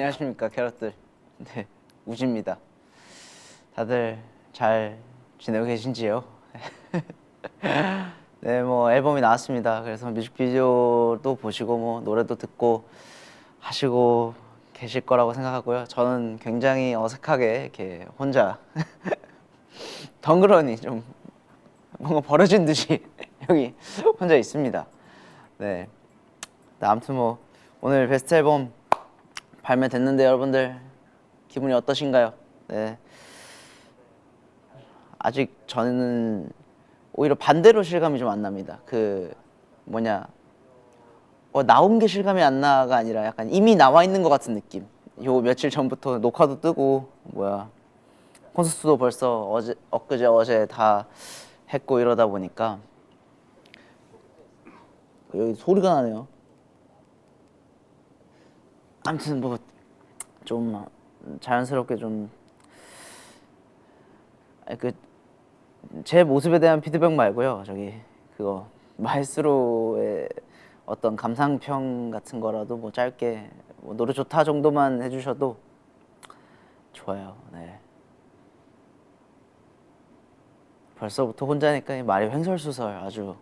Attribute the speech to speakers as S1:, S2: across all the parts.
S1: 안녕하십니까 캐럿들. 네, 우지입니다. 다들 잘 지내고 계신지요? 네, 뭐 앨범이 나왔습니다. 그래서 뮤직비디오도 보시고 뭐 노래도 듣고 하시고 계실 거라고 생각하고요. 저는 굉장히 어색하게 이렇게 혼자 덩그러니 좀 뭔가 버려진 듯이 여기 혼자 있습니다. 네, 아무튼 뭐 오늘 베스트 앨범 발매됐는데 여러분들 기분이 어떠신가요? 네, 아직 저는 오히려 반대로 실감이 좀 안 납니다. 나온 게 실감이 안 나가 아니라 약간 이미 나와 있는 것 같은 느낌. 요 며칠 전부터 녹화도 뜨고 콘서트도 벌써 엊그제 어제 다 했고 이러다 보니까 여기 소리가 나네요. 아무튼 뭐 좀 자연스럽게 좀 제 모습에 대한 피드백 말고요. 그거 마에스로의 어떤 감상평 같은 거라도 뭐 짧게 뭐 노래 좋다 정도만 해주셔도 좋아요. 네. 벌써부터 혼자니까 말이 횡설수설 아주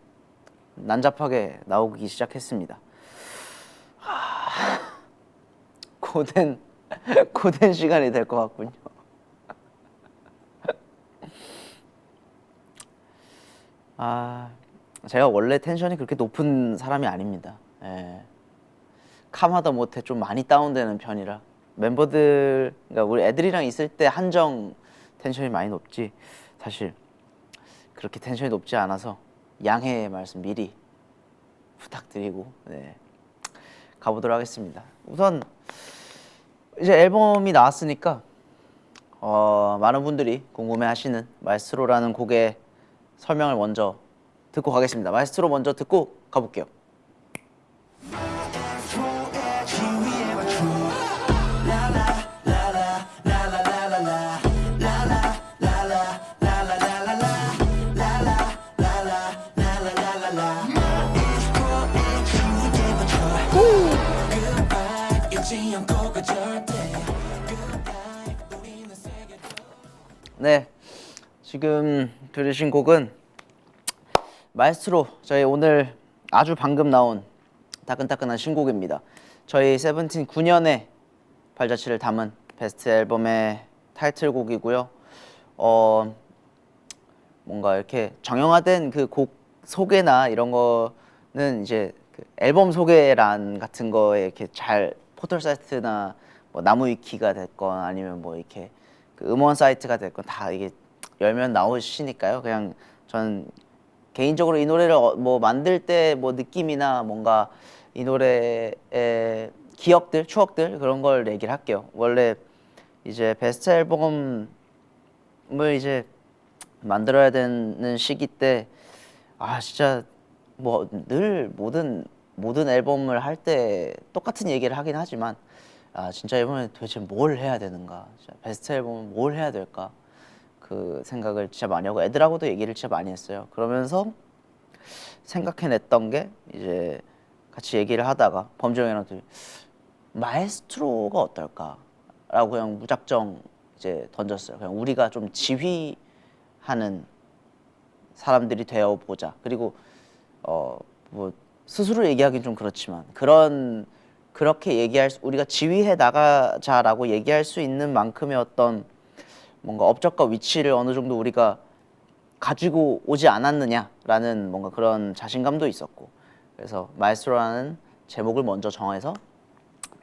S1: 난잡하게 나오기 시작했습니다. 고된 고된 시간이 될 것 같군요. 제가 원래 텐션이 그렇게 높은 사람이 아닙니다. 예. 캄하다 못해 좀 많이 다운되는 편이라 멤버들, 그러니까 우리 애들이랑 있을 때 한정 텐션이 많이 높지 사실 그렇게 텐션이 높지 않아서 양해의 말씀 미리 부탁드리고 네, 가보도록 하겠습니다. 우선 이제 앨범이 나왔으니까 많은 분들이 궁금해하시는 마에스트로라는 곡의 설명을 먼저 듣고 가겠습니다. 마에스트로 먼저 듣고 가볼게요. 네, 지금 들으신 곡은 마에스트로, 저희 오늘 아주 방금 나온 따끈따끈한 신곡입니다. 저희 세븐틴 9년의 발자취를 담은 베스트 앨범의 타이틀곡이고요. 뭔가 이렇게 정형화된 그 곡 소개나 이런 거는 이제 그 앨범 소개란 같은 거에 이렇게 잘 포털 사이트나 뭐 나무위키가 됐건 아니면 뭐 이렇게 그 음원 사이트가 됐건 다 이게 열면 나오시니까요. 그냥 저는 개인적으로 이 노래를 뭐 만들 때 뭐 느낌이나 뭔가 이 노래의 기억들, 추억들 그런 걸 얘기를 할게요. 원래 이제 베스트 앨범을 이제 만들어야 되는 시기 때 진짜 뭐 늘 모든 앨범을 할 때 똑같은 얘기를 하긴 하지만 진짜 이번에 도대체 뭘 해야 되는가, 진짜 베스트 앨범은 뭘 해야 될까 그 생각을 진짜 많이 하고 애들하고도 얘기를 진짜 많이 했어요. 그러면서 생각해냈던 게 이제 같이 얘기를 하다가 범주 형이랑 마에스트로가 어떨까라고 그냥 무작정 이제 던졌어요. 그냥 우리가 좀 지휘하는 사람들이 되어 보자. 그리고 뭐 스스로 얘기하기는 좀 그렇지만 그렇게 우리가 지휘해 나가자라고 얘기할 수 있는 만큼의 어떤 뭔가 업적과 위치를 어느 정도 우리가 가지고 오지 않았느냐라는 뭔가 그런 자신감도 있었고, 그래서 마에스트로라는 제목을 먼저 정해서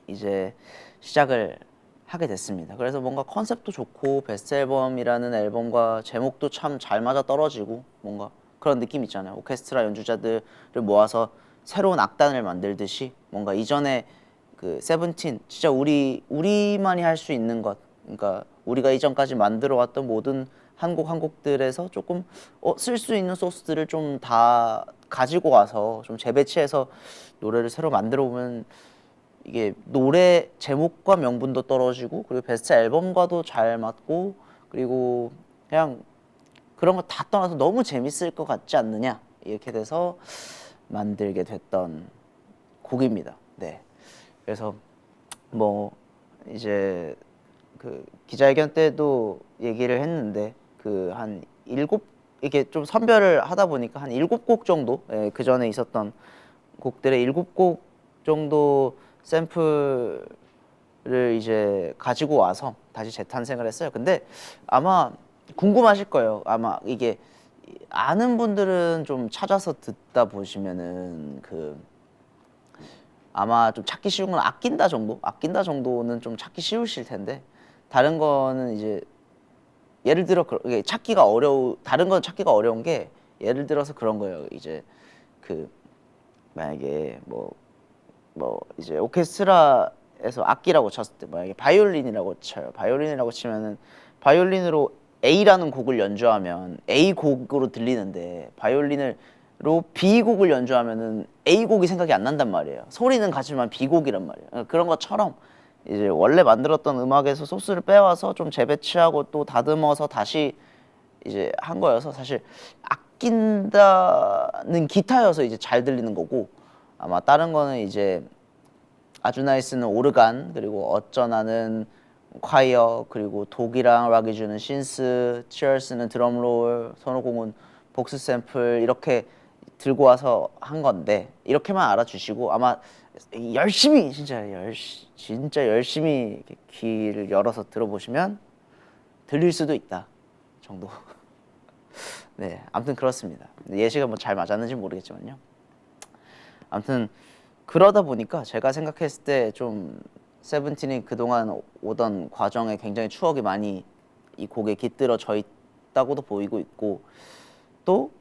S1: 이제 시작을 하게 됐습니다. 그래서 뭔가 컨셉도 좋고 베스트 앨범이라는 앨범과 제목도 참 잘 맞아 떨어지고 뭔가 그런 느낌 있잖아요. 오케스트라 연주자들을 모아서 새로운 악단을 만들듯이 뭔가 이전에 그 세븐틴 진짜 우리만이 할 수 있는 것, 그러니까 우리가 이전까지 만들어 왔던 모든 한 곡 한 곡들에서 조금 쓸 수 있는 소스들을 좀 다 가지고 와서 좀 재배치해서 노래를 새로 만들어 보면 이게 노래 제목과 명분도 떨어지고 그리고 베스트 앨범과도 잘 맞고 그리고 그냥 그런 거 다 떠나서 너무 재밌을 것 같지 않느냐, 이렇게 돼서 만들게 됐던 곡입니다. 네, 그래서 뭐 이제 그 기자회견 때도 얘기를 했는데 그 한 일곱 이게 좀 선별을 하다 보니까 한 7곡 정도 예, 그 전에 있었던 곡들의 7곡 정도 샘플을 이제 가지고 와서 다시 재탄생을 했어요. 근데 아마 궁금하실 거예요. 아마 이게 아는 분들은 좀 찾아서 듣다 보시면은 그 아마 좀 찾기 쉬운 건 아낀다 정도? 아낀다 정도는 좀 찾기 쉬우실 텐데 다른 거는 이제 예를 들어 이게 다른 건 찾기가 어려운 게 예를 들어서 그런 거예요. 이제 그 만약에 뭐 이제 오케스트라에서 악기라고 쳤을 때 만약에 바이올린이라고 쳐요. 바이올린이라고 치면은 바이올린으로 A라는 곡을 연주하면 A 곡으로 들리는데 바이올린으로 B 곡을 연주하면은 A 곡이 생각이 안 난단 말이에요. 소리는 같지만 B 곡이란 말이에요. 그런 것처럼 이제 원래 만들었던 음악에서 소스를 빼와서 좀 재배치하고 또 다듬어서 다시 이제 한 거여서 사실 아낀다는 기타여서 이제 잘 들리는 거고 아마 다른 거는 이제 아주 나이스는 오르간 그리고 어쩌나는 콰이어 그리고 독이랑 락이 주는 신스 치얼스는 드럼롤 손오공은 복스 샘플 이렇게 들고 와서 한 건데 이렇게만 알아주시고 아마 열심히 진짜 열심히 이렇게 귀를 열어서 들어보시면 들릴 수도 있다 정도. 네, 아무튼 그렇습니다. 예시가 뭐 잘 맞았는지 모르겠지만요. 아무튼 그러다 보니까 제가 생각했을 때 좀 세븐틴이 그동안 오던 과정에 굉장히 추억이 많이 이 곡에 깃들어져 있다고도 보이고 있고 또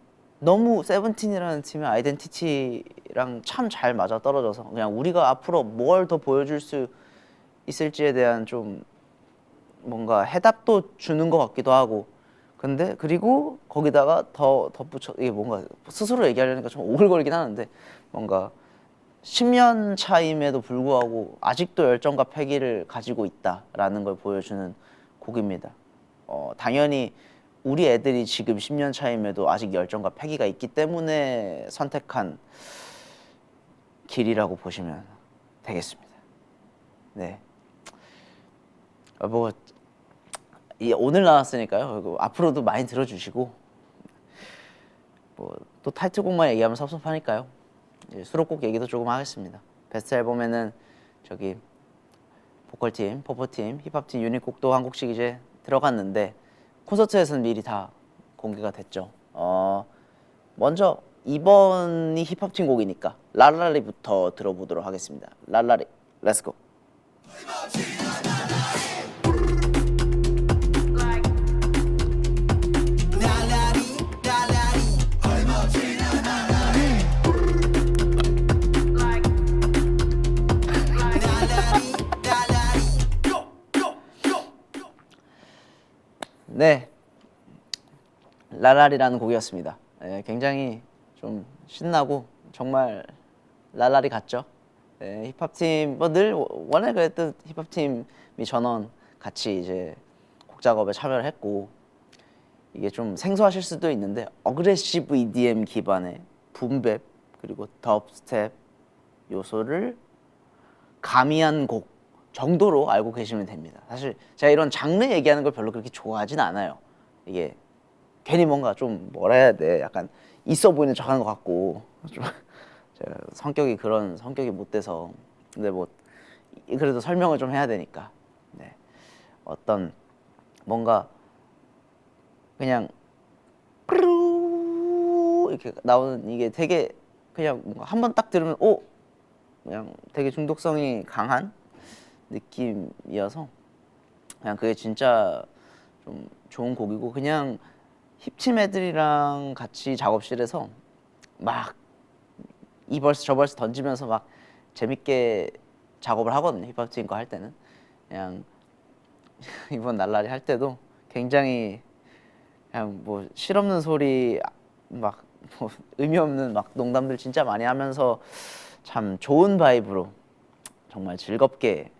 S1: 너무 세븐틴이라는 팀의 아이덴티티랑 참 잘 맞아 떨어져서 그냥 우리가 앞으로 뭘 더 보여줄 수 있을지에 대한 좀 뭔가 해답도 주는 것 같기도 하고 근데 그리고 거기다가 더 덧붙여 이게 뭔가 스스로 얘기하려니까 좀 오글거리긴 하는데 뭔가 10년 차임에도 불구하고 아직도 열정과 패기를 가지고 있다라는 걸 보여주는 곡입니다. 당연히 우리 애들이 지금 10년 차임에도 아직 열정과 패기가 있기 때문에 선택한 길이라고 보시면 되겠습니다. 네. 뭐 오늘 나왔으니까요. 앞으로도 많이 들어주시고 뭐 또 타이틀곡만 얘기하면 섭섭하니까요. 수록곡 얘기도 조금 하겠습니다. 베스트 앨범에는 저기 보컬팀, 퍼포팀, 힙합팀 유닛곡도 한 곡씩 이제 들어갔는데 콘서트에서는 미리 다 공개가 됐죠. 먼저 이번이 힙합팀 곡이니까 랄라리부터 들어보도록 하겠습니다. 랄라리, 렛츠고. 네, 랄라리라는 곡이었습니다. 네, 굉장히 좀 신나고 정말 랄라리 같죠. 네, 힙합팀 뭐 늘 원래 그랬던 힙합팀이 전원 같이 이제 곡 작업에 참여를 했고 이게 좀 생소하실 수도 있는데 어그레시브 EDM 기반의 붐백 그리고 덥스텝 요소를 가미한 곡 정도로 알고 계시면 됩니다. 사실 제가 이런 장르 얘기하는 걸 별로 그렇게 좋아하진 않아요. 이게 괜히 뭔가 좀 뭐라 해야 돼 약간 있어 보이는 척하는 것 같고 좀 제가 그런 성격이 못 돼서 근데 뭐 그래도 설명을 좀 해야 되니까 네. 어떤 뭔가 그냥 이렇게 나오는 이게 되게 그냥 뭔가 한번 딱 들으면 그냥 되게 중독성이 강한 느낌이어서 그냥 그게 진짜 좀 좋은 곡이고 그냥 힙팀 애들이랑 같이 작업실에서 막 이 벌스 저 벌스 던지면서 막 재밌게 작업을 하거든요. 힙합팀 거 할 때는 그냥 이번 날라리 할 때도 굉장히 그냥 뭐 실없는 소리 막 뭐 의미 없는 막 농담들 진짜 많이 하면서 참 좋은 바이브로 정말 즐겁게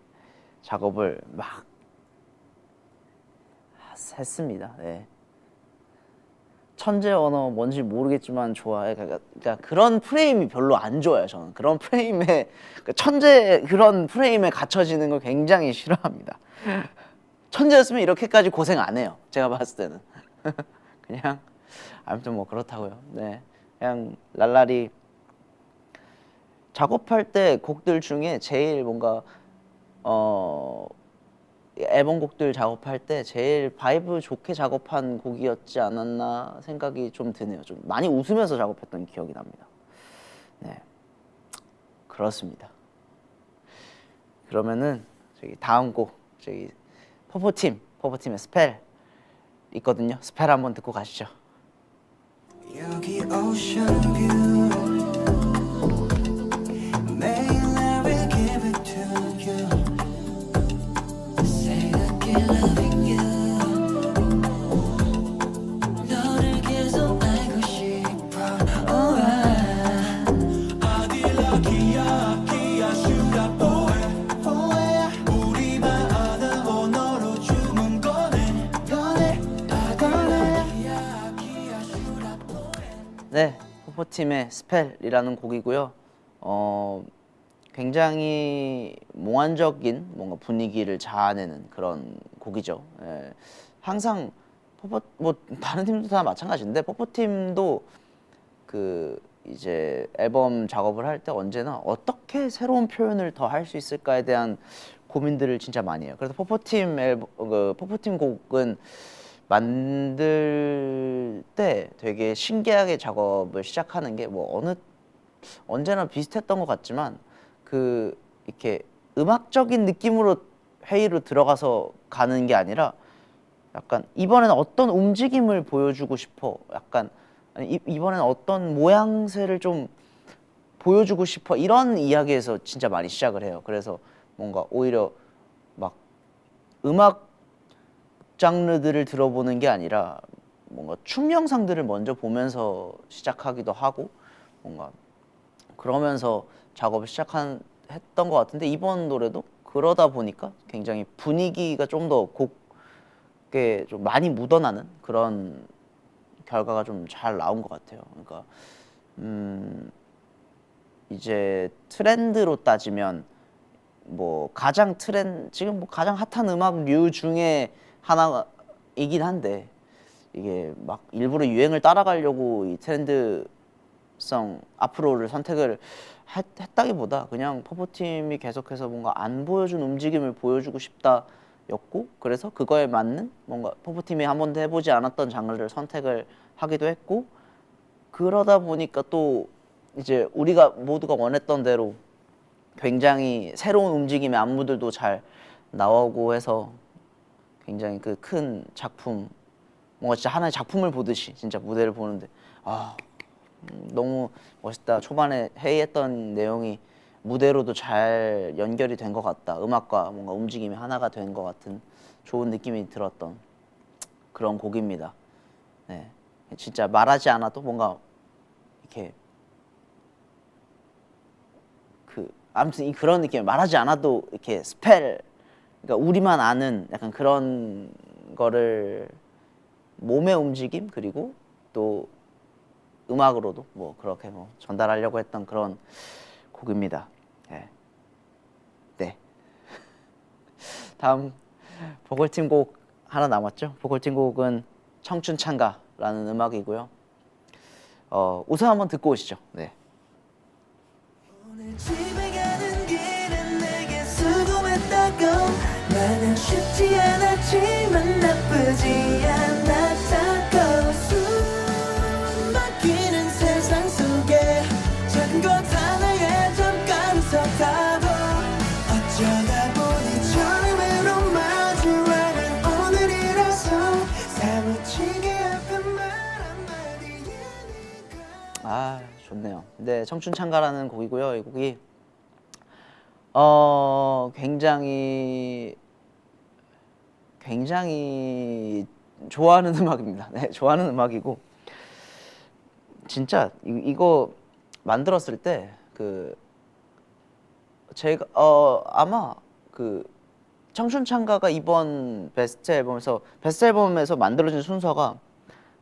S1: 작업을 막 했습니다. 네. 천재 언어 뭔지 모르겠지만 좋아해. 그러니까 그런 프레임이 별로 안 좋아요. 저는 그런 프레임에 천재 그런 프레임에 갇혀지는 걸 굉장히 싫어합니다. 천재였으면 이렇게까지 고생 안 해요. 제가 봤을 때는 그냥 아무튼 뭐 그렇다고요. 네, 그냥 랄랄이 작업할 때 곡들 중에 제일 뭔가 앨범 곡들 작업할 때 제일 바이브 좋게 작업한 곡이었지 않았나 생각이 좀 드네요. 좀 많이 웃으면서 작업했던 기억이 납니다. 네, 그렇습니다. 그러면은 저기 다음 곡 저기 퍼포팀의 스펠 있거든요. 스펠 한번 듣고 가시죠.
S2: 여기 오션 뷰 매일 I will give it to you 새롭게 loving you 너를 계속 알고 싶어 어디 럭키야 키야 슈가 보해 우리만 아는 언어로 주문 꺼내
S1: 네, 퍼포팀의 스펠이라는 곡이고요. 굉장히 몽환적인 뭔가 분위기를 자아내는 그런 곡이죠. 예. 항상 뭐 다른 팀도 다 마찬가지인데 퍼포팀도 그 이제 앨범 작업을 할 때 언제나 어떻게 새로운 표현을 더 할 수 있을까에 대한 고민들을 진짜 많이 해요. 그래서 퍼포팀 곡은 만들 때 되게 신기하게 작업을 시작하는 게 뭐 언제나 비슷했던 것 같지만 그 이렇게 음악적인 느낌으로 회의로 들어가서 가는 게 아니라 약간 이번에는 어떤 움직임을 보여주고 싶어, 약간 아니, 이번에는 어떤 모양새를 좀 보여주고 싶어, 이런 이야기에서 진짜 많이 시작을 해요. 그래서 뭔가 오히려 막 음악 장르들을 들어보는 게 아니라 뭔가 춤 영상들을 먼저 보면서 시작하기도 하고 뭔가 그러면서 작업을 했던 것 같은데, 이번 노래도 그러다 보니까 굉장히 분위기가 좀 더 곡에 좀 많이 묻어나는 그런 결과가 좀 잘 나온 것 같아요. 그러니까 이제 트렌드로 따지면 뭐 지금 뭐 가장 핫한 음악류 중에 하나이긴 한데, 이게 막 일부러 유행을 따라가려고 이 트렌드성 앞으로를 선택을 했다기보다 그냥 퍼포팀이 계속해서 뭔가 안 보여준 움직임을 보여주고 싶다였고, 그래서 그거에 맞는 뭔가 퍼포팀이 한 번도 해보지 않았던 장르를 선택을 하기도 했고, 그러다 보니까 또 이제 우리가 모두가 원했던 대로 굉장히 새로운 움직임의 안무들도 잘 나오고 해서 굉장히 그 큰 작품, 뭔가 진짜 하나의 작품을 보듯이 진짜 무대를 보는데 너무 멋있다. 초반에 회의했던 내용이 무대로도 잘 연결이 된 것 같다. 음악과 뭔가 움직임이 하나가 된 것 같은 좋은 느낌이 들었던 그런 곡입니다. 네, 진짜 말하지 않아도 뭔가 이렇게 아무튼 그런 느낌, 말하지 않아도 이렇게 스펠, 그러니까 우리만 아는 약간 그런 거를 몸의 움직임 그리고 또 음악으로도 뭐 그렇게 뭐 전달하려고 했던 그런 곡입니다. 네. 네. 다음 보컬팀 곡 하나 남았죠. 보컬팀 곡은 청춘 찬가라는 음악이고요. 우선 한번 듣고 오시죠. 네.
S2: 오늘 집에 가는 길은 내게 수고했다고 마냥 쉽지 않았지만 나쁘지 않았다고 숨 막히는 세상 속에 작은 것 하나에 잠깐 웃었다고 어쩌다 보니 처음으로 마주하는 오늘이라서 사무치게 아픈 말 한마디에
S1: 좋네요. 네, 청춘 찬가라는 곡이고요. 이 곡이 굉장히 좋아하는 음악입니다. 네, 좋아하는 음악이고 진짜 이거 만들었을 때 제가 아마 청춘 찬가가 이번 베스트 앨범에서 만들어진 순서가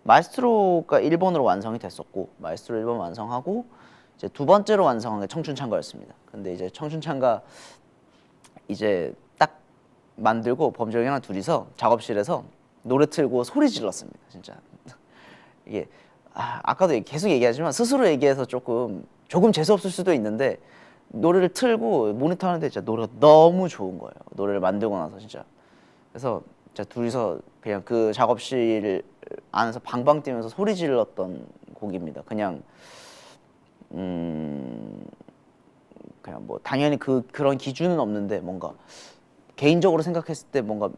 S1: 마에스트로가 1번으로 완성이 됐었고 마에스트로 1번 완성하고 이제 두 번째로 완성한 게 청춘창가였습니다. 근데 이제 청춘창가 이제 딱 만들고 범정이랑 둘이서 작업실에서 노래 틀고 소리 질렀습니다. 진짜 이게 아까도 계속 얘기하지만 스스로 얘기해서 조금 재수 없을 수도 있는데 노래를 틀고 모니터 하는데 진짜 노래가 너무 좋은 거예요. 노래를 만들고 나서 진짜. 그래서 진짜 둘이서 그냥 그 작업실 안에서 방방 뛰면서 소리 질렀던 곡입니다. 그냥 그냥 뭐 당연히 그런 기준은 없는데 뭔가 개인적으로 생각했을 때 뭔가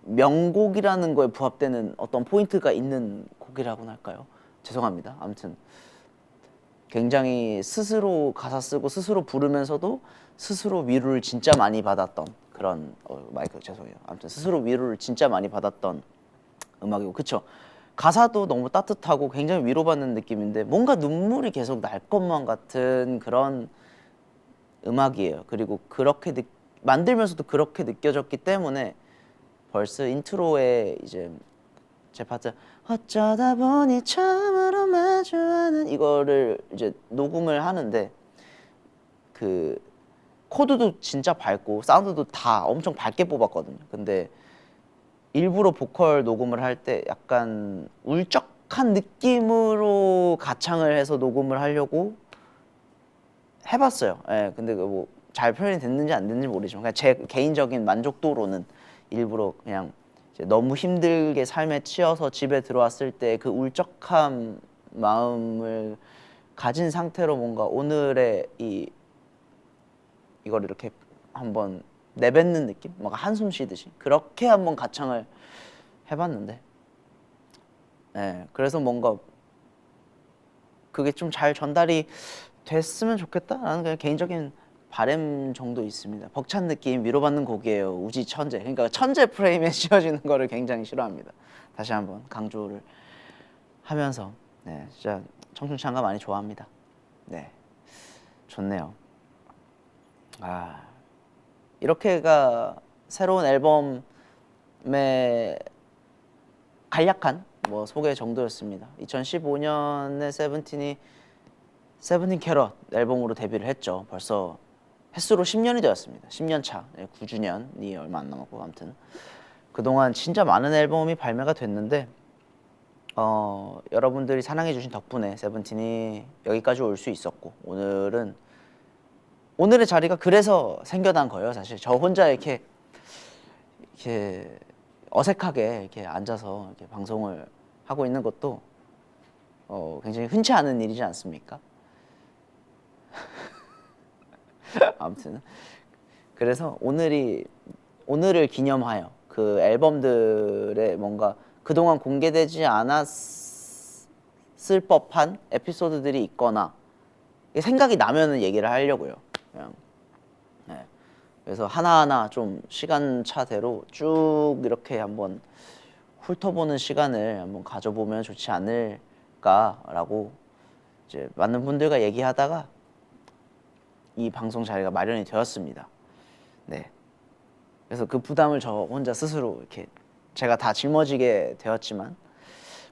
S1: 명곡이라는 거에 부합되는 어떤 포인트가 있는 곡이라고나 할까요? 죄송합니다. 아무튼 굉장히 스스로 가사 쓰고 스스로 부르면서도 스스로 위로를 진짜 많이 받았던 그런 마이크 죄송해요. 아무튼 스스로 위로를 진짜 많이 받았던 음악이고 그쵸? 가사도 너무 따뜻하고 굉장히 위로받는 느낌인데 뭔가 눈물이 계속 날 것만 같은 그런 음악이에요. 그리고 그렇게 만들면서도 그렇게 느껴졌기 때문에 벌써 인트로에 이제 제 파트 어쩌다 보니 처음으로 마주하는 이거를 이제 녹음을 하는데 그 코드도 진짜 밝고 사운드도 다 엄청 밝게 뽑았거든요. 근데 일부러 보컬 녹음을 할 때 약간 울적한 느낌으로 가창을 해서 녹음을 하려고 해봤어요. 예, 근데 뭐 잘 표현이 됐는지 안 됐는지 모르지만 그냥 제 개인적인 만족도로는 일부러 그냥 이제 너무 힘들게 삶에 치여서 집에 들어왔을 때 그 울적한 마음을 가진 상태로 뭔가 오늘의 이걸 이렇게 한번 내뱉는 느낌? 뭔가 한숨 쉬듯이 그렇게 한번 가창을 해봤는데 예, 그래서 뭔가 그게 좀 잘 전달이 됐으면 좋겠다라는 그냥 개인적인 바람 정도 있습니다. 벅찬 느낌 위로받는 곡이에요. 우지 천재. 그러니까 천재 프레임에 씌워지는 거를 굉장히 싫어합니다. 다시 한번 강조를 하면서 네, 진짜 청춘창가 많이 좋아합니다. 네, 좋네요. 이렇게가 새로운 앨범의 간략한 뭐 소개 정도였습니다. 2015년에 세븐틴 캐럿 앨범으로 데뷔를 했죠. 벌써 횟수로 10년이 되었습니다. 10년 차, 9주년이 얼마 안 남았고 아무튼 그동안 진짜 많은 앨범이 발매가 됐는데 여러분들이 사랑해 주신 덕분에 세븐틴이 여기까지 올 수 있었고 오늘의 자리가 그래서 생겨난 거예요. 사실 저 혼자 이렇게 어색하게 이렇게 앉아서 이렇게 방송을 하고 있는 것도 굉장히 흔치 않은 일이지 않습니까? 아무튼 그래서 오늘을 기념하여 그 앨범들의 뭔가 그동안 공개되지 않았을 법한 에피소드들이 있거나 생각이 나면은 얘기를 하려고요. 그냥 네. 그래서 하나하나 좀 시간차대로 쭉 이렇게 한번 훑어보는 시간을 한번 가져보면 좋지 않을까라고 이제 많은 분들과 얘기하다가 이 방송 자리가 마련이 되었습니다. 네. 그래서 그 부담을 저 혼자 스스로 이렇게 제가 다 짊어지게 되었지만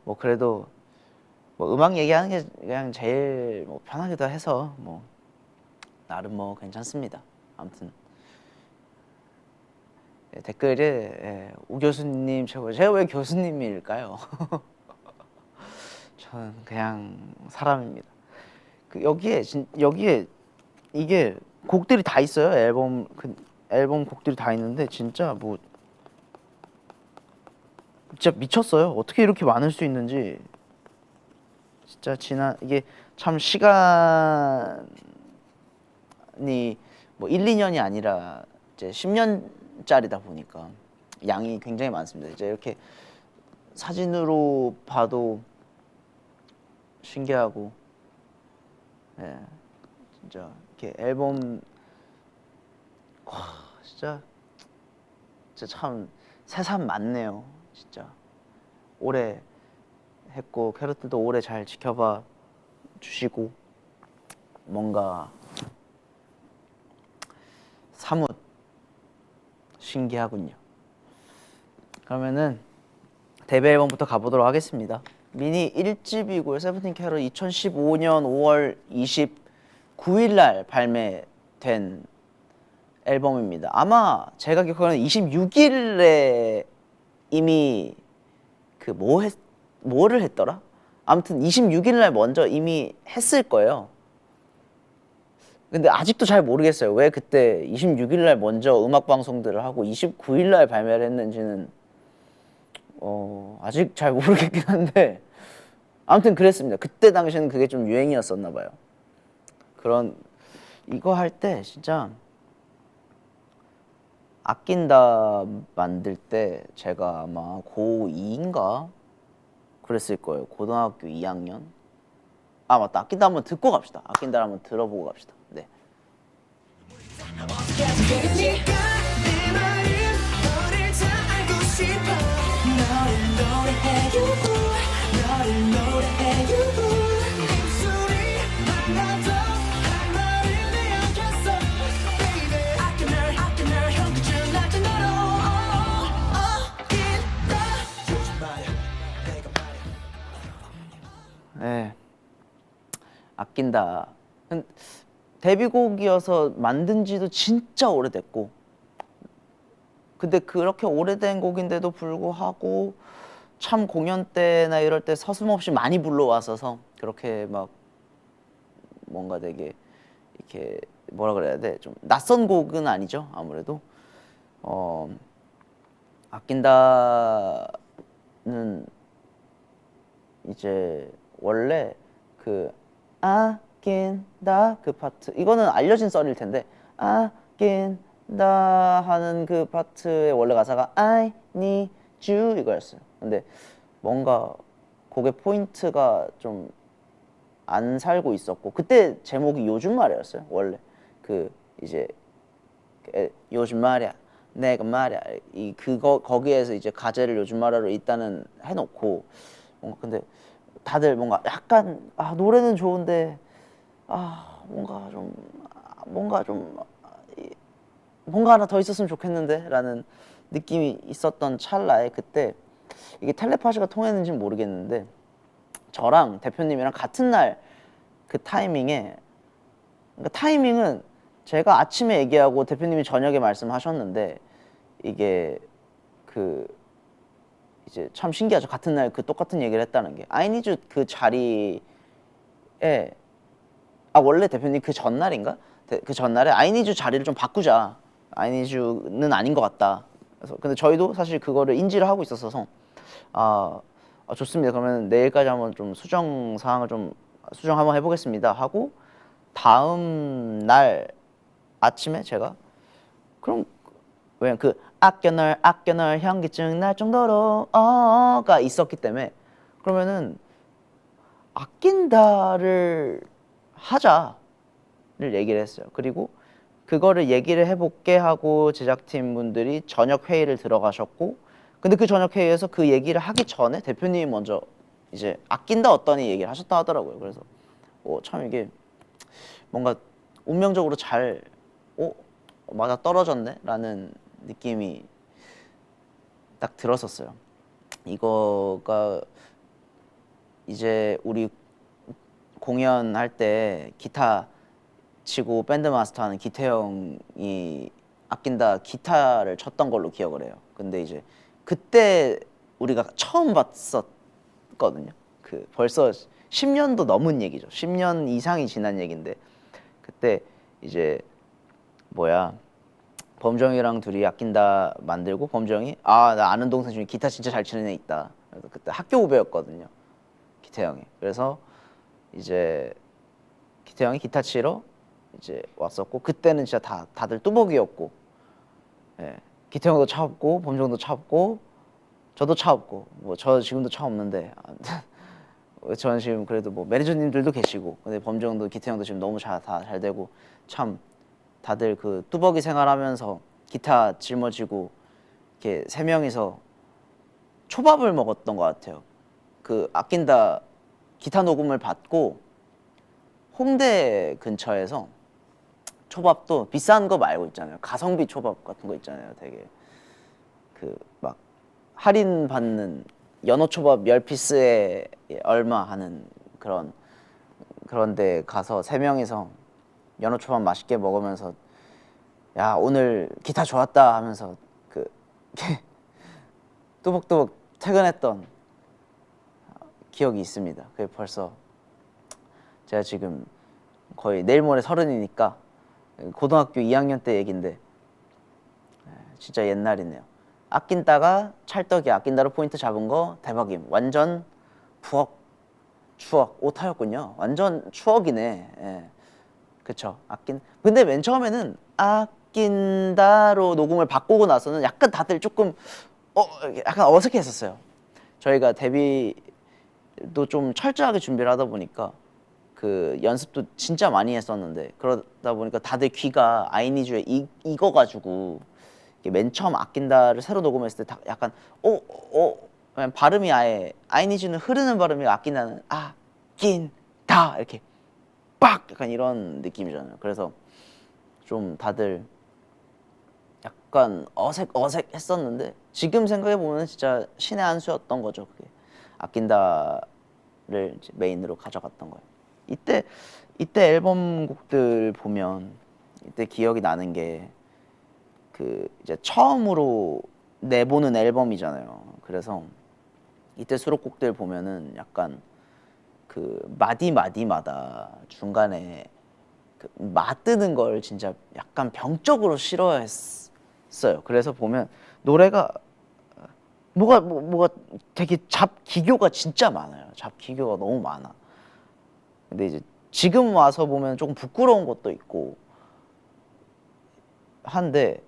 S1: 뭐 그래도 뭐 음악 얘기하는 게 그냥 제일 뭐 편하기도 해서 뭐 나름 뭐 괜찮습니다. 아무튼 댓글에 우 교수님 최고. 제가 왜 교수님일까요? 저는 그냥 사람입니다. 여기에 이게 곡들이 다 있어요. 앨범 곡들이 다 있는데 진짜 뭐 진짜 미쳤어요. 어떻게 이렇게 많을 수 있는지 진짜 이게 참 시간이 뭐 1, 2년이 아니라 이제 10년짜리다 보니까 양이 굉장히 많습니다. 이제 이렇게 사진으로 봐도 신기하고 네, 진짜 이렇게 앨범 진짜 참 새삼 많네요. 진짜 오래 했고 캐럿들도 오래 잘 지켜봐 주시고 뭔가 사뭇 신기하군요. 그러면은 데뷔 앨범부터 가보도록 하겠습니다. 미니 1집이고요. 세븐틴 캐롤 2015년 5월 29일 날 발매된 앨범입니다. 아마 제가 기억하기로는 26일에 이미 그 뭐를 했더라? 아무튼 26일 날 먼저 이미 했을 거예요. 근데 아직도 잘 모르겠어요. 왜 그때 26일 날 먼저 음악 방송들을 하고 29일 날 발매를 했는지는 아직 잘 모르겠긴 한데 아무튼 그랬습니다. 그때 당시에는 그게 좀 유행이었었나 봐요. 그런 이거 할 때 진짜 아낀다 만들 때 제가 아마 고2인가 그랬을 거예요. 고등학교 2학년. 아 맞다. 아낀다 한번 듣고 갑시다. 아낀다 한번 들어보고 갑시다. 네. 네. 아낀다. 데뷔곡이어서 만든 지도 진짜 오래됐고 근데 그렇게 오래된 곡인데도 불구하고 참 공연 때나 이럴 때 서슴없이 많이 불러왔어서 그렇게 막 뭔가 되게 이렇게 뭐라 그래야 돼? 좀 낯선 곡은 아니죠. 아무래도 아낀다는 이제 원래 그 아낀다 그 파트 이거는 알려진 썰일 텐데 아낀다 하는 그 파트의 원래 가사가 I need you 이거였어요. 근데 뭔가 곡의 포인트가 좀 안 살고 있었고 그때 제목이 요즘 말이었어요. 원래 그 이제 요즘 말이야 내가 말이야 이 그거 거기에서 이제 가제를 요즘 말야로 일단은 해놓고 뭔가 근데 다들 뭔가 약간 노래는 좋은데 뭔가 하나 더 있었으면 좋겠는데라는 느낌이 있었던 찰나에 그때 이게 텔레파시가 통했는지는 모르겠는데 저랑 대표님이랑 같은 날 그 타이밍에 그러니까 타이밍은 제가 아침에 얘기하고 대표님이 저녁에 말씀하셨는데 이게 그 이제 참 신기하죠. 같은 날 그 똑같은 얘기를 했다는 게 I need you 그 자리에 원래 대표님 그 전날인가? 그 전날에 I need you 자리를 좀 바꾸자. I need you는 아닌 것 같다. 그래서 근데 저희도 사실 그거를 인지를 하고 있었어서 좋습니다. 그러면 내일까지 한번 좀 수정 사항을 좀 수정 한번 해보겠습니다 하고 다음 날 아침에 제가 그럼 왜냐면 그 아껴 널 현기증 날 정도로 가 있었기 때문에 그러면은 아낀다를 하자를 얘기를 했어요. 그리고 그거를 얘기를 해볼게 하고 제작팀 분들이 저녁 회의를 들어가셨고 근데 그 저녁 회의에서 그 얘기를 하기 전에 대표님이 먼저 이제 아낀다 어떠니 얘기를 하셨다 하더라고요. 그래서 참 이게 뭔가 운명적으로 잘 맞아 떨어졌네 라는 느낌이 딱 들었었어요. 이거가 이제 우리 공연할 때 기타 치고 밴드 마스터하는 기태형이 아낀다 기타를 쳤던 걸로 기억을 해요. 근데 이제 그때 우리가 처음 봤었거든요. 그 벌써 10년도 넘은 얘기죠. 10년 이상이 지난 얘기인데 그때 이제 범정이랑 둘이 아낀다 만들고 범정이 나 아는 동생 중에 기타 진짜 잘 치는 애 있다. 그래서 그때 학교 후배였거든요. 기태형이. 그래서 이제 기태형이 기타 치러 이제 왔었고 그때는 진짜 다들 뚜벅이었고 기태형도 차 없고 범정도 차 없고 저도 차 없고 저 지금도 차 없는데 저는 지금 그래도 매니저님들도 계시고 근데 범정도 기태형도 지금 너무 다 잘 되고 참 다들 그 뚜벅이 생활하면서 기타 짊어지고 이렇게 세 명이서 초밥을 먹었던 것 같아요. 그 아낀다 기타 녹음을 받고 홍대 근처에서 초밥도 비싼 거 말고 있잖아요. 가성비 초밥 같은 거 있잖아요. 되게 그 막 할인 받는 연어초밥 10피스에 얼마 하는 그런데 가서 3명이서 연어초밥 맛있게 먹으면서 야 오늘 기타 좋았다 하면서 그 뚜벅뚜벅 퇴근했던 기억이 있습니다. 그게 벌써 제가 지금 거의 내일 모레 30이니까 고등학교 2학년 때 얘긴데 진짜 옛날이네요. 아낀다가 찰떡이 아낀다로 포인트 잡은 거 대박임. 완전 추억 오타였군요. 완전 추억이네. 예. 그쵸. 근데 맨 처음에는 아낀다로 녹음을 바꾸고 나서는 약간 다들 조금 약간 어색했었어요. 저희가 데뷔도 좀 철저하게 준비를 하다 보니까 그 연습도 진짜 많이 했었는데 그러다 보니까 다들 귀가 아이니즈에 익어가지고 맨 처음 아낀다를 새로 녹음했을 때 약간 발음이 아예 아이니즈는 흐르는 발음이 아낀다는 아낀다 이렇게 빡 약간 이런 느낌이잖아요. 그래서 좀 다들 약간 어색했었는데 지금 생각해 보면 진짜 신의 한 수였던 거죠. 그게 아낀다를 이제 메인으로 가져갔던 거예요. 이때 앨범 곡들 보면 이때 기억이 나는 게 그 이제 처음으로 내보는 앨범이잖아요. 그래서 이때 수록곡들 보면은 약간 그 마디마다 중간에 그 맞드는 걸 진짜 약간 병적으로 싫어했어요. 그래서 보면 노래가 뭐가 되게 잡기교가 진짜 많아요. 잡기교가 너무 많아. 근데 이제 지금 와서 보면 조금 부끄러운 것도 있고 한데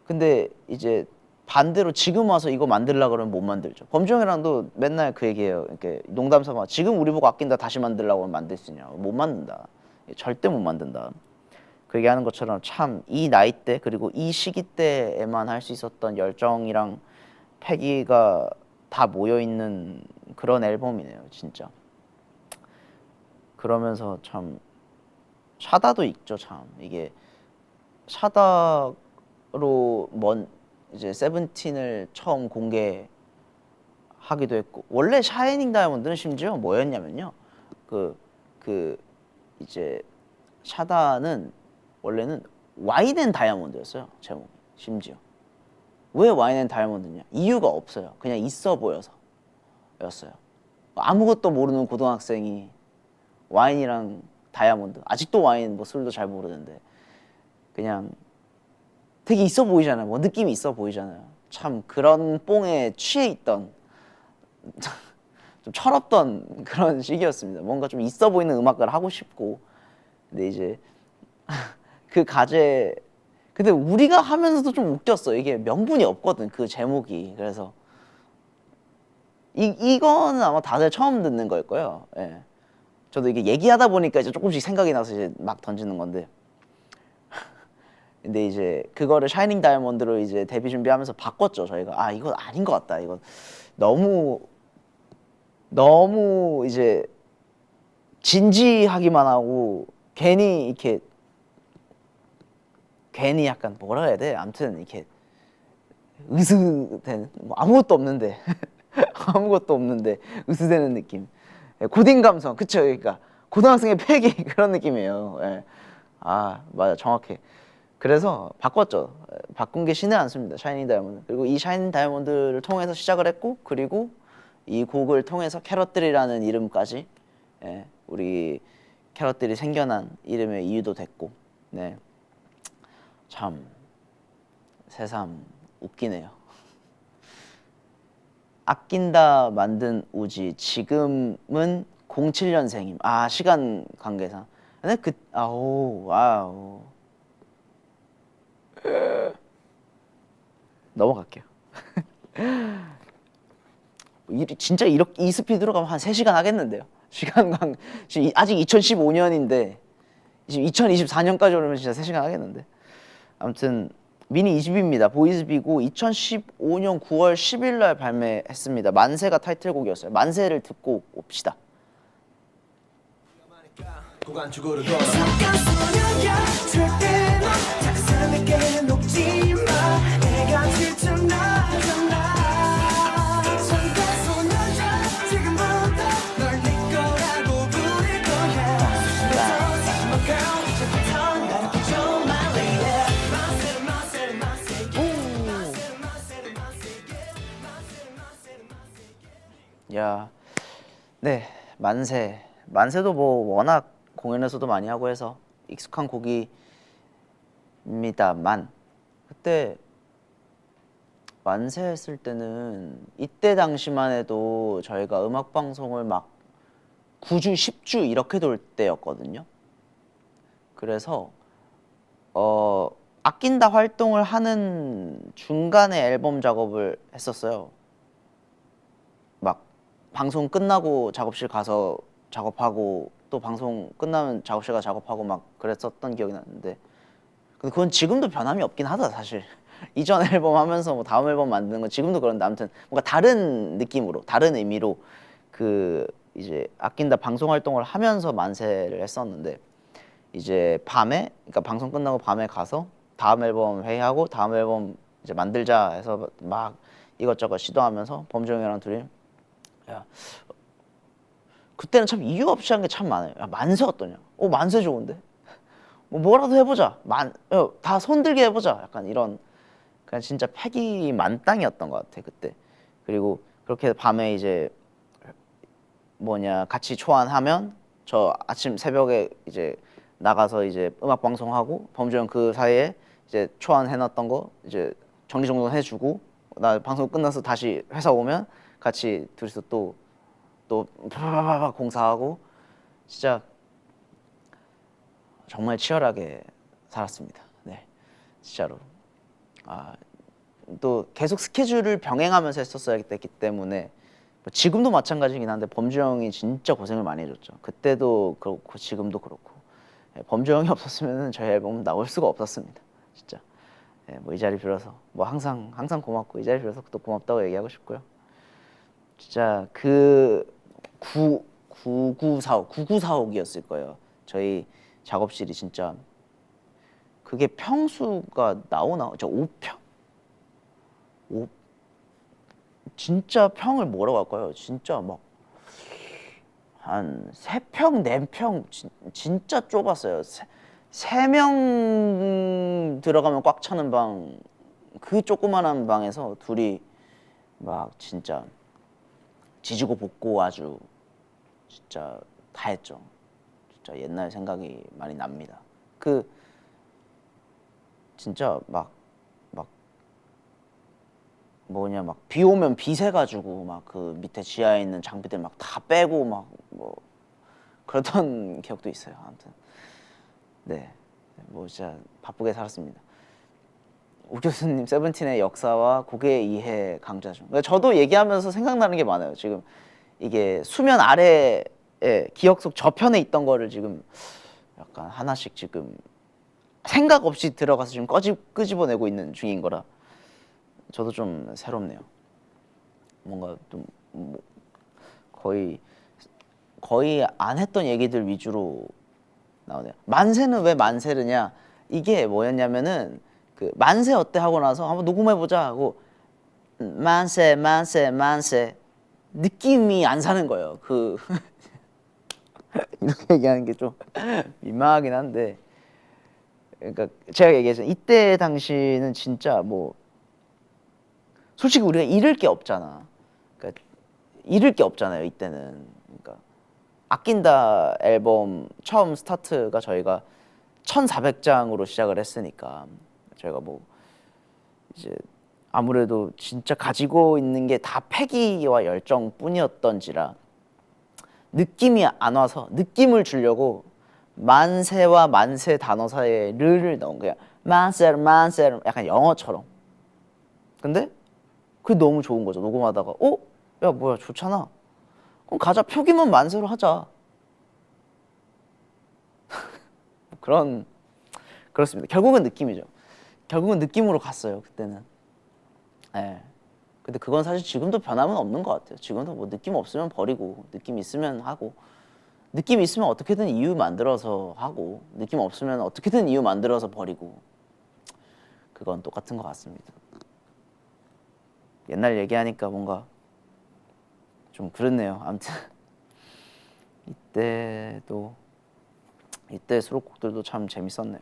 S1: 근데 이제 반대로 지금 와서 이거 만들려고 그러면 못 만들죠. 범주형이랑도 맨날 그 얘기해요. 이렇게 농담 삼아 지금 우리 보고 아낀다 다시 만들려고 하면 만들 수 있냐. 못 만든다. 절대 못 만든다. 그 얘기하는 것처럼 참 이 나이 때 그리고 이 시기 때에만 할 수 있었던 열정이랑 패기가 다 모여있는 그런 앨범이네요. 진짜. 그러면서 참 샤다도 있죠. 참 이게 샤다로 이제 세븐틴을 처음 공개하기도 했고 원래 샤이닝 다이아몬드는 심지어 뭐였냐면요. 그 이제 샤다는 원래는 와인 앤 다이아몬드였어요. 제목이 심지어. 왜 와인 앤 다이아몬드냐? 이유가 없어요. 그냥 있어 보여서였어요. 아무것도 모르는 고등학생이 와인이랑 다이아몬드 아직도 와인 뭐 술도 잘 모르는데 그냥 되게 있어 보이잖아요. 뭐 느낌이 있어 보이잖아요. 참 그런 뽕에 취해 있던 좀 철없던 그런 시기였습니다. 뭔가 좀 있어 보이는 음악을 하고 싶고 근데 이제 그 가제 근데 우리가 하면서도 좀 웃겼어. 이게 명분이 없거든 그 제목이. 그래서 이거는 아마 다들 처음 듣는 걸 거예요. 예. 저도 이게 얘기하다 보니까 이제 조금씩 생각이 나서 이제 막 던지는 건데 근데 이제 그거를 샤이닝 다이아몬드로 이제 데뷔 준비하면서 바꿨죠. 저희가 이거 아닌 것 같다. 이거 너무 이제 진지하기만 하고 괜히 약간 뭐라 해야 돼? 아무튼 이렇게 으스대는 뭐 아무것도 없는데 으스대는 느낌. 고딩 감성 그쵸? 그러니까 고등학생의 패기 그런 느낌이에요. 예. 맞아 정확해. 그래서 바꿨죠. 바꾼 게 신의 한 수입니다. 샤이닝 다이아몬드. 그리고 이 샤이닝 다이아몬드를 통해서 시작을 했고 그리고 이 곡을 통해서 캐럿들이라는 이름까지 우리 캐럿들이 생겨난 이름의 이유도 됐고 네. 참 새삼 웃기네요. 아낀다 만든 우지 지금은 07년생임. 시간 관계상. 근데 와우. 넘어갈게요. 진짜 이 스피드로 가면 한 3시간 하겠는데요. 지금 아직 2015년인데 지금 2024년까지 오려면 진짜 3시간 하겠는데. 아무튼 미니 2집입니다. 보이즈비고 2015년 9월 10일 날 발매했습니다. 만세가 타이틀곡이었어요. 만세를 듣고 옵시다.
S3: 고관축으로 잠깐 소녀야 절대 너 작사내게 녹지 마 내가 질투 나잖아 잠깐 소녀야
S1: 야, 네, 만세도 뭐 워낙 공연에서도 많이 하고 해서 익숙한 곡입니다만 그때 만세 했을 때는 이때 당시만 해도 저희가 음악 방송을 막 9주, 10주 이렇게 돌 때였거든요. 그래서 아낀다 활동을 하는 중간에 앨범 작업을 했었어요. 막 방송 끝나고 작업실 가서 작업하고 또 방송 끝나면 작업실 가서 작업하고 막 그랬었던 기억이 나는데 근데 그건 지금도 변함이 없긴 하다 사실. 이전 앨범 하면서 뭐 다음 앨범 만드는 건 지금도 그런데 아무튼 뭔가 다른 느낌으로 다른 의미로 그 이제 아낀다 방송 활동을 하면서 만세를 했었는데 이제 밤에 그러니까 방송 끝나고 밤에 가서 다음 앨범 회의하고 다음 앨범 이제 만들자 해서 막 이것저것 시도하면서 범종이랑 둘이 야 그때는 참 이유 없이 한 게 참 많아요. 야, 만세 어떠냐? 만세 좋은데? 뭐 뭐라도 해보자. 다 손들게 해보자. 약간 이런 그냥 진짜 패기 만땅이었던 것 같아 그때. 그리고 그렇게 밤에 이제 같이 초안하면 저 아침 새벽에 이제 나가서 이제 음악 방송하고 범주 형 그 사이에 이제 초안 해놨던 거 이제 정리정돈 해주고 나 방송 끝나서 다시 회사 오면 같이 둘이서 또 파파파파 공사하고 진짜 정말 치열하게 살았습니다. 네, 진짜로. 또 계속 스케줄을 병행하면서 했었어야 됐기 때문에 뭐 지금도 마찬가지긴 한데 범주 형이 진짜 고생을 많이 해줬죠. 그때도 그렇고 지금도 그렇고 범주 형이 없었으면 저희 앨범은 나올 수가 없었습니다. 진짜. 뭐 이 자리 빌어서 뭐 항상 고맙고 이 자리 빌어서 또 고맙다고 얘기하고 싶고요. 진짜 그 9945이었을 거예요. 저희 작업실이 진짜 그게 평수가 나오나? 저 5평? 진짜 평을 뭐라고 할까요? 진짜 막 한 3평, 4평 진짜 좁았어요. 3명 들어가면 꽉 차는 방, 그 조그만한 방에서 둘이 막 진짜 지지고 볶고 아주 진짜 다 했죠. 진짜 옛날 생각이 많이 납니다. 그 진짜 막 막 비 오면 비 새가지고 막 그 밑에 지하에 있는 장비들 막 다 빼고 막 뭐 그러던 기억도 있어요. 아무튼 네, 뭐 진짜 바쁘게 살았습니다. 우 교수님 세븐틴의 역사와 곡의 이해 강좌 중. 저도 얘기하면서 생각나는 게 많아요. 지금 이게 수면 아래에 기억 속 저편에 있던 거를 지금 약간 하나씩 지금 생각 없이 들어가서 지금 끄집어내고 있는 중인 거라 저도 좀 새롭네요. 뭔가 좀 뭐 거의 안 했던 얘기들 위주로 나오네요. 만세는 왜 만세르냐? 이게 뭐였냐면은 그 만세 어때 하고 나서 한번 녹음해 보자 하고 만세 느낌이 안 사는 거예요. 그 이렇게 얘기하는 게 좀 민망하긴 한데 그러니까 제가 얘기했잖아요. 이때 당시는 진짜 뭐 솔직히 우리가 잃을 게 없잖아. 그러니까 잃을 게 없잖아요. 이때는. 그러니까 아낀다 앨범 처음 스타트가 저희가 1,400장으로 시작을 했으니까 저희가 뭐 이제 아무래도 진짜 가지고 있는 게 다 패기와 열정뿐이었던지라 느낌이 안 와서 느낌을 주려고 만세와 만세 단어 사이에 르를 넣은 거야. 만세 약간 영어처럼. 근데 그게 너무 좋은 거죠. 녹음하다가 야 뭐야 좋잖아. 그럼 가자 표기만 만세로 하자. 그렇습니다. 결국은 느낌이죠. 결국은 느낌으로 갔어요 그때는. 예. 근데 그건 사실 지금도 변함은 없는 것 같아요. 지금도 뭐 느낌 없으면 버리고 느낌 있으면 하고 느낌 있으면 어떻게든 이유 만들어서 하고 느낌 없으면 어떻게든 이유 만들어서 버리고 그건 똑같은 것 같습니다. 옛날 얘기하니까 뭔가 좀 그렇네요. 아무튼 이때 수록곡들도 참 재밌었네요.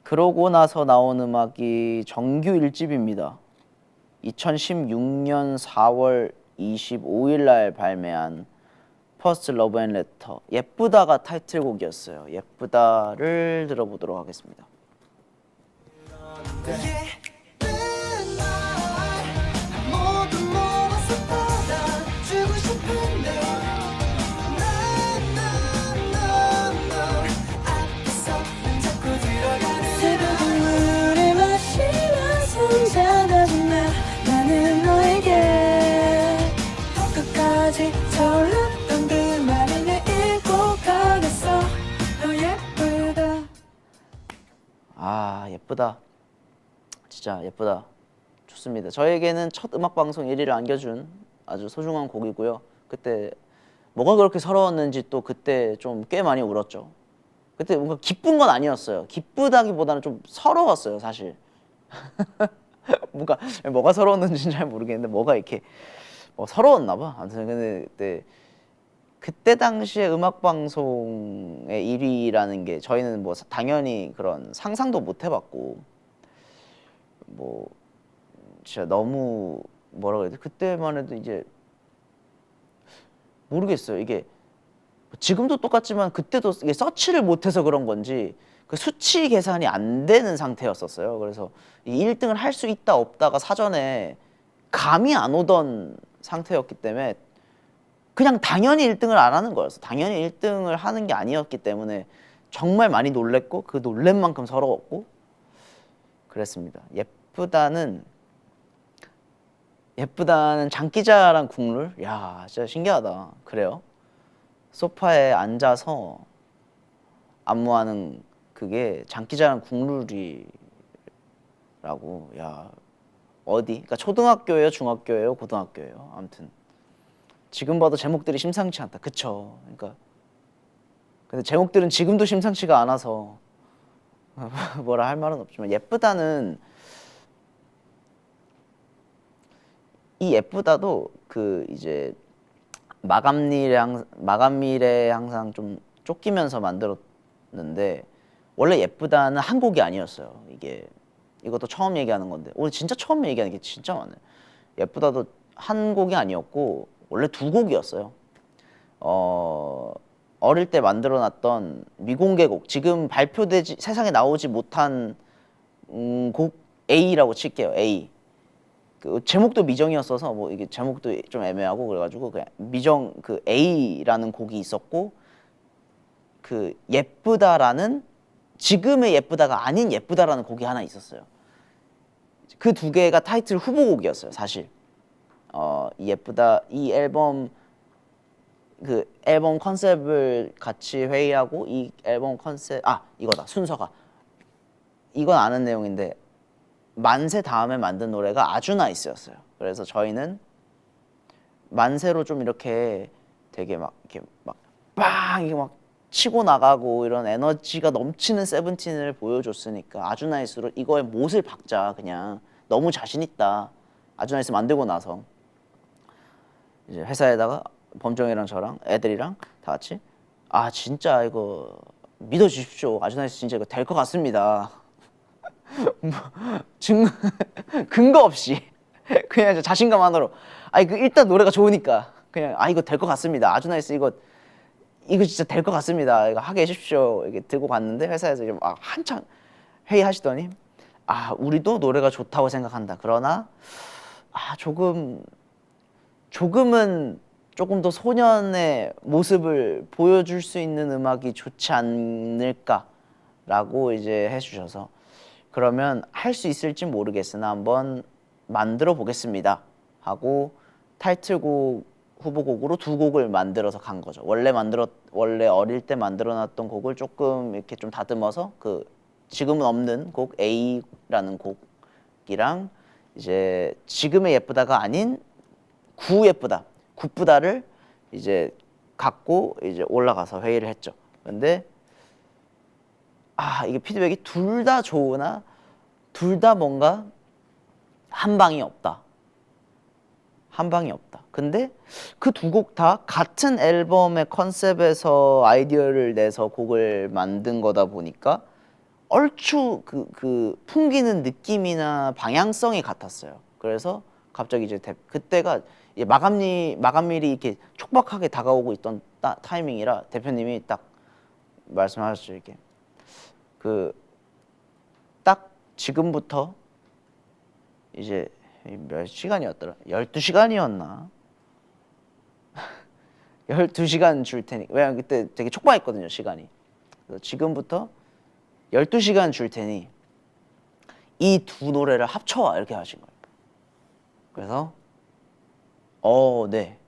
S1: 그러고 나서 나온 음악이 정규 1집입니다. 2016년 4월 25일 날 발매한 퍼스트 러브 앤 레터 예쁘다가 타이틀곡이었어요. 예쁘다를 들어보도록 하겠습니다.
S3: 예쁜 날 모두 모아서 받아주고 싶은데 넌 앞에서는 자꾸 들어가는 새벽 물을 마시면서 잔하지 마 나는 너에게 끝까지 저올랐던 그 말을 읽고 가겠어 너 예쁘다
S1: 아 예쁘다. 진짜 예쁘다. 좋습니다. 저에게는 첫 음악 방송 1위를 안겨준 아주 소중한 곡이고요. 그때 뭐가 그렇게 서러웠는지 또 그때 좀 꽤 많이 울었죠. 그때 뭔가 기쁜 건 아니었어요. 기쁘다기보다는 좀 서러웠어요, 사실. 뭐가 서러웠는지는 잘 모르겠는데 뭐가 이렇게 서러웠나 봐. 아무튼 근데 그때 당시에 음악 방송의 1위라는 게 저희는 뭐 당연히 그런 상상도 못 해봤고 뭐 진짜 너무 뭐라 그래야 돼? 그때만 해도 이제 모르겠어요. 이게 지금도 똑같지만 그때도 이게 서치를 못해서 그런 건지 그 수치 계산이 안 되는 상태였었어요. 그래서 이 1등을 할 수 있다 없다가 사전에 감이 안 오던 상태였기 때문에 그냥 당연히 1등을 안 하는 거였어. 당연히 1등을 하는 게 아니었기 때문에 정말 많이 놀랬고 그 놀란 만큼 서러웠고 그랬습니다. 예쁘다는 장기자랑 국룰? 야, 진짜 신기하다. 그래요? 소파에 앉아서 안무하는 그게 장기자랑 국룰이라고. 야, 어디? 그러니까 초등학교예요, 중학교예요, 고등학교예요. 아무튼 지금 봐도 제목들이 심상치 않다. 그쵸? 그러니까 근데 제목들은 지금도 심상치가 않아서 뭐라 할 말은 없지만 예쁘다는 이 예쁘다도 그 이제 마감일에 항상 좀 쫓기면서 만들었는데 원래 예쁘다는 한 곡이 아니었어요. 이것도 처음 얘기하는 건데 오늘 진짜 처음 얘기하는 게 진짜 많아요. 예쁘다도 한 곡이 아니었고 원래 두 곡이었어요. 어릴 때 만들어놨던 미공개곡 지금 발표되지 세상에 나오지 못한 곡 A라고 칠게요. A. 그 제목도 미정이었어서 뭐 이게 제목도 좀 애매하고 그래가지고 그냥 미정 그 A라는 곡이 있었고 그 예쁘다라는 지금의 예쁘다가 아닌 예쁘다라는 곡이 하나 있었어요. 그 두 개가 타이틀 후보곡이었어요, 사실. 이 예쁘다 이 앨범 그 앨범 컨셉을 같이 회의하고 이 앨범 컨셉 이거다 순서가 이건 아는 내용인데 만세 다음에 만든 노래가 아주 나이스였어요. 그래서 저희는 만세로 좀 이렇게 되게 막 이렇게 막빵 이게 막 치고 나가고 이런 에너지가 넘치는 세븐틴을 보여줬으니까 아주 나이스로 이거에 못을 박자 그냥 너무 자신 있다. 아주 나이스 만들고 나서 이제 회사에다가 범정이랑 저랑 애들이랑 다 같이 진짜 이거 믿어주십시오. 아주 나이스 진짜 이거 될 것 같습니다. 근거 없이 그냥 자신감 하나로 일단 노래가 좋으니까 그냥 이거 될 것 같습니다. 아주 나이스 이거 진짜 될 것 같습니다. 이거 하게 해주십시오. 이게 들고 갔는데 회사에서 이제 막 한창 회의하시더니 우리도 노래가 좋다고 생각한다. 그러나 조금은 조금 더 소년의 모습을 보여줄 수 있는 음악이 좋지 않을까라고 이제 해주셔서 그러면 할 수 있을지 모르겠으나 한번 만들어 보겠습니다 하고 타이틀곡 후보곡으로 두 곡을 만들어서 간 거죠. 원래 어릴 때 만들어놨던 곡을 조금 이렇게 좀 다듬어서 그 지금은 없는 곡 A라는 곡이랑 이제 지금의 예쁘다가 아닌 굿부다를 이제 갖고 이제 올라가서 회의를 했죠. 근데 이게 피드백이 둘 다 좋으나 둘 다 뭔가 한 방이 없다. 근데 그 두 곡 다 같은 앨범의 컨셉에서 아이디어를 내서 곡을 만든 거다 보니까 얼추 그 풍기는 느낌이나 방향성이 같았어요. 그래서 갑자기 이제 그때가 이제 마감일이 이렇게 촉박하게 다가오고 있던 타이밍이라 대표님이 딱 말씀하셨죠. 이렇게 그 딱 지금부터 이제 몇 시간이었더라? 12시간이었나? 12시간 줄 테니 왜냐면 그때 되게 촉박했거든요, 시간이. 그래서 지금부터 12시간 줄 테니 이 두 노래를 합쳐와 이렇게 하신 거예요. 그래서 네,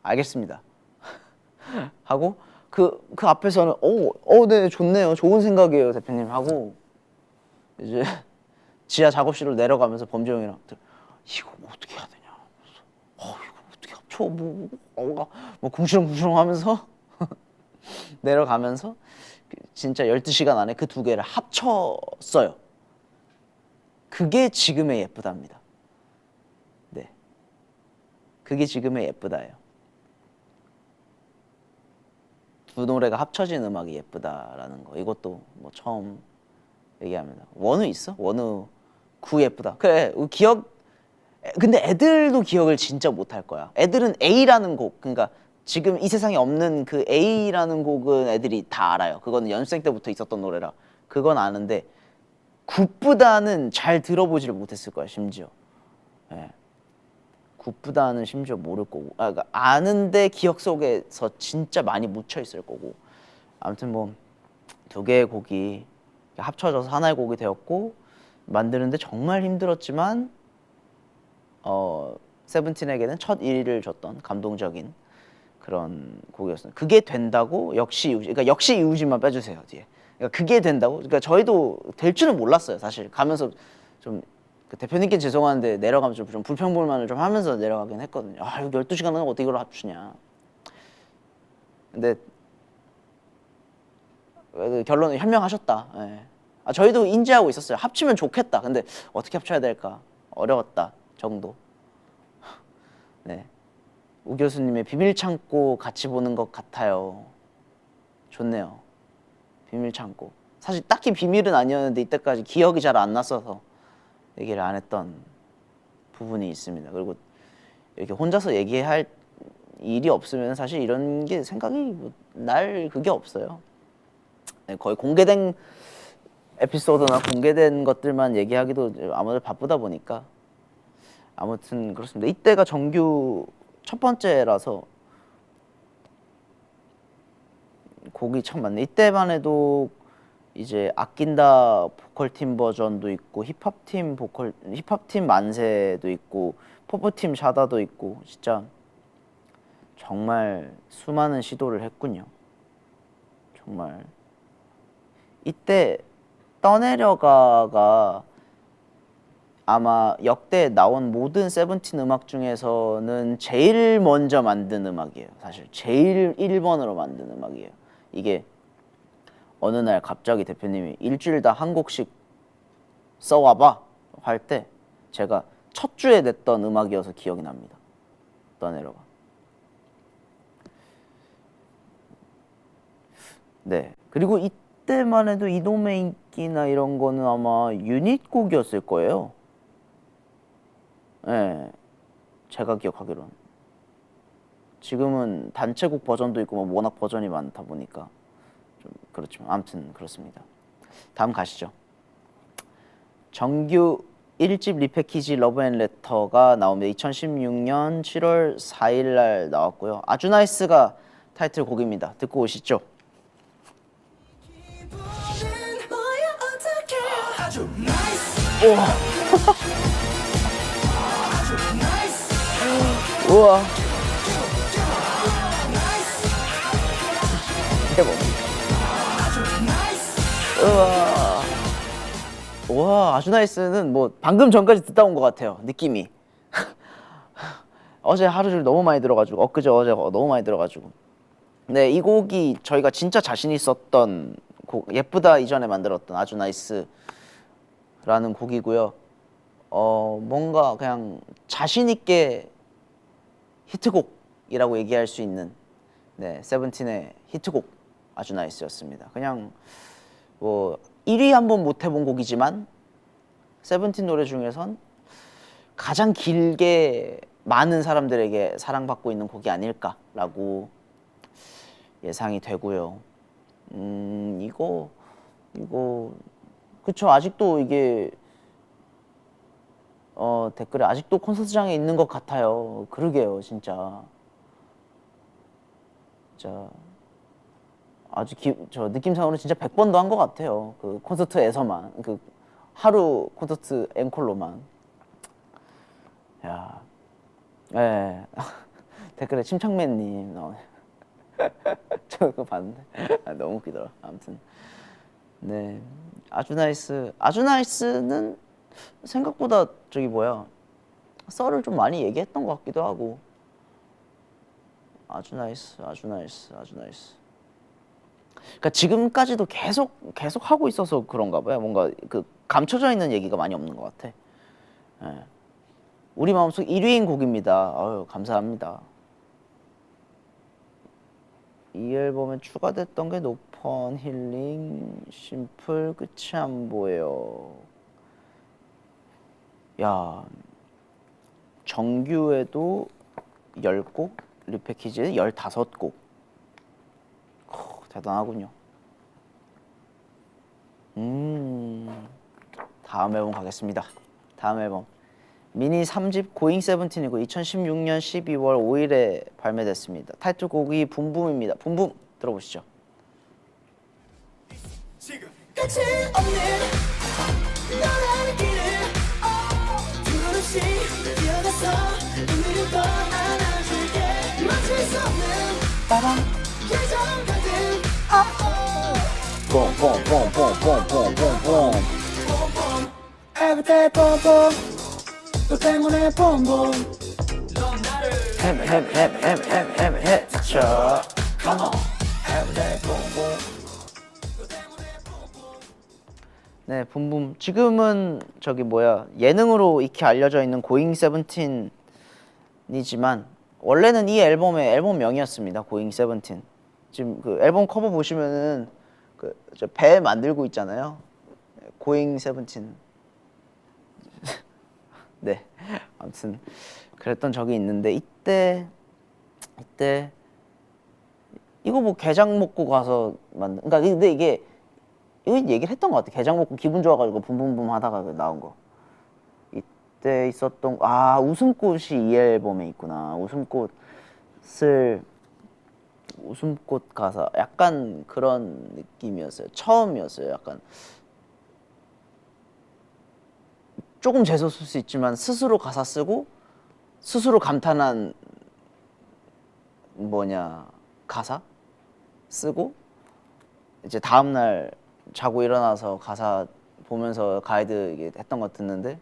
S1: 알겠습니다. 하고 그 앞에서는 네, 좋네요, 좋은 생각이에요, 대표님 하고 이제 지하 작업실로 내려가면서 범죄형이랑 이거 어떻게 해야 되냐, 이거 어떻게 합쳐, 뭐 궁시렁궁시렁 하면서 내려가면서 진짜 12시간 안에 그 두 개를 합쳤어요. 그게 지금의 예쁘다입니다. 네, 그게 지금의 예쁘다예요. 두 노래가 합쳐진 음악이 예쁘다라는 거, 이것도 뭐 처음 얘기합니다. 원우 있어? 원우 구 예쁘다. 그래, 근데 애들도 기억을 진짜 못할 거야. 애들은 A라는 곡, 그러니까 지금 이 세상에 없는 그 A라는 곡은 애들이 다 알아요. 그거는 연습생 때부터 있었던 노래라 그건 아는데 굿보다는 잘 들어보지를 못했을 거야, 심지어. 예. 굿보다는 심지어 모를 거고, 그러니까 아는데 기억 속에서 진짜 많이 묻혀 있을 거고. 아무튼 뭐 두 개의 곡이 합쳐져서 하나의 곡이 되었고, 만드는데 정말 힘들었지만 세븐틴에게는 첫 1위를 줬던 감동적인 그런 곡이었어요. 그게 된다고 그러니까 역시 이우진만 빼주세요, 뒤에. 그러니까 그게 된다고. 그러니까 저희도 될 줄은 몰랐어요, 사실. 가면서 좀 대표님께 죄송한데 내려가면서 좀 불평불만을 좀 하면서 내려가긴 했거든요. 이거 12시간은 어떻게 이걸 합치냐. 근데 결론은 현명하셨다. 예. 저희도 인지하고 있었어요. 합치면 좋겠다. 근데 어떻게 합쳐야 될까? 어려웠다 정도. 네, 우 교수님의 비밀 창고 같이 보는 것 같아요. 좋네요. 비밀 창고. 사실 딱히 비밀은 아니었는데 이때까지 기억이 잘 안 났어서 얘기를 안 했던 부분이 있습니다. 그리고 이렇게 혼자서 얘기할 일이 없으면 사실 이런 게 생각이 날 그게 없어요. 네, 거의 공개된 에피소드나 공개된 것들만 얘기하기도 아무래도 바쁘다 보니까. 아무튼 그렇습니다. 이때가 정규 첫 번째라서 곡이 참 많네. 이때만 해도 이제 아낀다 보컬팀 버전도 있고 힙합팀 만세도 있고 포프팀 샤다도 있고, 진짜 정말 수많은 시도를 했군요. 정말 이때 떠내려가가 아마 역대 나온 모든 세븐틴 음악 중에서는 제일 먼저 만든 음악이에요. 사실 제일 1번으로 만든 음악이에요. 이게 어느 날 갑자기 대표님이 일주일 다 한 곡씩 써와봐 할 때 제가 첫 주에 냈던 음악이어서 기억이 납니다. 떠내려가. 네, 그리고 이때만 해도 이놈의 인기나 이런 거는 아마 유닛 곡이었을 거예요. 네, 제가 기억하기로는. 지금은 단체곡 버전도 있고 뭐 워낙 버전이 많다 보니까 좀 그렇지만 아무튼 그렇습니다. 다음 가시죠. 정규 1집 리패키지 러브앤레터가 나옵니다. 2016년 7월 4일 날 나왔고요. 아주 나이스가 타이틀곡입니다. 듣고 오시죠.
S2: 아주 나이스.
S1: 우와. 이게 뭡니까? 우와. 와, 아주 나이스는 뭐 방금 전까지 듣다 온 것 같아요, 느낌이. 어제 하루 종일 너무 많이 들어가지고, 엊그제 어제 너무 많이 들어가지고. 네, 이 곡이 저희가 진짜 자신 있었던 곡, 예쁘다 이전에 만들었던 아주 나이스라는 곡이고요. 뭔가 그냥 자신 있게 히트곡이라고 얘기할 수 있는, 네, 세븐틴의 히트곡 아주 나이스였습니다. 그냥 뭐 1위 한번 못 해본 곡이지만 세븐틴 노래 중에선 가장 길게 많은 사람들에게 사랑받고 있는 곡이 아닐까라고 예상이 되고요. 이거 그쵸. 아직도 이게 댓글에 아직도 콘서트장에 있는 것 같아요. 그러게요, 진짜. 아주 저 느낌상으로 진짜 100번도 한 것 같아요. 그 콘서트에서만, 그 하루 콘서트 앵콜로만. 야, 예. 댓글에 침착맨님 나오네. 저 그거 봤는데 너무 웃기더라. 아무튼 네, 아주나이스는 생각보다 저기 뭐야 썰을 좀 많이 얘기했던 것 같기도 하고. 아주나이스. 그러니까 지금까지도 계속 하고 있어서 그런가 봐요. 뭔가 그 감춰져 있는 얘기가 많이 없는 것 같아. 예. 우리 마음속 1위인 곡입니다. 아유, 감사합니다. 이 앨범에 추가됐던 게 노펀, 힐링, 심플, 끝이 안 보여. 야, 정규에도 10곡, 리패키지에 15곡. 대단하군요. 다음 앨범 가겠습니다. 다음 앨범 미니 3집 고잉 세븐틴이고 2016년 12월 5일에 발매됐습니다. 타이틀곡이 붐붐입니다. 붐붐 들어보시죠.
S3: 끝이 없는 너라는 길을 두루씩 뛰어가서 오늘을 더 안아줄게 멈출 수 없는
S1: 빠밤
S3: 예전 같은
S1: 뽕뽕뽕뽕뽕뽕뽕뽕
S3: Everyday 뽕뽕 너 때문에 뽕뽕
S1: 햄 Come on Everyday 뽕뽕. 네, 붐붐. 지금은 저기 뭐야 예능으로 익히 알려져 있는 고잉 세븐틴이지만 원래는 이 앨범의 앨범명이었습니다. 고잉 세븐틴. 지금 그 앨범 커버 보시면은 그 저 배 만들고 있잖아요. 고잉 세븐틴. 네, 아무튼 그랬던 적이 있는데 이때 이거 뭐 게장 먹고 가서 만든. 그러니까 근데 이거 얘기를 했던 것 같아. 게장 먹고 기분 좋아가지고 붐붐붐 하다가 나온 거. 이때 있었던 웃음꽃이 이 앨범에 있구나. 웃음꽃 가사 약간 그런 느낌이었어요. 처음이었어요. 약간 조금 재수없을 수 있지만 스스로 가사 쓰고 스스로 감탄한 가사 쓰고 이제 다음날 자고 일어나서 가사 보면서 가이드 이게 했던 거 듣는데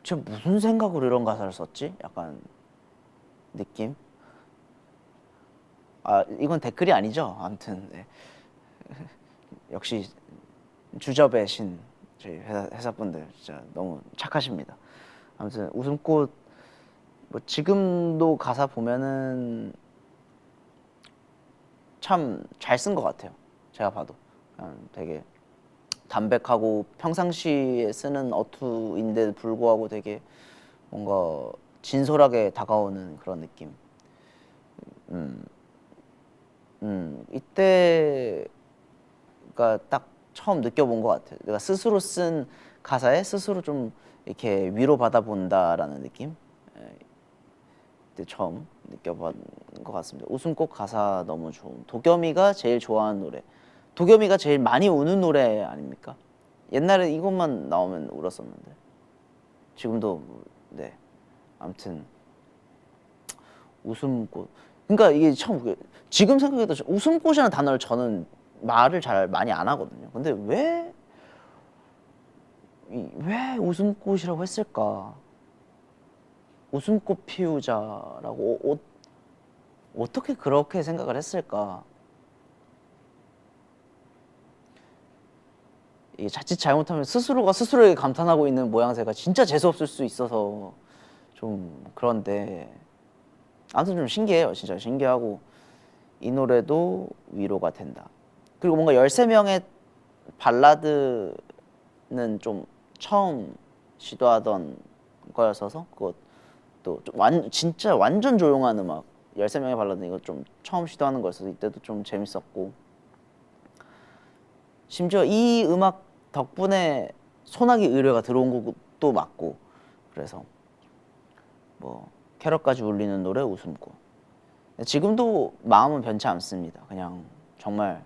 S1: 쟤 무슨 생각으로 이런 가사를 썼지? 약간 느낌? 이건 댓글이 아니죠. 아무튼 네. 역시 주접의 신 저희 회사분들 진짜 너무 착하십니다. 아무튼 웃음꽃 뭐 지금도 가사 보면은 참 잘 쓴 것 같아요. 제가 봐도 되게 담백하고 평상시에 쓰는 어투인데 불구하고 되게 뭔가 진솔하게 다가오는 그런 느낌. 이때가 딱 처음 느껴본 것 같아요. 내가 스스로 쓴 가사에 스스로 좀 이렇게 위로받아 본다라는 느낌. 그때 처음 느껴본 것 같습니다. 웃음꽃 가사 너무 좋은. 도겸이가 제일 좋아하는 노래. 도겸이가 제일 많이 우는 노래 아닙니까? 옛날에 이것만 나오면 울었었는데 지금도 네. 아무튼 웃음꽃. 그러니까 이게 참 지금 생각해도 웃음꽃이라는 단어를 저는 말을 잘 많이 안 하거든요. 근데 왜 웃음꽃이라고 했을까? 웃음꽃 피우자라고 어떻게 그렇게 생각을 했을까? 이게 자칫 잘못하면 스스로가 스스로에게 감탄하고 있는 모양새가 진짜 재수없을 수 있어서 좀 그런데 아무튼 좀 신기해요. 진짜 신기하고 이 노래도 위로가 된다. 그리고 뭔가 13명의 발라드는 좀 처음 시도하던 거였어서 그것도 진짜 완전 조용한 음악 13명의 발라드 이거 좀 처음 시도하는 거였어서 이때도 좀 재밌었고 심지어 이 음악 덕분에 소나기 의뢰가 들어온 것도 맞고 그래서 뭐 캐럿까지 울리는 노래 웃음꽃 지금도 마음은 변치 않습니다. 그냥 정말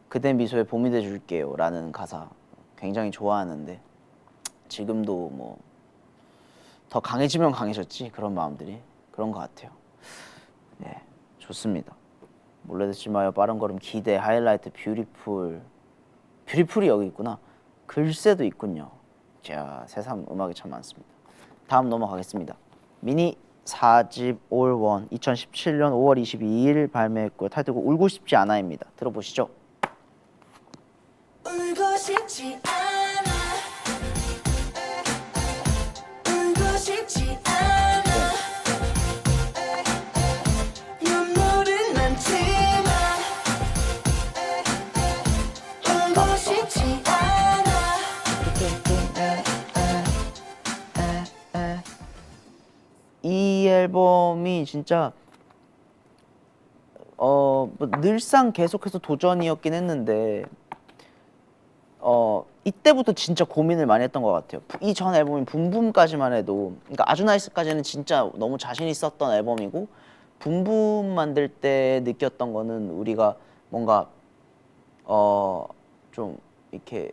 S1: 그대 미소에 봄이 돼줄게요 라는 가사 굉장히 좋아하는데 지금도 뭐 더 강해지면 강해졌지 그런 마음들이 그런 것 같아요. 네, 좋습니다. 몰래 듣지 마요, 빠른 걸음, 기대, 하이라이트, 뷰티풀이 여기 있구나. 글쎄도 있군요. 자, 새삼 음악이 참 많습니다. 다음 넘어가겠습니다. 미니 4집 All One 2017년 5월 22일 발매했고요. 타이틀곡 울고 싶지 않아입니다. 들어보시죠.
S3: 울고 싶지 않아 울고 싶지 않아 눈물은 많지만 울고 싶지 않아
S1: 이 앨범이 진짜 뭐 늘상 계속해서 도전이었긴 했는데 이때부터 진짜 고민을 많이 했던 것 같아요. 이 전 앨범인 붐붐까지만 해도 그러니까 아주 나이스까지는 진짜 너무 자신 있었던 앨범이고 붐붐 만들 때 느꼈던 거는 우리가 뭔가 좀 이렇게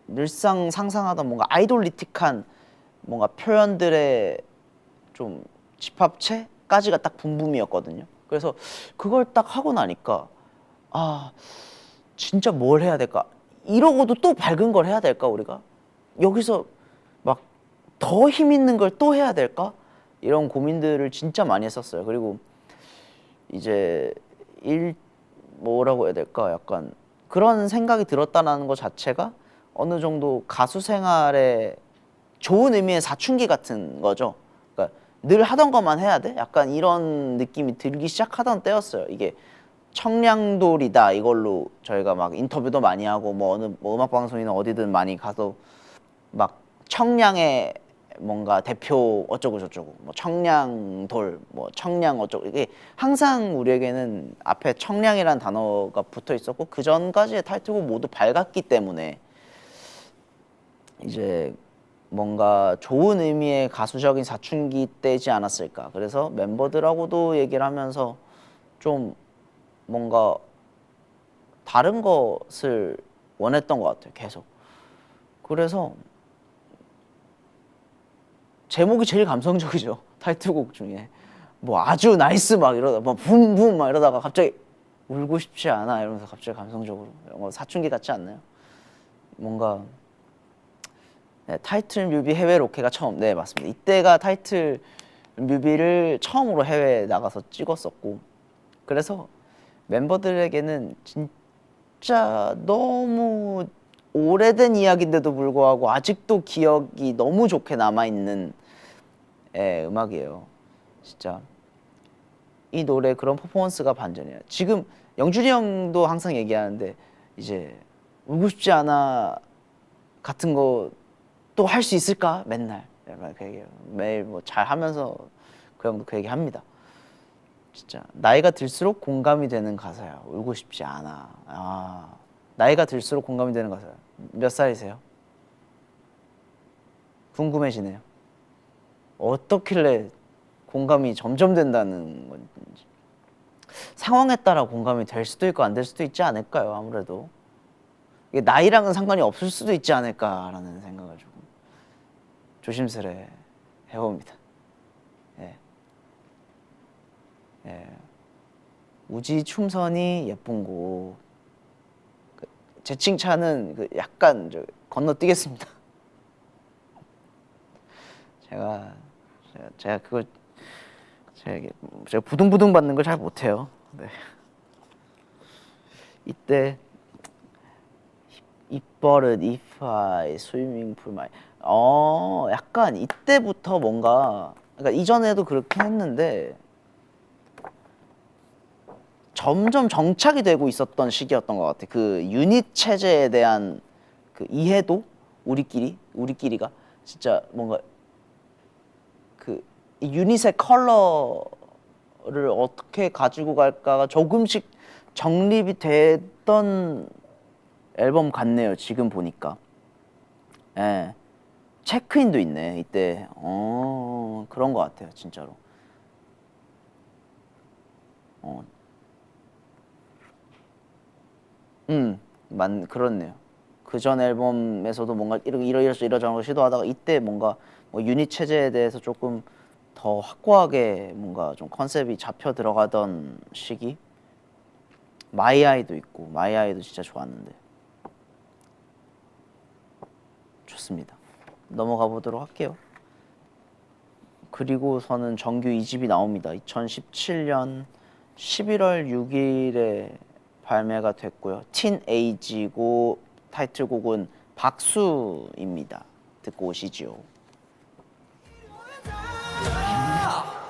S1: 늘상 상상하던 뭔가 아이돌리틱한 뭔가 표현들의 좀 집합체까지가 딱 붐붐이었거든요. 그래서 그걸 딱 하고 나니까 아 진짜 뭘 해야 될까? 이러고도 또 밝은 걸 해야 될까 우리가? 여기서 막 더 힘 있는 걸 또 해야 될까? 이런 고민들을 진짜 많이 했었어요. 그리고 이제 뭐라고 해야 될까? 약간 그런 생각이 들었다는 것 자체가 어느 정도 가수 생활에 좋은 의미의 사춘기 같은 거죠. 그러니까 늘 하던 것만 해야 돼? 약간 이런 느낌이 들기 시작하던 때였어요. 이게 청량돌이다 이걸로 저희가 막 인터뷰도 많이 하고 뭐 어느 뭐 음악 방송이나 어디든 많이 가서 막 청량의 뭔가 대표 어쩌고 저쩌고 뭐 청량돌 뭐 청량 어쩌고 이게 항상 우리에게는 앞에 청량이라는 단어가 붙어 있었고 그 전까지의 타이틀곡 모두 밝았기 때문에 이제 뭔가 좋은 의미의 가수적인 사춘기 때지 않았을까. 그래서 멤버들하고도 얘기를 하면서 좀 뭔가 다른 것을 원했던 것 같아요. 계속. 그래서 제목이 제일 감성적이죠. 타이틀곡 중에 뭐 아주 나이스 막 이러다 뭐 붐붐 막 이러다가 갑자기 울고 싶지 않아 이러면서 갑자기 감성적으로 뭔가 사춘기 같지 않나요? 뭔가 네, 타이틀 뮤비 해외 로케가 처음 네 맞습니다. 이때가 타이틀 뮤비를 처음으로 해외에 나가서 찍었었고 그래서 멤버들에게는 진짜 너무 오래된 이야기인데도 불구하고 아직도 기억이 너무 좋게 남아있는 음악이에요. 진짜 이 노래 그런 퍼포먼스가 반전이에요. 지금 영준이 형도 항상 얘기하는데 이제 울고 싶지 않아 같은 거 또 할 수 있을까? 맨날 그 얘기해요. 매일 뭐 잘하면서 그 형도 그 얘기합니다. 진짜 나이가 들수록 공감이 되는 가사야. 울고 싶지 않아. 아 나이가 들수록 공감이 되는 가사야. 몇 살이세요? 궁금해지네요. 어떻길래 공감이 점점 된다는 건지 상황에 따라 공감이 될 수도 있고 안 될 수도 있지 않을까요? 아무래도 이게 나이랑은 상관이 없을 수도 있지 않을까라는 생각을 조금 조심스레 해봅니다. 예. 예. 우지 춤선이 예쁜 곡. 제 칭찬은 약간 건너뛰겠습니다. 제가 그걸 제가 부둥부둥 받는 걸 잘 못해요. 네. 이때 입버릇 if I swimming pool my 약간 이때부터 뭔가 그러니까 이전에도 그렇게 했는데 점점 정착이 되고 있었던 시기였던 것 같아. 그 유닛 체제에 대한 그 이해도 우리끼리가 진짜 뭔가 이 유닛의 컬러를 어떻게 가지고 갈까가 조금씩 정립이 됐던 앨범 같네요. 지금 보니까. 예. 체크인도 있네 이때. 그런 것 같아요 진짜로. 그렇네요. 그 전 앨범에서도 뭔가 이러저런 거 시도하다가 이때 뭔가 뭐 유닛 체제에 대해서 조금 더 확고하게 뭔가 좀 컨셉이 잡혀 들어가던 시기. 마이 아이도 있고 마이 아이도 진짜 좋았는데. 좋습니다. 넘어가 보도록 할게요. 그리고서는 정규 2집이 나옵니다. 2017년 11월 6일에 발매가 됐고요. 틴에이지고 타이틀곡은 박수입니다. 듣고 오시죠.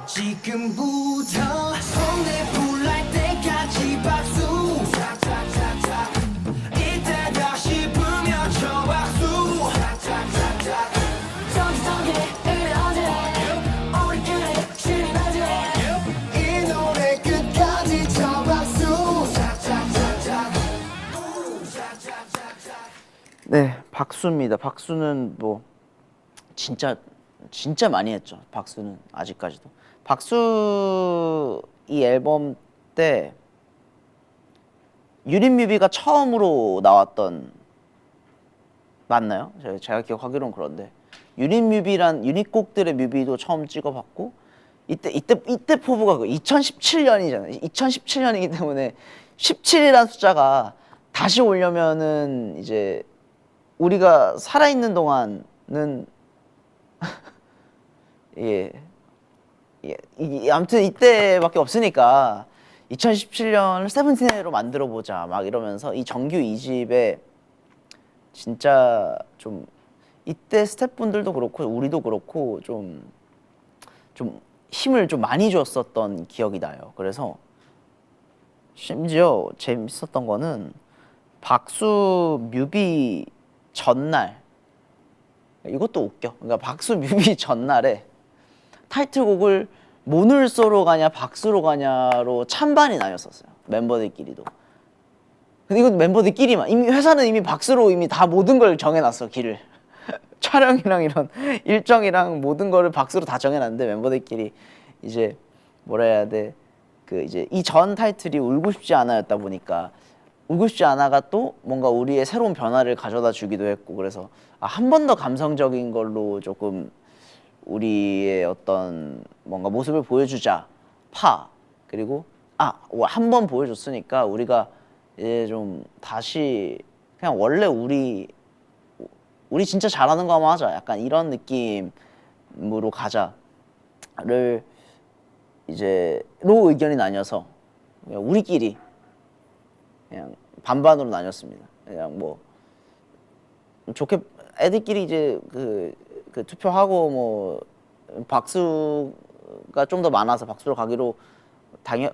S2: 지금부터 손에 불날 때까지 박수 탁탁탁탁 이때다 싶으면 쳐 박수 탁탁탁탁
S3: 정직하게 이래 언제 우리끼리 신이 나지
S2: 이 노래 끝까지 쳐 박수 탁탁탁탁
S1: 네, 박수입니다. 박수는 뭐 진짜 많이 했죠. 박수는 아직까지도. 박수 이 앨범 때 유닛 뮤비가 처음으로 나왔던 맞나요? 제가 기억하기로는 그런데 유닛 곡들의 뮤비도 처음 찍어봤고 이때 포부가 2017년이잖아요. 2017년이기 때문에 17이라는 숫자가 다시 오려면은 이제 우리가 살아있는 동안은 아무튼 이때밖에 없으니까 2017년을 세븐틴으로 만들어 보자 막 이러면서 이 정규 2집에 진짜 좀 이때 스태프분들도 그렇고 우리도 그렇고 좀 힘을 좀 많이 줬었던 기억이 나요. 그래서 심지어 재밌었던 거는 박수 뮤비 전날 이것도 웃겨. 그러니까 박수 뮤비 전날에 타이틀곡을 모늘소로 가냐 박수로 가냐로 찬반이 나뉘었었어요. 멤버들끼리도. 근데 이건 멤버들끼리만 이미 회사는 이미 박수로 이미 다 모든 걸 정해놨어. 길을 촬영이랑 이런 일정이랑 모든 거를 박수로 다 정해놨는데 멤버들끼리 이제 뭐라 해야 돼? 그 이제 이 전 타이틀이 울고 싶지 않아였다 보니까 울고 싶지 않아가 또 뭔가 우리의 새로운 변화를 가져다 주기도 했고 그래서 한 번 더 감성적인 걸로 조금 우리의 어떤 뭔가 모습을 보여주자 파 그리고 한 번 보여줬으니까 우리가 이제 좀 다시 그냥 원래 우리 진짜 잘하는 거 한번 하자 약간 이런 느낌으로 가자를 이제로 의견이 나뉘어서 그냥 우리끼리 그냥 반반으로 나뉘었습니다. 그냥 뭐 좋게 애들끼리 이제 그 투표하고 뭐 박수가 좀 더 많아서 박수로 가기로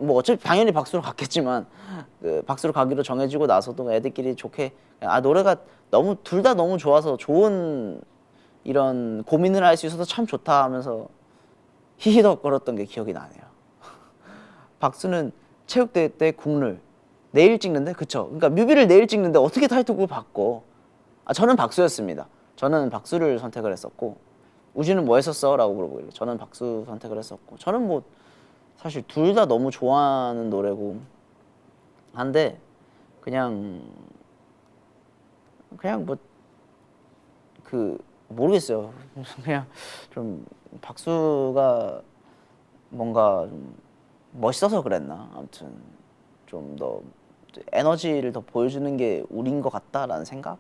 S1: 어차피 당연히 박수로 갔겠지만 그 박수로 가기로 정해지고 나서도 애들끼리 좋게 노래가 너무 둘 다 너무 좋아서 좋은 이런 고민을 할 수 있어서 참 좋다 하면서 히히덕거렸던 게 기억이 나네요. 박수는 체육대회 때 국룰 내일 찍는데 그쵸? 그러니까 뮤비를 내일 찍는데 어떻게 타이틀곡을 바꿔? 저는 박수였습니다. 저는 박수를 선택을 했었고 우진은 뭐 했었어? 라고 물어보길래 저는 박수 선택을 했었고 저는 뭐 사실 둘 다 너무 좋아하는 노래고 한데 그냥 뭐 모르겠어요. 그냥 좀 박수가 뭔가 좀 멋있어서 그랬나? 아무튼 좀 더 에너지를 더 보여주는 게 우린 것 같다라는 생각이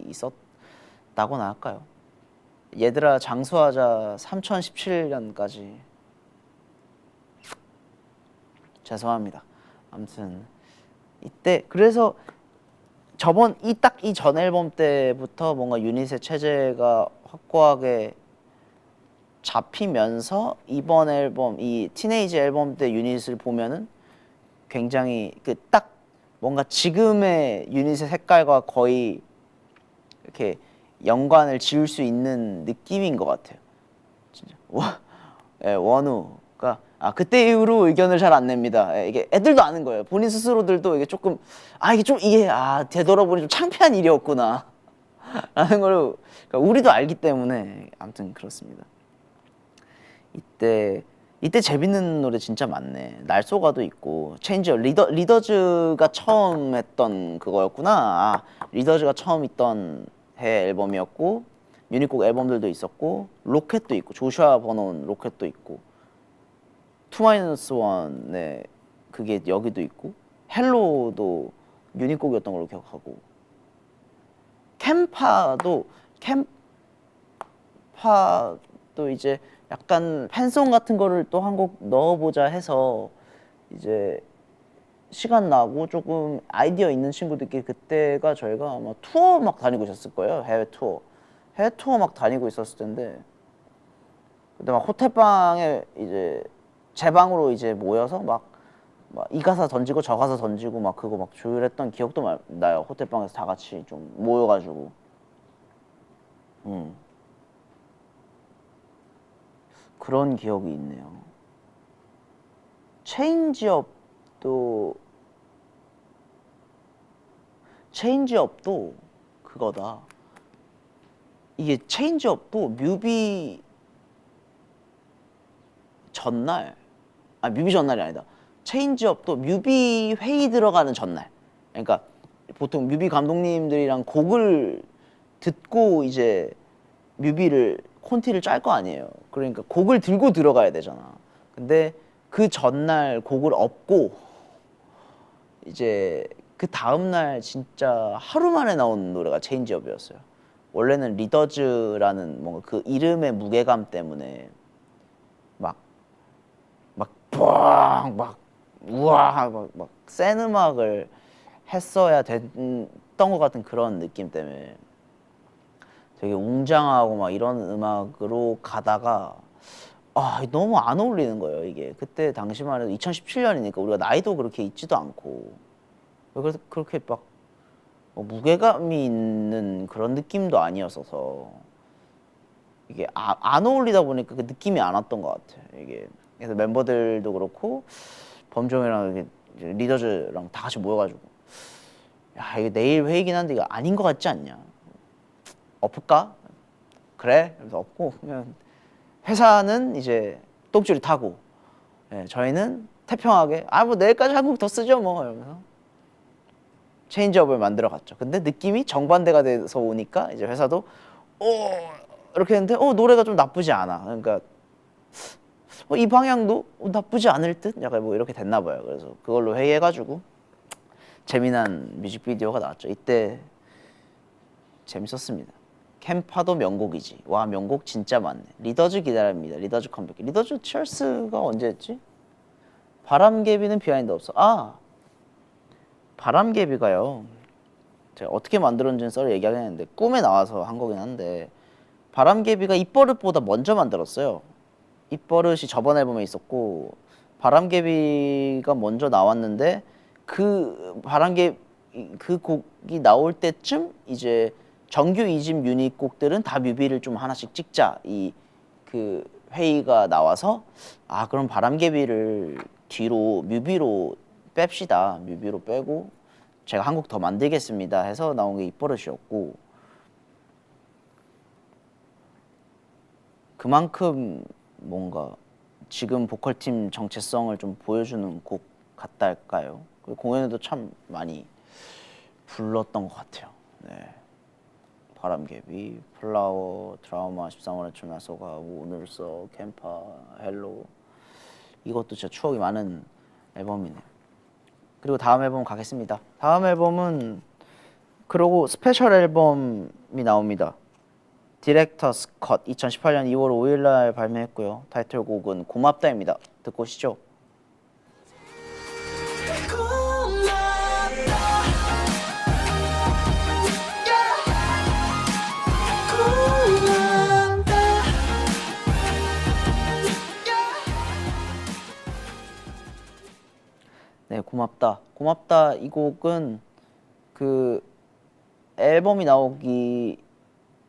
S1: 있었다고나 할까요? 얘들아 장수하자 3017년까지 죄송합니다. 아무튼 이때 그래서 딱 이 전 앨범 때부터 뭔가 유닛의 체제가 확고하게 잡히면서 이번 앨범 이 티네이지 앨범 때 유닛을 보면은 굉장히 딱 뭔가 지금의 유닛의 색깔과 거의 이렇게 연관을 지을 수 있는 느낌인 것 같아요. 진짜 와 예, 원우가 그때 이후로 의견을 잘 안 냅니다. 예, 이게 애들도 아는 거예요. 본인 스스로들도 이게 조금 이게 되돌아보니 좀 창피한 일이었구나 라는 걸 그러니까 우리도 알기 때문에 아무튼 그렇습니다. 이때 재밌는 노래 진짜 많네. 날쏘가도 있고 체인지업 리더즈가 처음 했던 그거였구나. 리더즈가 처음 있던 해 앨범이었고 유닛곡 앨범들도 있었고 로켓도 있고 조슈아 버논 로켓도 있고 투마이너스1의 그게 여기도 있고 헬로도 유닛곡이었던 걸로 기억하고 캠파도 이제 약간 팬송 같은 거를 또 한 곡 넣어보자 해서 이제 시간 나고 조금 아이디어 있는 친구들끼리 그때가 저희가 아마 투어 막 다니고 있었을 거예요. 해외 투어 막 다니고 있었을 텐데 그때 막 호텔방에 이제 제 방으로 이제 모여서 막 이 가사 던지고 저 가사 던지고 막 그거 막 조율했던 기억도 나요. 호텔방에서 다 같이 좀 모여가지고 그런 기억이 있네요. 체인지업도 그거다. 이게 체인지업도 뮤비 전날 뮤비 전날이 아니다. 체인지업도 뮤비 회의 들어가는 전날. 그러니까 보통 뮤비 감독님들이랑 곡을 듣고 이제 뮤비를 콘티를 짤 거 아니에요. 그러니까 곡을 들고 들어가야 되잖아. 근데 그 전날 곡을 업고 이제 그 다음날 진짜 하루 만에 나온 노래가 체인지업이었어요. 원래는 리더즈라는 뭔가 그 이름의 무게감 때문에 막 센 음악을 했어야 됐던 것 같은 그런 느낌 때문에 되게 웅장하고 막 이런 음악으로 가다가 너무 안 어울리는 거예요. 이게 그때 당시만 해도 2017년이니까 우리가 나이도 그렇게 있지도 않고 그래서 그렇게 막 무게감이 있는 그런 느낌도 아니었어서 이게 안 어울리다 보니까 그 느낌이 안 왔던 것 같아요. 이게 그래서 멤버들도 그렇고 범종이랑 이렇게 리더즈랑 다 같이 모여가지고 이게 내일 회의긴 한데 이거 아닌 것 같지 않냐? 엎을까? 그래? 그래서 엎고 그냥 회사는 이제 똥줄이 타고 저희는 태평하게 뭐 내일까지 한 곡 더 쓰죠 뭐 이러면서 체인지업을 만들어 갔죠. 근데 느낌이 정반대가 돼서 오니까 이제 회사도 이렇게 했는데 노래가 좀 나쁘지 않아. 그러니까 이 방향도 나쁘지 않을 듯? 약간 뭐 이렇게 됐나 봐요. 그래서 그걸로 회의해가지고 재미난 뮤직비디오가 나왔죠. 이때 재밌었습니다. 캠파도 명곡이지. 와 명곡 진짜 많네. 리더즈 기다립니다. 리더즈 컴백. 리더즈 치얼스가 언제였지? 바람개비는 비하인드 없어. 바람개비가요. 제가 어떻게 만들었는지는 썰을 얘기하긴 했는데 꿈에 나와서 한 거긴 한데 바람개비가 입버릇보다 먼저 만들었어요. 입버릇이 저번 앨범에 있었고 바람개비가 먼저 나왔는데 그 곡이 나올 때쯤 이제 정규 2집 유닛 곡들은 다 뮤비를 좀 하나씩 찍자 그 회의가 나와서 그럼 바람개비를 뒤로 뮤비로 뺍시다. 뮤비로 빼고 제가 한 곡 더 만들겠습니다 해서 나온 게 입버릇이었고 그만큼 뭔가 지금 보컬팀 정체성을 좀 보여주는 곡 같다 할까요? 공연에도 참 많이 불렀던 것 같아요. 네. 바람개비, 플라워, 드라마, 13월의 춤나서가, 오늘 써, 캠파, 헬로 이것도 진짜 추억이 많은 앨범이네요. 그리고 다음 앨범 가겠습니다. 다음 앨범은 그러고 스페셜 앨범이 나옵니다. 디렉터스 컷 2018년 2월 5일 날 발매했고요. 타이틀곡은 고맙다입니다. 듣고 오시죠. 네, 고맙다. 고맙다 이 곡은 그 앨범이 나오기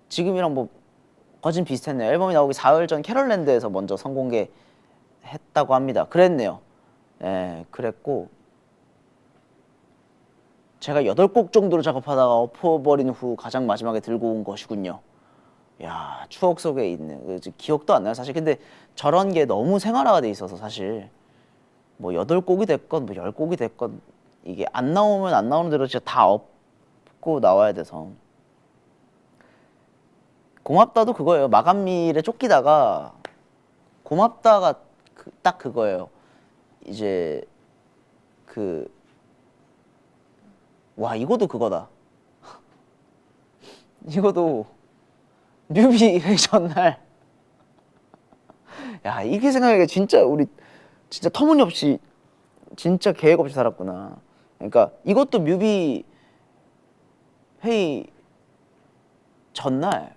S1: 지금이랑 뭐 거진 비슷했네요. 앨범이 나오기 사흘 전 캐럴랜드에서 먼저 선공개 했다고 합니다. 그랬네요. 예, 그랬고 제가 8곡 정도로 작업하다가 엎어버린 후 가장 마지막에 들고 온 것이군요. 야, 추억 속에 있는 기억도 안 나요 사실. 근데 저런 게 너무 생활화가 돼 있어서 사실 뭐 8곡이 됐건 뭐 10곡이 됐건 이게 안 나오면 안 나오는 대로 진짜 다 엎고 나와야 돼서. 고맙다도 그거예요. 마감일에 쫓기다가 고맙다가 딱 그거예요. 이제 와, 이것도 그거다. 이것도 뮤비 회의 전날. 야, 이렇게 생각하니까 진짜 우리 진짜 터무니없이 진짜 계획 없이 살았구나. 그러니까 이것도 뮤비 회의 전날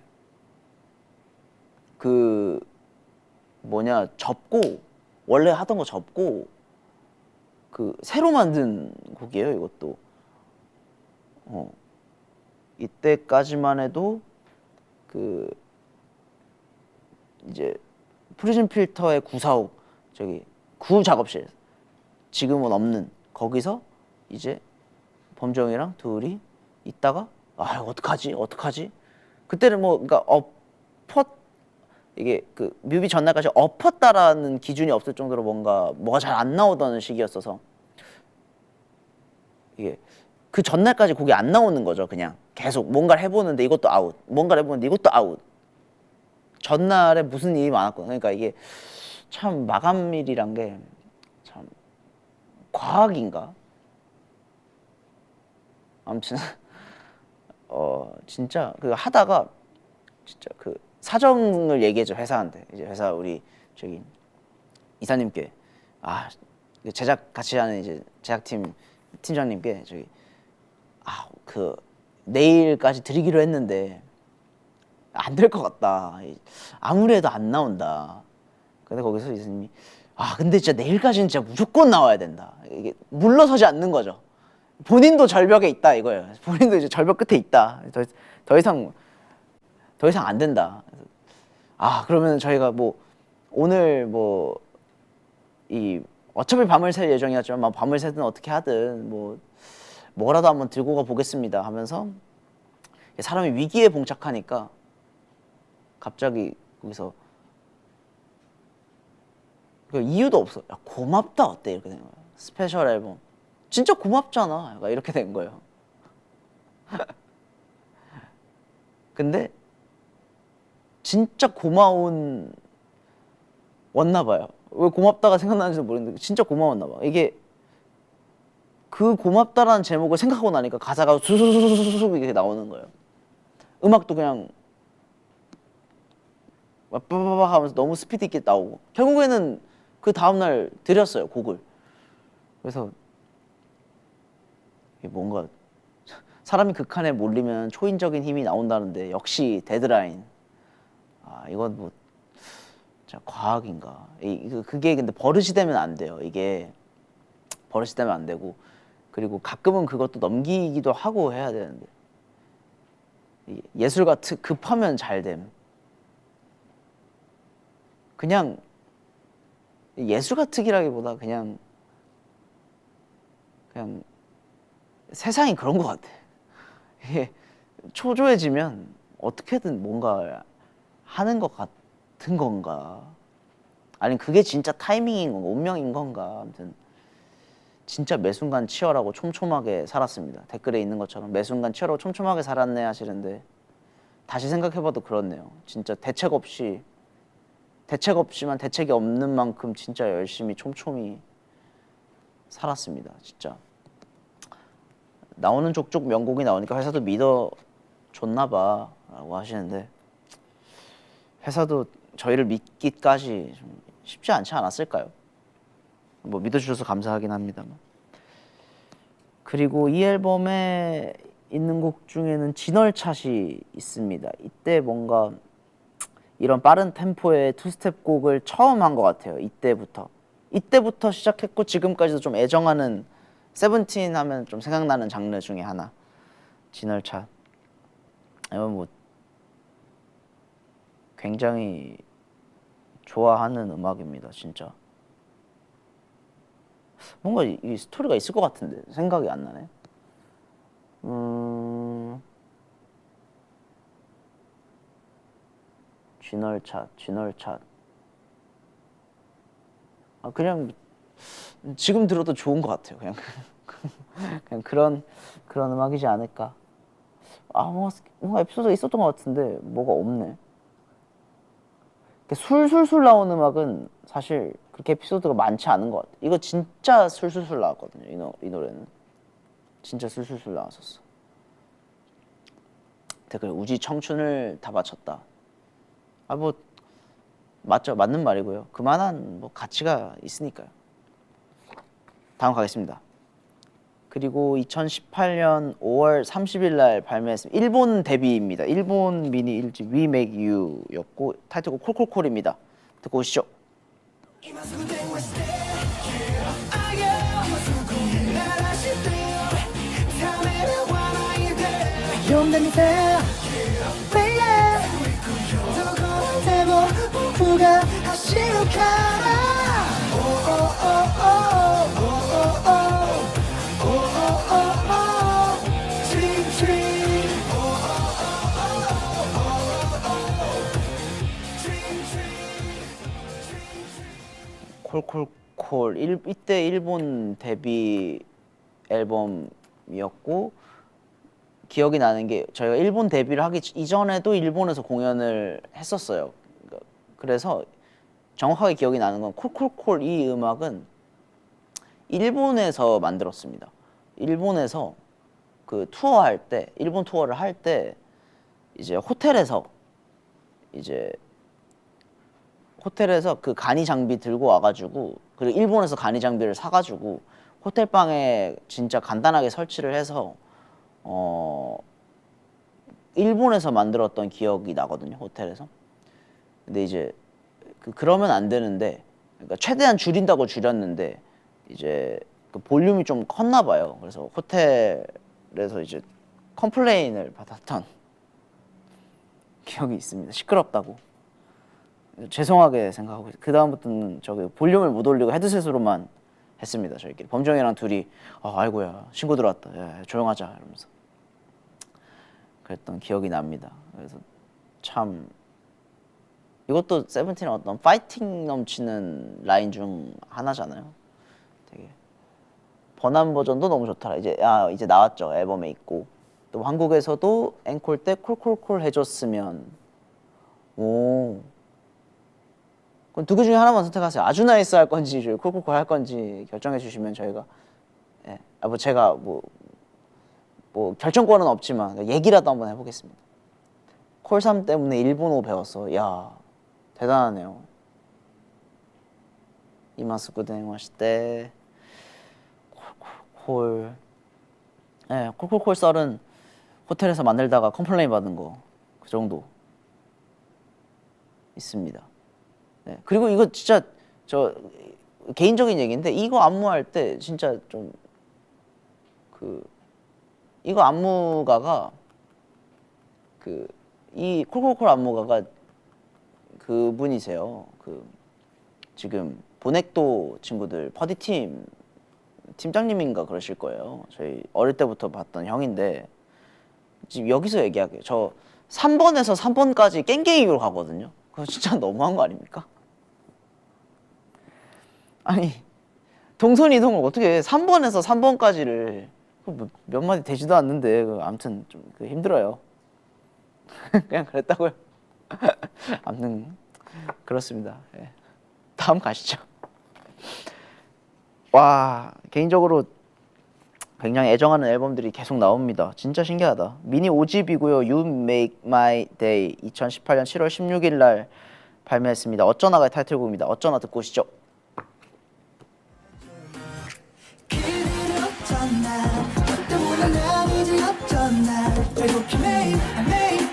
S1: 접고 원래 하던 거 접고 새로 만든 곡이에요. 이것도 이때까지만 해도 이제 프리즘 필터의 945 저기 구 작업실 지금은 없는 거기서 이제 범정이랑 둘이 있다가 아 어떡하지 그때는 뭐 그러니까 이게 뮤비 전날까지 엎었다라는 기준이 없을 정도로 뭐가 잘 안 나오던 시기였어서 이게 그 전날까지 곡이 안 나오는 거죠. 그냥 계속 뭔가를 해보는데 이것도 아웃, 뭔가를 해보는데 이것도 아웃. 전날에 무슨 일이 많았거든요. 그러니까 이게 참 마감일이란 게 참 과학인가? 아무튼 진짜 하다가 진짜 사정을 얘기했죠. 회사한테. 이제 회사 우리 저기 이사님께 제작 같이 하는 이제 제작팀 팀장님께 저기 내일까지 드리기로 했는데 안 될 것 같다. 아무리 해도 안 나온다. 근데 거기서 이사님이 근데 진짜 내일까지는 진짜 무조건 나와야 된다. 이게 물러서지 않는 거죠. 본인도 절벽에 있다 이거예요. 본인도 이제 절벽 끝에 있다. 더 이상 안 된다. 그러면 저희가 뭐 오늘 어차피 밤을 샐 예정이었지만 밤을 새든 어떻게 하든 뭐라도 한번 들고 가 보겠습니다 하면서 사람이 위기에 봉착하니까 갑자기 거기서 이유도 없어. 야, 고맙다 어때? 이렇게 된 거야. 스페셜 앨범 진짜 고맙잖아. 약간 이렇게 된 거예요. 근데 진짜 고마운 왔나 봐요. 왜 고맙다가 생각나는지도 모르겠는데 진짜 고마웠나 봐. 이게 고맙다라는 제목을 생각하고 나니까 가사가 수수수수수 이렇게 나오는 거예요. 음악도 그냥 빠바바바 하면서 너무 스피드 있게 나오고 결국에는 그 다음날 드렸어요 곡을. 그래서 이게 뭔가 사람이 극한에 몰리면 초인적인 힘이 나온다는데 역시 데드라인. 이건 뭐 진짜 과학인가? 그게 근데 버릇이 되면 안 돼요. 이게 버릇이 되면 안 되고 그리고 가끔은 그것도 넘기기도 하고 해야 되는데 예술가 급하면 잘 됨. 그냥 예술가 특이라기보다 그냥 세상이 그런 것 같아. 이게 초조해지면 어떻게든 뭔가 하는 것 같은 건가? 아니면 그게 진짜 타이밍인 건가? 운명인 건가? 아무튼 진짜 매 순간 치열하고 촘촘하게 살았습니다. 댓글에 있는 것처럼 매 순간 치열하고 촘촘하게 살았네 하시는데 다시 생각해봐도 그렇네요. 진짜 대책 없지만 대책이 없는 만큼 진짜 열심히 촘촘히 살았습니다. 진짜 나오는 족족 명곡이 나오니까 회사도 믿어줬나 봐 라고 하시는데 회사도 저희를 믿기까지 좀 쉽지 않지 않았을까요? 뭐 믿어주셔서 감사하긴 합니다만. 그리고 이 앨범에 있는 곡 중에는 진얼찻이 있습니다. 이때 뭔가 이런 빠른 템포의 투스텝 곡을 처음 한 것 같아요. 이때부터 시작했고 지금까지도 좀 애정하는 세븐틴 하면 좀 생각나는 장르 중에 하나 진얼찻. 이건 뭐 굉장히 좋아하는 음악입니다. 진짜 뭔가 이 스토리가 있을 것 같은데 생각이 안 나네. 쥐널차. 아 그냥 지금 들어도 좋은 것 같아요. 그냥 그냥 그런 음악이지 않을까. 아 뭔가 에피소드가 있었던 것 같은데 뭐가 없네. 술술술 나오는 음악은 사실 그렇게 에피소드가 많지 않은 것 같아. 이거 진짜 술술술 나왔거든요. 이 노래는 진짜 술술술 나왔었어. 댓글 우지 청춘을 다 바쳤다. 아 뭐 맞죠, 맞는 말이고요. 그만한 뭐 가치가 있으니까요. 다음 가겠습니다. 그리고 2018년 5월 30일 날 발매했습니다. 일본 데뷔입니다. 일본 미니 1집 We Make You였고 타이틀곡 콜콜콜입니다. 듣고 오시죠.
S2: 今すぐ電話してあげよう今すぐ声鳴らしてためらわないで呼んでみて Baby どこまでも僕が走るから Oh oh oh oh oh oh oh oh oh oh Dream dream Oh oh oh oh oh oh Dream dream
S1: 콜콜콜 이때 일본 데뷔 앨범이었고 기억이 나는 게 저희가 일본 데뷔를 하기 이전에도 일본에서 공연을 했었어요. 그래서 정확하게 기억이 나는 건 콜콜콜 이 음악은 일본에서 만들었습니다. 일본에서 그 투어할 때 일본 투어를 할 때 이제 호텔에서 그 간이 장비 들고 와가지고 그리고 일본에서 간이 장비를 사가지고 호텔 방에 진짜 간단하게 설치를 해서 일본에서 만들었던 기억이 나거든요. 호텔에서. 근데 이제 그러면 안 되는데 그러니까 최대한 줄인다고 줄였는데 이제 그 볼륨이 좀 컸나 봐요. 그래서 호텔에서 이제 컴플레인을 받았던 기억이 있습니다. 시끄럽다고. 죄송하게 생각하고 그 다음부터는 저기 볼륨을 못 올리고 헤드셋으로만 했습니다. 저희끼리 범정이랑 둘이 아이고야 신고 들어왔다. 야, 조용하자 이러면서 그랬던 기억이 납니다. 그래서 참 이것도 세븐틴의 어떤 파이팅 넘치는 라인 중 하나잖아요. 되게 번안 버전도 너무 좋더라. 이제 나왔죠. 앨범에 있고 또 한국에서도 앵콜 때 콜콜콜 해줬으면 오. 그럼 두 개 중에 하나만 선택하세요. 아주 나이스 할 건지 콜콜콜 할 건지 결정해 주시면 저희가 뭐 제가 뭐 결정권은 없지만 얘기라도 한번 해보겠습니다. 콜3 때문에 일본어 배웠어. 야 대단하네요. 이마스쿠 데마시테 콜콜콜. 콜콜콜 썰은 호텔에서 만들다가 컴플레인 받은 거 그 정도 있습니다. 그리고 이거 진짜 저 개인적인 얘기인데 이거 안무할 때 진짜 좀 이거 안무가가 이 콜콜콜 안무가가 그분이세요. 지금 보넥도 친구들 퍼디팀 팀장님인가 그러실 거예요. 저희 어릴 때부터 봤던 형인데 지금 여기서 얘기할게요. 저 3번에서 3번까지 깽깽이로 가거든요. 그거 진짜 너무한 거 아닙니까? 아니 동선이동을 어떻게 3번에서 3번까지를 몇 마디 되지도 않는데 아무튼 좀 힘들어요. 그냥 그랬다고요. 아무튼 그렇습니다. 다음 가시죠. 와 개인적으로 굉장히 애정하는 앨범들이 계속 나옵니다. 진짜 신기하다. 미니 5집이고요. You Make My Day 2018년 7월 16일 날 발매했습니다. 어쩌나가 타이틀곡입니다. 어쩌나 듣고 오시죠.
S2: 그대로 어쩌나 너 때문에 난 이제 어쩌나 왜곡해 매일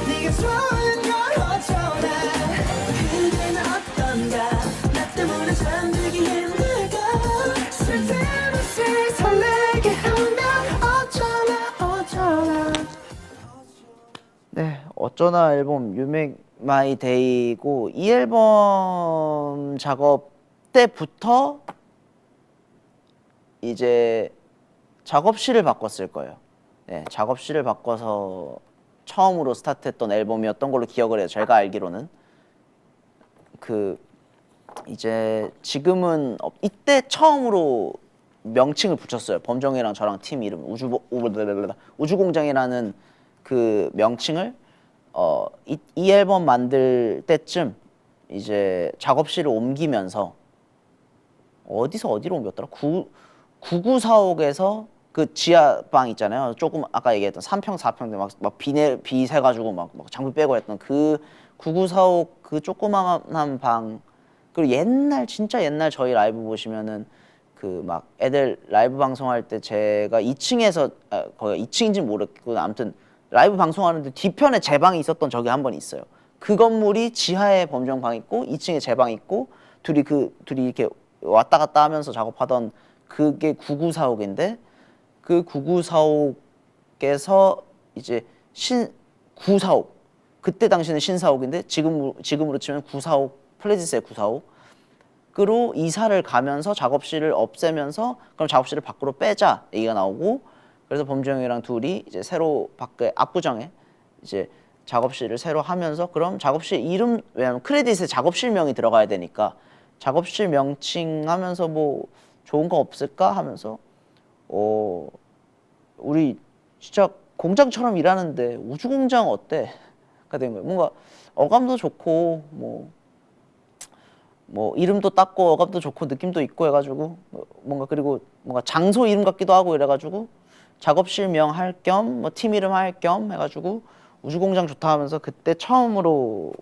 S2: 네가 좋은 걸 어쩌나 그대는 어떤가 나 때문에 잠들기 힘들까 쓸데없이 설레게 하면 어쩌나
S1: 네, 어쩌나 앨범 You Make My Day고 이 앨범 작업 때부터 이제 작업실을 바꿨을 거예요. 네, 작업실을 바꿔서 처음으로 스타트했던 앨범이었던 걸로 기억을 해요. 제가 알기로는 그 이제 지금은 이때 처음으로 명칭을 붙였어요. 범정이랑 저랑 팀 이름 우주공장이라는 그 명칭을 이 앨범 만들 때쯤 이제 작업실을 옮기면서 어디서 어디로 옮겼더라? 9945에서 그 지하방 있잖아요. 조금 아까 얘기했던 3평 4평대 막 비 새가지고 막 장비 빼고 했던 그 9945 그 조그마한 방. 그리고 옛날 진짜 옛날 저희 라이브 보시면은 그 막 애들 라이브 방송할 때 제가 2층에서 거기 2층인지 모르겠고 아무튼 라이브 방송하는데 뒤편에 제 방이 있었던 적이 한 번 있어요. 그 건물이 지하에 범정 방 있고 2층에 제 방 있고 둘이 이렇게 왔다 갔다 하면서 작업하던 그게 9945인데 그 9945에서 이제 945 그때 당시는 신사옥인데 지금으로 치면 945 플레디스의 945으로 이사를 가면서 작업실을 없애면서 그럼 작업실을 밖으로 빼자 얘기가 나오고 그래서 범정이랑 둘이 이제 새로 밖에 압구정에 이제 작업실을 새로 하면서 그럼 작업실 이름 왜냐면 크레딧에 작업실명이 들어가야 되니까 작업실 명칭 하면서 뭐 좋은 거 없을까 하면서 우리 진짜 공장처럼 일하는데 우주공장 어때? 가 된 거예요. 뭔가 어감도 좋고 뭐 이름도 땄고 어감도 좋고 느낌도 있고 해가지고 뭔가 그리고 뭔가 장소 이름 같기도 하고 이래가지고 작업실명 할 겸 뭐 팀 이름 할 겸 해가지고 우주공장 좋다 하면서 그때 처음으로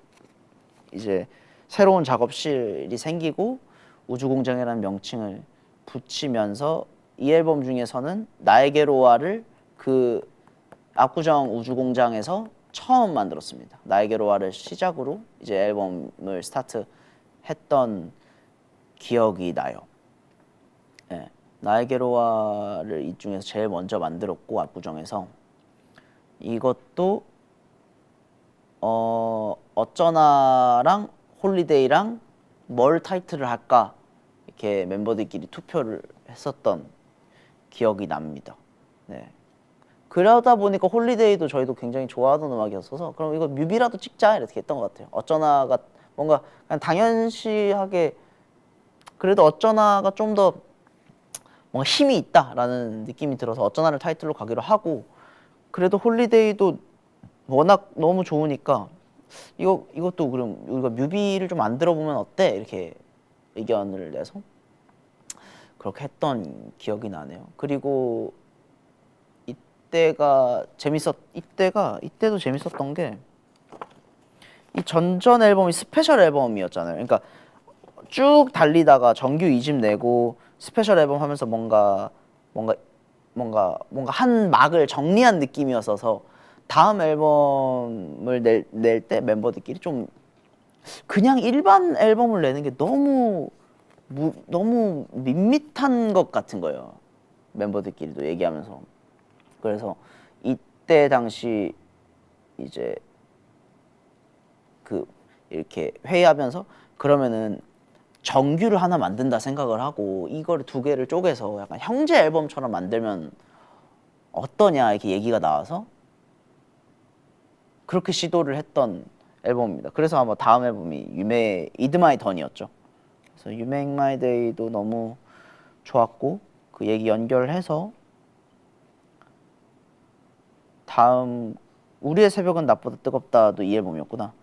S1: 이제 새로운 작업실이 생기고 우주공장이라는 명칭을 붙이면서 이 앨범 중에서는 나에게로와를 그 압구정 우주공장에서 처음 만들었습니다. 나에게로와를 시작으로 이제 앨범을 스타트했던 기억이 나요. 네, 나에게로와를 이 중에서 제일 먼저 만들었고 압구정에서 이것도 어쩌나랑 홀리데이랑 뭘 타이틀을 할까 이렇게 멤버들끼리 투표를 했었던 기억이 납니다. 네. 그러다 보니까 홀리데이도 저희도 굉장히 좋아하던 음악이었어서 그럼 이거 뮤비라도 찍자 이렇게 했던 것 같아요. 어쩌나가 뭔가 그냥 당연시하게 그래도 어쩌나가 좀 더 뭔가 힘이 있다라는 느낌이 들어서 어쩌나를 타이틀로 가기로 하고 그래도 홀리데이도 워낙 너무 좋으니까 이것도 그럼 우리가 뮤비를 좀 만들어 보면 어때 이렇게 의견을 내서 그렇게 했던 기억이 나네요. 그리고 이때도 재밌었던 게 이 전전 앨범이 스페셜 앨범이었잖아요. 그러니까 쭉 달리다가 정규 2집 내고 스페셜 앨범 하면서 뭔가 한 막을 정리한 느낌이었어서 다음 앨범을 낼 때 멤버들끼리 좀 그냥 일반 앨범을 내는 게 너무 밋밋한 것 같은 거예요. 멤버들끼리도 얘기하면서. 그래서 이때 당시 이제 그 이렇게 회의하면서 그러면은 정규를 하나 만든다 생각을 하고 이거를 두 개를 쪼개서 약간 형제 앨범처럼 만들면 어떠냐 이렇게 얘기가 나와서 그렇게 시도를 했던 앨범입니다. 그래서 아마 다음 앨범이 With My Dawn이었죠. 그래서 You Make My Day도 너무 좋았고 그 얘기 연결해서 다음 우리의 새벽은 낮보다 뜨겁다도 이 앨범이었구나.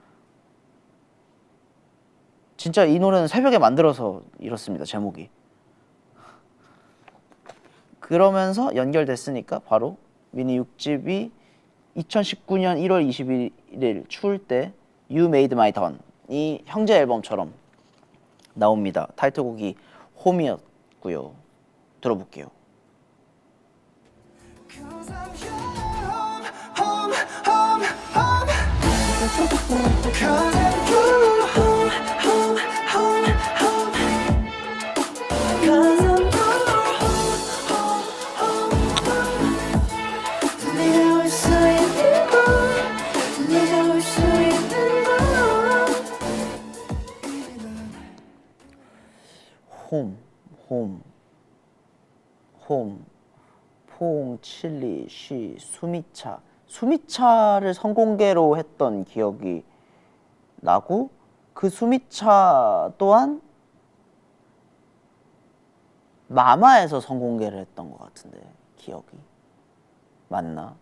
S1: 진짜 이 노래는 새벽에 만들어서 이렇습니다. 제목이. 그러면서 연결됐으니까 바로 미니 6집이 2019년 1월 21일 추울 때 You Made My Dawn이 형제 앨범처럼 나옵니다. 타이틀곡이 홈이었고요. 들어볼게요.
S2: Cause I'm home, home, home, home. Cause I'm home, home, home, home, home. Cause I'm home, home, home, home. 네가 올 수 있는 곳, 네가 올 수 있는 곳.
S1: 홈. 홈, 포옹, 칠리, 쉬, 수미차. 수미차를 선공개로 했던 기억이 나고 그 수미차 또한 마마에서 선공개를 했던 것 같은데 기억이 맞나?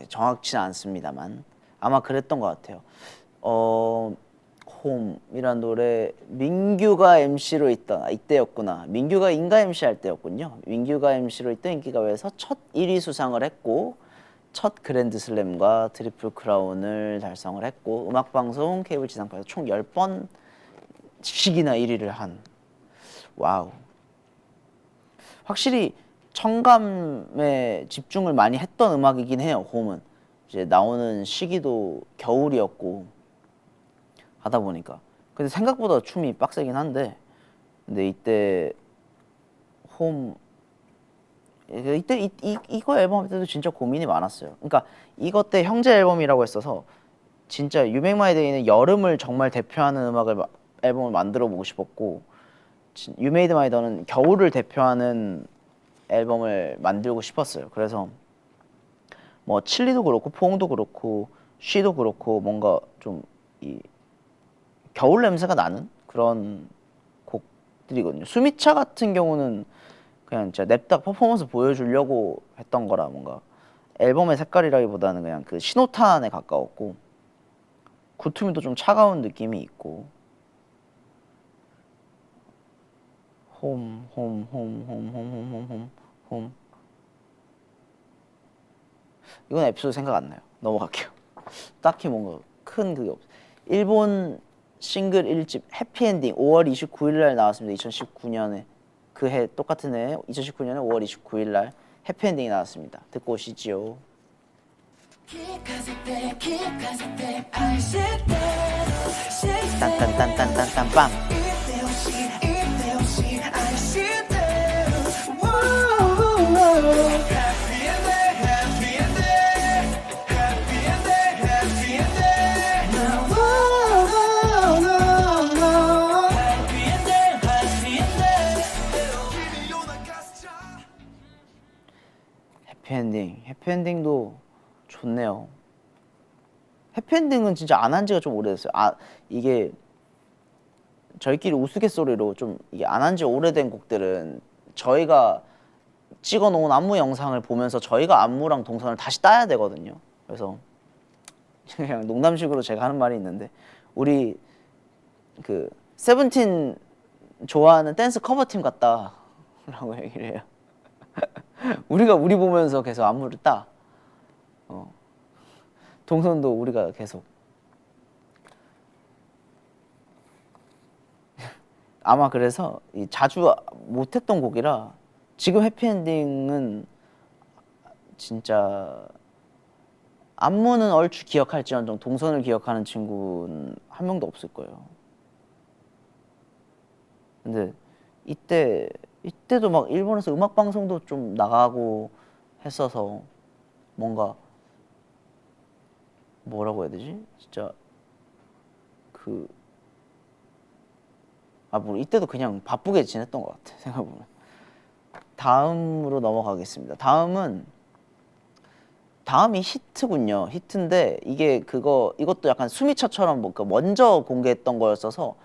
S1: 정확치는 않습니다만 아마 그랬던 것 같아요. 홈이란 노래 민규가 MC로 있던 이때였구나. 민규가 인가 MC 할 때였군요. 민규가 MC로 있던 인기가요에서 첫 1위 수상을 했고 첫 그랜드슬램과 트리플 크라운을 달성을 했고 음악방송 케이블 지상파에서 총 10번씩이나 1위를 한 와우. 확실히 청감에 집중을 많이 했던 음악이긴 해요. 홈은 이제 나오는 시기도 겨울이었고 하다 보니까 근데 생각보다 춤이 빡세긴 한데 근데 이때 홈 이때 이거 앨범 때도 진짜 고민이 많았어요. 그러니까 이거 때 형제 앨범이라고 했어서 진짜 You Make My Day는 여름을 정말 대표하는 앨범을 만들어 보고 싶었고 You Made My Day는 겨울을 대표하는 앨범을 만들고 싶었어요. 그래서 뭐 칠리도 그렇고 포옹도 그렇고 쉬도 그렇고 뭔가 좀 이 겨울 냄새가 나는 그런 곡들이거든요. 수미차 같은 경우는 그냥 진짜 냅다 퍼포먼스 보여주려고 했던 거라 뭔가 앨범의 색깔이라기보다는 그냥 그 신호탄에 가까웠고 구투미도 좀 차가운 느낌이 있고 홈 이건 에피소드 생각 안 나요. 넘어갈게요. 딱히 뭔가 큰 그게 없어요. 일본 싱글 1집 해피엔딩 5월 29일 날 나왔습니다. 2019년에 그 해 똑같은 해 2019년에 5월 29일 날 해피엔딩이 나왔습니다. 듣고 오시지요. 딴딴딴딴딴딴 해피엔딩도 좋네요. 해피엔딩은 진짜 안 한 지가 좀 오래됐어요. 이게 저희끼리 우스갯소리로 좀 이게 안 한 지 오래된 곡들은 저희가 찍어놓은 안무 영상을 보면서 저희가 안무랑 동선을 다시 따야 되거든요. 그래서 그냥 농담식으로 제가 하는 말이 있는데 우리 그 세븐틴 좋아하는 댄스 커버팀 같다라고 얘기를 해요. 우리가 우리 보면서 계속 안무를 따. 동선도 우리가 계속. 아마 그래서 자주 못했던 곡이라 지금 해피엔딩은 진짜 안무는 얼추 기억할지언정 동선을 기억하는 친구는 한 명도 없을 거예요. 근데 이때도 막 일본에서 음악 방송도 좀 나가고 했어서 뭔가 뭐라고 해야 되지? 진짜 뭐 이때도 그냥 바쁘게 지냈던 것 같아 생각해보면. 다음으로 넘어가겠습니다. 다음이 히트군요. 히트인데 이게 이것도 약간 수미차처럼 뭔가 먼저 공개했던 거였어서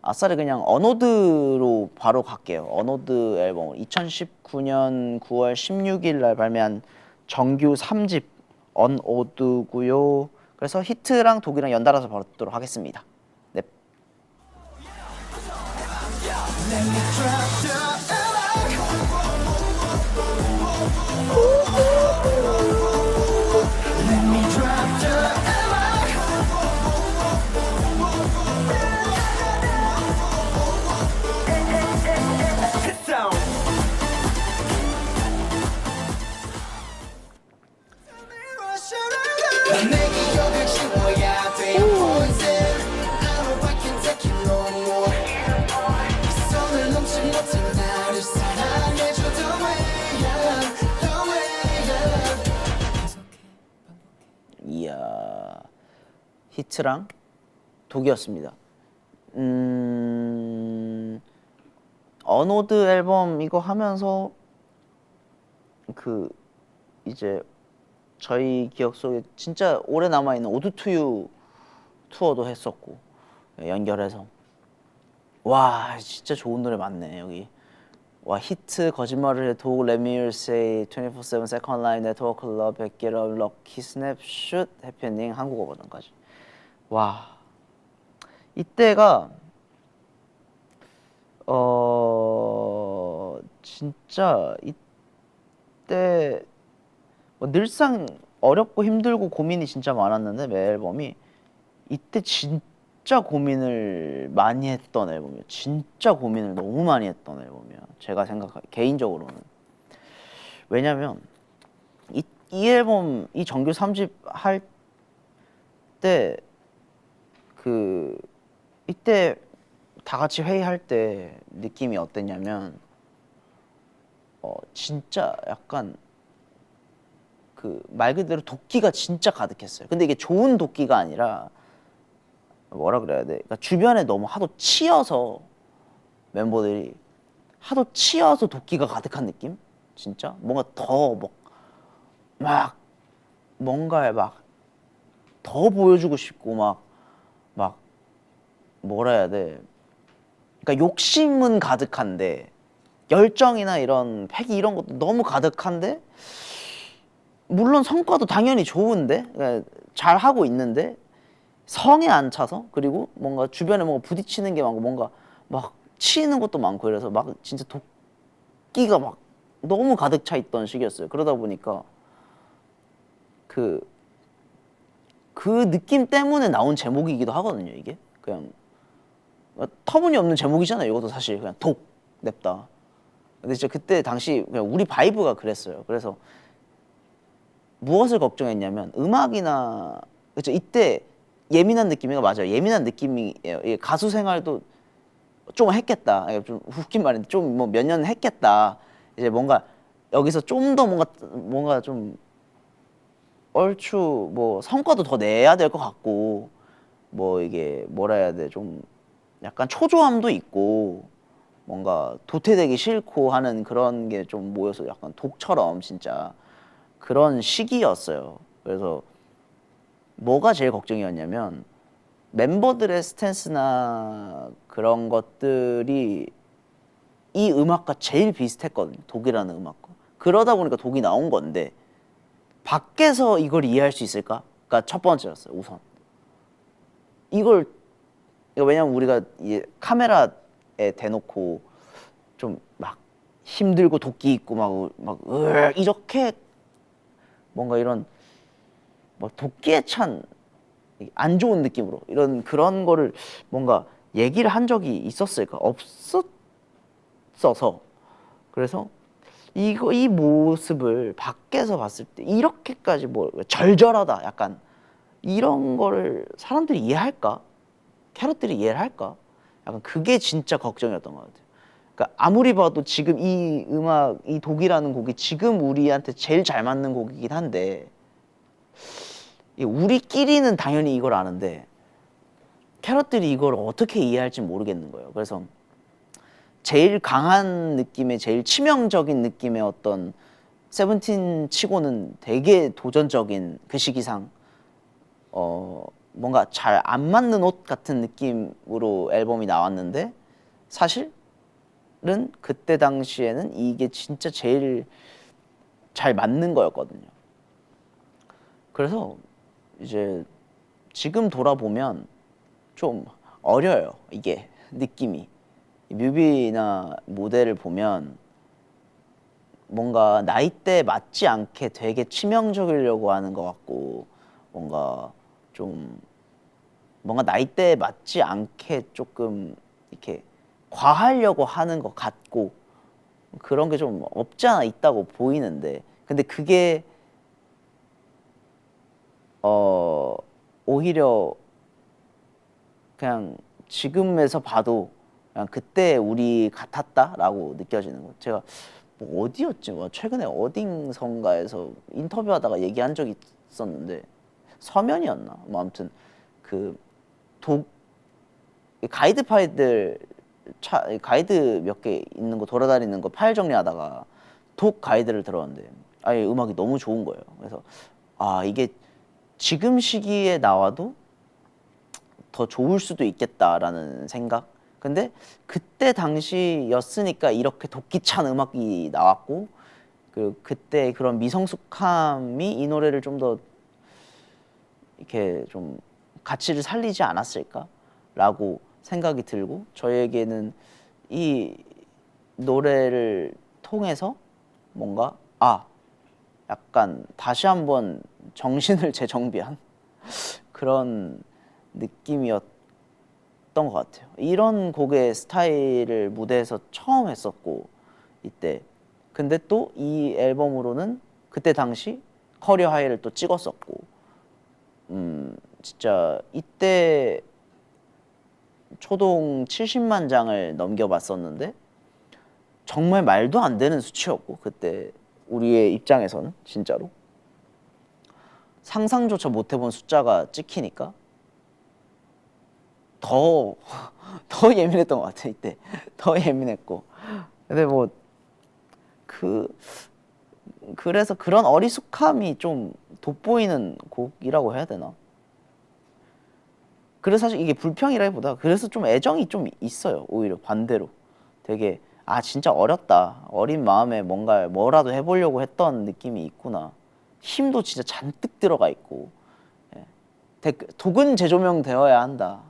S1: 아싸리 그냥 언어드로 바로 갈게요. 언어드 앨범 2019년 9월 16일 날 발매한 정규 3집 언어드고요. 그래서 히트랑 독이랑 연달아서 바로 듣도록 하겠습니다. 네.
S2: 내 기억을 지워야 돼 poison I know I can't take it no more 손을 넘지 못해 나를 사랑해줘 the way
S1: 이야 히트랑 독이었습니다. 어노드 앨범 이거 하면서 그 이제 저희 기억 속에 진짜 오래 남아 있는 오드 투유 투어도 했었고 연결해서 와 진짜 좋은 노래 많네 여기. 와 히트 거짓말을 해 도구 레미얼 세이 24/7 세컨드 라인 네트워크 러브 100 업 럭키 스냅슛 해피엔딩 한국어 버전까지. 와 이때가 진짜 이때 뭐 늘상 어렵고 힘들고 고민이 진짜 많았는데 매 앨범이 이때 진짜 고민을 많이 했던 앨범이에요. 진짜 고민을 너무 많이 했던 앨범이에요. 제가 생각하기 개인적으로는. 왜냐면 이 앨범 이 정규 3집 할 때 그 이때 다 같이 회의할 때 느낌이 어땠냐면 진짜 약간 그 말 그대로 도끼가 진짜 가득했어요. 근데 이게 좋은 도끼가 아니라 뭐라 그래야 돼? 그러니까 주변에 너무 하도 치여서 멤버들이 하도 치여서 도끼가 가득한 느낌? 진짜 뭔가 더 막 뭔가에 막 더 보여주고 싶고 막 뭐라 해야 돼? 그러니까 욕심은 가득한데 열정이나 이런 패기 이런 것도 너무 가득한데 물론 성과도 당연히 좋은데 그러니까 잘 하고 있는데 성에 안 차서 그리고 뭔가 주변에 뭔가 부딪히는 게 많고 뭔가 막 치이는 것도 많고 이래서 막 진짜 도끼가 막 너무 가득 차 있던 시기였어요. 그러다 보니까 그 느낌 때문에 나온 제목이기도 하거든요. 이게 그냥 터무니없는 제목이잖아요. 이것도 사실 그냥 독 냅다. 근데 진짜 그때 당시 그냥 우리 바이브가 그랬어요. 그래서 무엇을 걱정했냐면 음악이나 그렇죠. 이때 예민한 느낌이가 맞아요. 예민한 느낌이에요. 가수 생활도 좀 했겠다. 좀 웃긴 말인데 좀 뭐 몇 년 했겠다. 이제 뭔가 여기서 좀 더 뭔가 좀 얼추 뭐 성과도 더 내야 될 것 같고 뭐 이게 뭐라 해야 돼 좀 약간 초조함도 있고 뭔가 도태되기 싫고 하는 그런 게 좀 모여서 약간 독처럼 진짜 그런 시기였어요. 그래서 뭐가 제일 걱정이었냐면 멤버들의 스탠스나 그런 것들이 이 음악과 제일 비슷했거든요. 독이라는 음악과. 그러다 보니까 독이 나온 건데 밖에서 이걸 이해할 수 있을까?가 첫 번째였어요. 우선 이걸 왜냐면 우리가 이 카메라에 대놓고 좀 막 힘들고 도끼 있고 막 이렇게 뭔가 이런 뭐 도끼에 찬 안 좋은 느낌으로 이런 그런 거를 뭔가 얘기를 한 적이 있었을까? 없었어서 그래서 이 모습을 밖에서 봤을 때 이렇게까지 뭐 절절하다 약간 이런 거를 사람들이 이해할까? 캐럿들이 이해를 할까? 약간 그게 진짜 걱정이었던 것 같아요. 그러니까 아무리 봐도 지금 이 음악, 이 독이라는 곡이 지금 우리한테 제일 잘 맞는 곡이긴 한데 우리끼리는 당연히 이걸 아는데 캐럿들이 이걸 어떻게 이해할지 모르겠는 거예요. 그래서 제일 강한 느낌의 제일 치명적인 느낌의 어떤 세븐틴 치고는 되게 도전적인 그 시기상 뭔가 잘 안 맞는 옷 같은 느낌으로 앨범이 나왔는데 사실은 그때 당시에는 이게 진짜 제일 잘 맞는 거였거든요. 그래서 이제 지금 돌아보면 좀 어려요. 이게 느낌이 뮤비나 무대를 보면 뭔가 나이대에 맞지 않게 되게 치명적이려고 하는 것 같고 뭔가 좀 뭔가 나이대에 맞지 않게 조금 이렇게 과하려고 하는 것 같고 그런 게 좀 없지 않아 있다고 보이는데 근데 그게 오히려 그냥 지금에서 봐도 그냥 그때 우리 같았다라고 느껴지는 거. 제가 뭐 어디였지? 뭐 최근에 어딘선가에서 인터뷰하다가 얘기한 적이 있었는데 서면이었나? 뭐 아무튼 그 가이드 파일들 가이드 몇 개 있는 거 돌아다니는 거 파일 정리하다가 독 가이드를 들었는데 아예 음악이 너무 좋은 거예요. 그래서 아 이게 지금 시기에 나와도 더 좋을 수도 있겠다라는 생각. 근데 그때 당시였으니까 이렇게 독기찬 음악이 나왔고 그 그때 그런 미성숙함이 이 노래를 좀 더 이렇게 좀 가치를 살리지 않았을까라고 생각이 들고 저에게는 이 노래를 통해서 뭔가 약간 다시 한번 정신을 재정비한 그런 느낌이었던 것 같아요. 이런 곡의 스타일을 무대에서 처음 했었고 이때 근데 또 이 앨범으로는 그때 당시 커리어 하이를 또 찍었었고 진짜 이때 초동 70만 장을 넘겨봤었는데 정말 말도 안 되는 수치였고 그때 우리의 입장에서는 진짜로 상상조차 못 해본 숫자가 찍히니까 더 예민했던 것 같아 이때 더 예민했고 근데 뭐 그래서 그런 어리숙함이 좀 돋보이는 곡이라고 해야 되나? 그래서 사실 이게 불평이라기보다 그래서 좀 애정이 좀 있어요. 오히려 반대로 되게 진짜 어렸다. 어린 마음에 뭔가 뭐라도 해보려고 했던 느낌이 있구나. 힘도 진짜 잔뜩 들어가 있고 독은 재조명되어야 한다.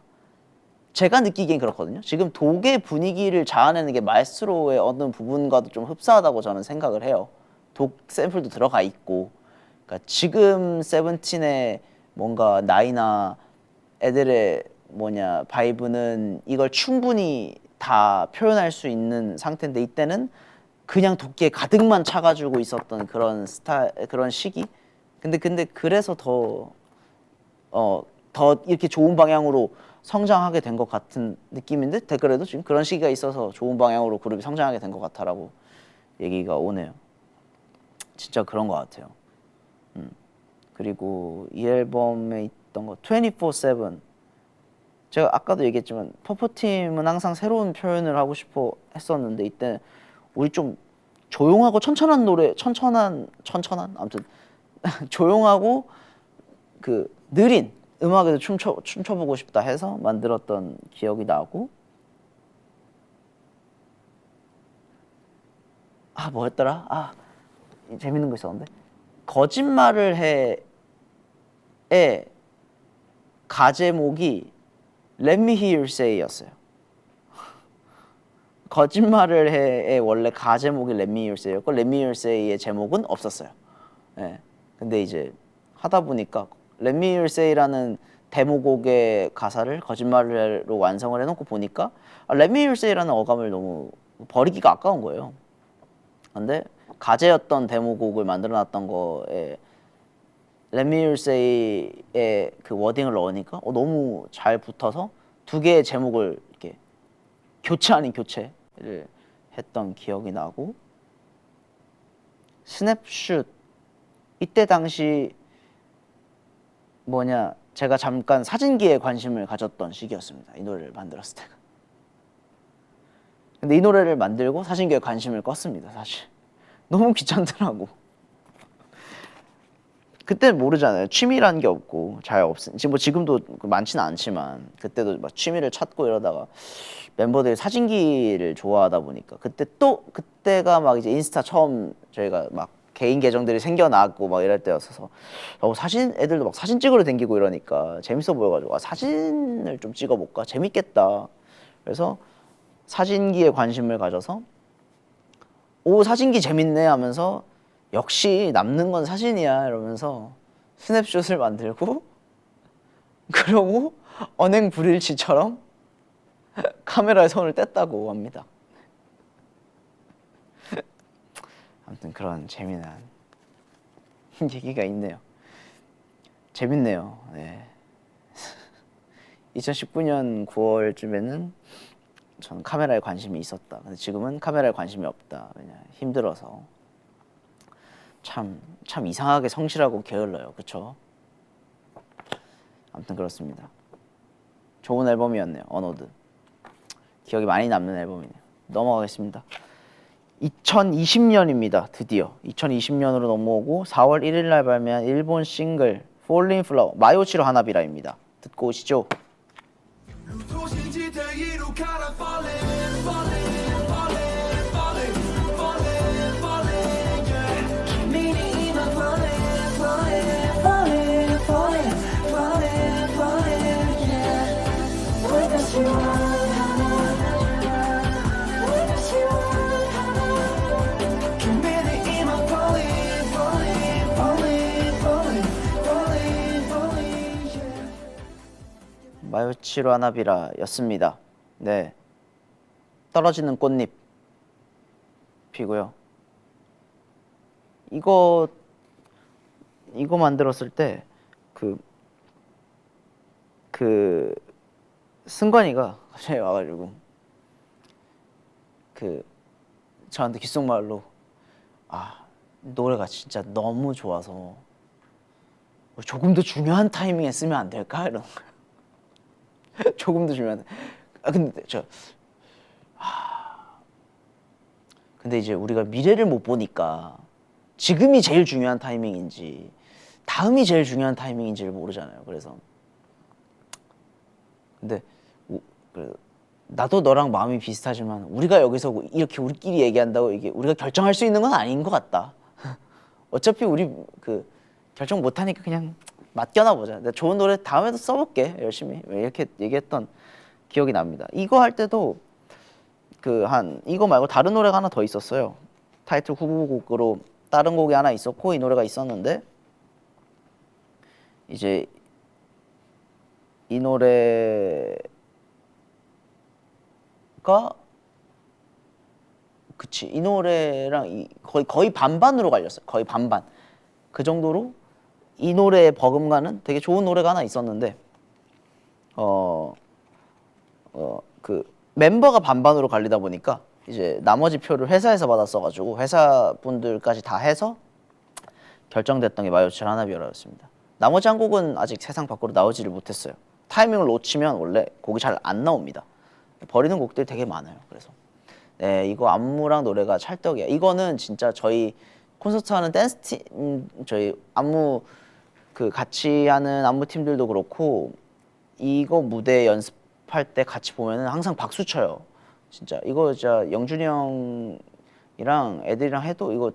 S1: 제가 느끼기엔 그렇거든요. 지금 독의 분위기를 자아내는 게 마에스트로의 어느 부분과도 좀 흡사하다고 저는 생각을 해요. 독 샘플도 들어가 있고 그러니까 지금 세븐틴의 뭔가 나이나 애들의 바이브는 이걸 충분히 다 표현할 수 있는 상태인데 이때는 그냥 도끼에 가득만 차가지고 있었던 그런 그런 시기. 근데 그래서 더 이렇게 좋은 방향으로 성장하게 된 것 같은 느낌인데 댓글에도 지금 그런 시기가 있어서 좋은 방향으로 그룹이 성장하게 된 것 같아라고 얘기가 오네요. 진짜 그런 것 같아요. 그리고 이 앨범에 있던 거 24/7 제가 아까도 얘기했지만 퍼포팀은 항상 새로운 표현을 하고 싶어 했었는데 이때 우리 좀 조용하고 천천한 노래 천천한 아무튼 조용하고 그 느린 음악에도 춤춰보고 싶다 해서 만들었던 기억이 나고 뭐였더라? 재밌는 거 있었는데 거짓말을 해의 가제목이 Let Me Hear You Say였어요. 거짓말을 해의 원래 가제목이 Let Me Hear You Say였고 Let Me Hear You Say의 제목은 없었어요. 네. 근데 이제 하다 보니까 Let Me Hear You Say라는 데모곡의 가사를 거짓말로 완성을 해놓고 보니까 Let Me Hear You Say라는 어감을 너무 버리기가 아까운 거예요. 근데 가제였던 데모곡을 만들어놨던 거에 Let Me Hear You Say의 그 워딩을 넣으니까 너무 잘 붙어서 두 개의 제목을 이렇게 교체 아닌 교체를 했던 기억이 나고 스냅슛 이때 당시 제가 잠깐 사진기에 관심을 가졌던 시기였습니다. 이 노래를 만들었을 때가. 근데 이 노래를 만들고 사진기에 관심을 껐습니다. 사실 너무 귀찮더라고. 그때는 모르잖아요. 취미라는 게 없고 잘 지금도 많지는 않지만 그때도 막 취미를 찾고 이러다가 멤버들이 사진기를 좋아하다 보니까 그때가 막 이제 인스타 처음 저희가 막 개인 계정들이 생겨나고 막 이럴 때였어서 애들도 막 사진 찍으러 다니고 이러니까 재밌어 보여가지고 사진을 좀 찍어볼까 재밌겠다. 그래서 사진기에 관심을 가져서 사진기 재밌네 하면서 역시 남는 건 사진이야 이러면서 스냅슛을 만들고 그러고 언행 불일치처럼 카메라에 손을 뗐다고 합니다. 아무튼 그런 재미난 얘기가 있네요. 재밌네요. 네. 2019년 9월쯤에는 저는 카메라에 관심이 있었다. 근데 지금은 카메라에 관심이 없다. 왜냐 힘들어서. 참 이상하게 성실하고 게을러요. 그쵸? 아무튼 그렇습니다. 좋은 앨범이었네요. 언어드. 기억이 많이 남는 앨범이네요. 넘어가겠습니다. 2020년입니다. 드디어 2020년으로 넘어오고 4월 1일 날 발매한 일본 싱글 Falling Flower 마요치로 하나비라입니다. 듣고 오시죠.
S3: 君に今 falling, falling, falling, falling, falling, falling, yeah. 私は私は君に今 falling, falling, falling, falling, falling, falling, yeah.
S1: 마요치로 하나비라였습니다. 네, 떨어지는 꽃잎 피고요. 이거 만들었을 때 그 승관이가 갑자기 와가지고 저한테 귓속말로 노래가 진짜 너무 좋아서 조금 더 중요한 타이밍에 쓰면 안 될까 이러는 거예요. 조금 더 중요한. 근데 이제 우리가 미래를 못 보니까 지금이 제일 중요한 타이밍인지 다음이 제일 중요한 타이밍인지를 모르잖아요. 그래서 근데 나도 너랑 마음이 비슷하지만 우리가 여기서 이렇게 우리끼리 얘기한다고 이게 우리가 결정할 수 있는 건 아닌 것 같다. 어차피 우리 결정 못하니까 그냥 맡겨놔 보자. 내가 좋은 노래 다음에도 써볼게 열심히 이렇게 얘기했던 기억이 납니다. 이거 할 때도 이거 말고 다른 노래가 하나 더 있었어요. 타이틀 후보곡으로 다른 곡이 하나 있었고 이 노래가 있었는데 이제 이 노래가 이 노래랑 거의 반반으로 갈렸어요. 거의 반반. 그 정도로 이 노래에 버금가는 되게 좋은 노래가 하나 있었는데 멤버가 반반으로 갈리다 보니까 이제 나머지 표를 회사에서 받았어가지고 회사 분들까지 다 해서 결정됐던 게 마요치로 하나비라였습니다. 나머지 한 곡은 아직 세상 밖으로 나오지를 못했어요. 타이밍을 놓치면 원래 곡이 잘 안 나옵니다. 버리는 곡들이 되게 많아요. 그래서 네, 이거 안무랑 노래가 찰떡이야. 이거는 진짜 저희 콘서트 하는 댄스팀 저희 안무 같이 하는 안무팀들도 그렇고 이거 무대 연습할 때 같이 보면은 항상 박수 쳐요. 진짜 이거 진짜 영준이 형이랑 애들이랑 해도 이거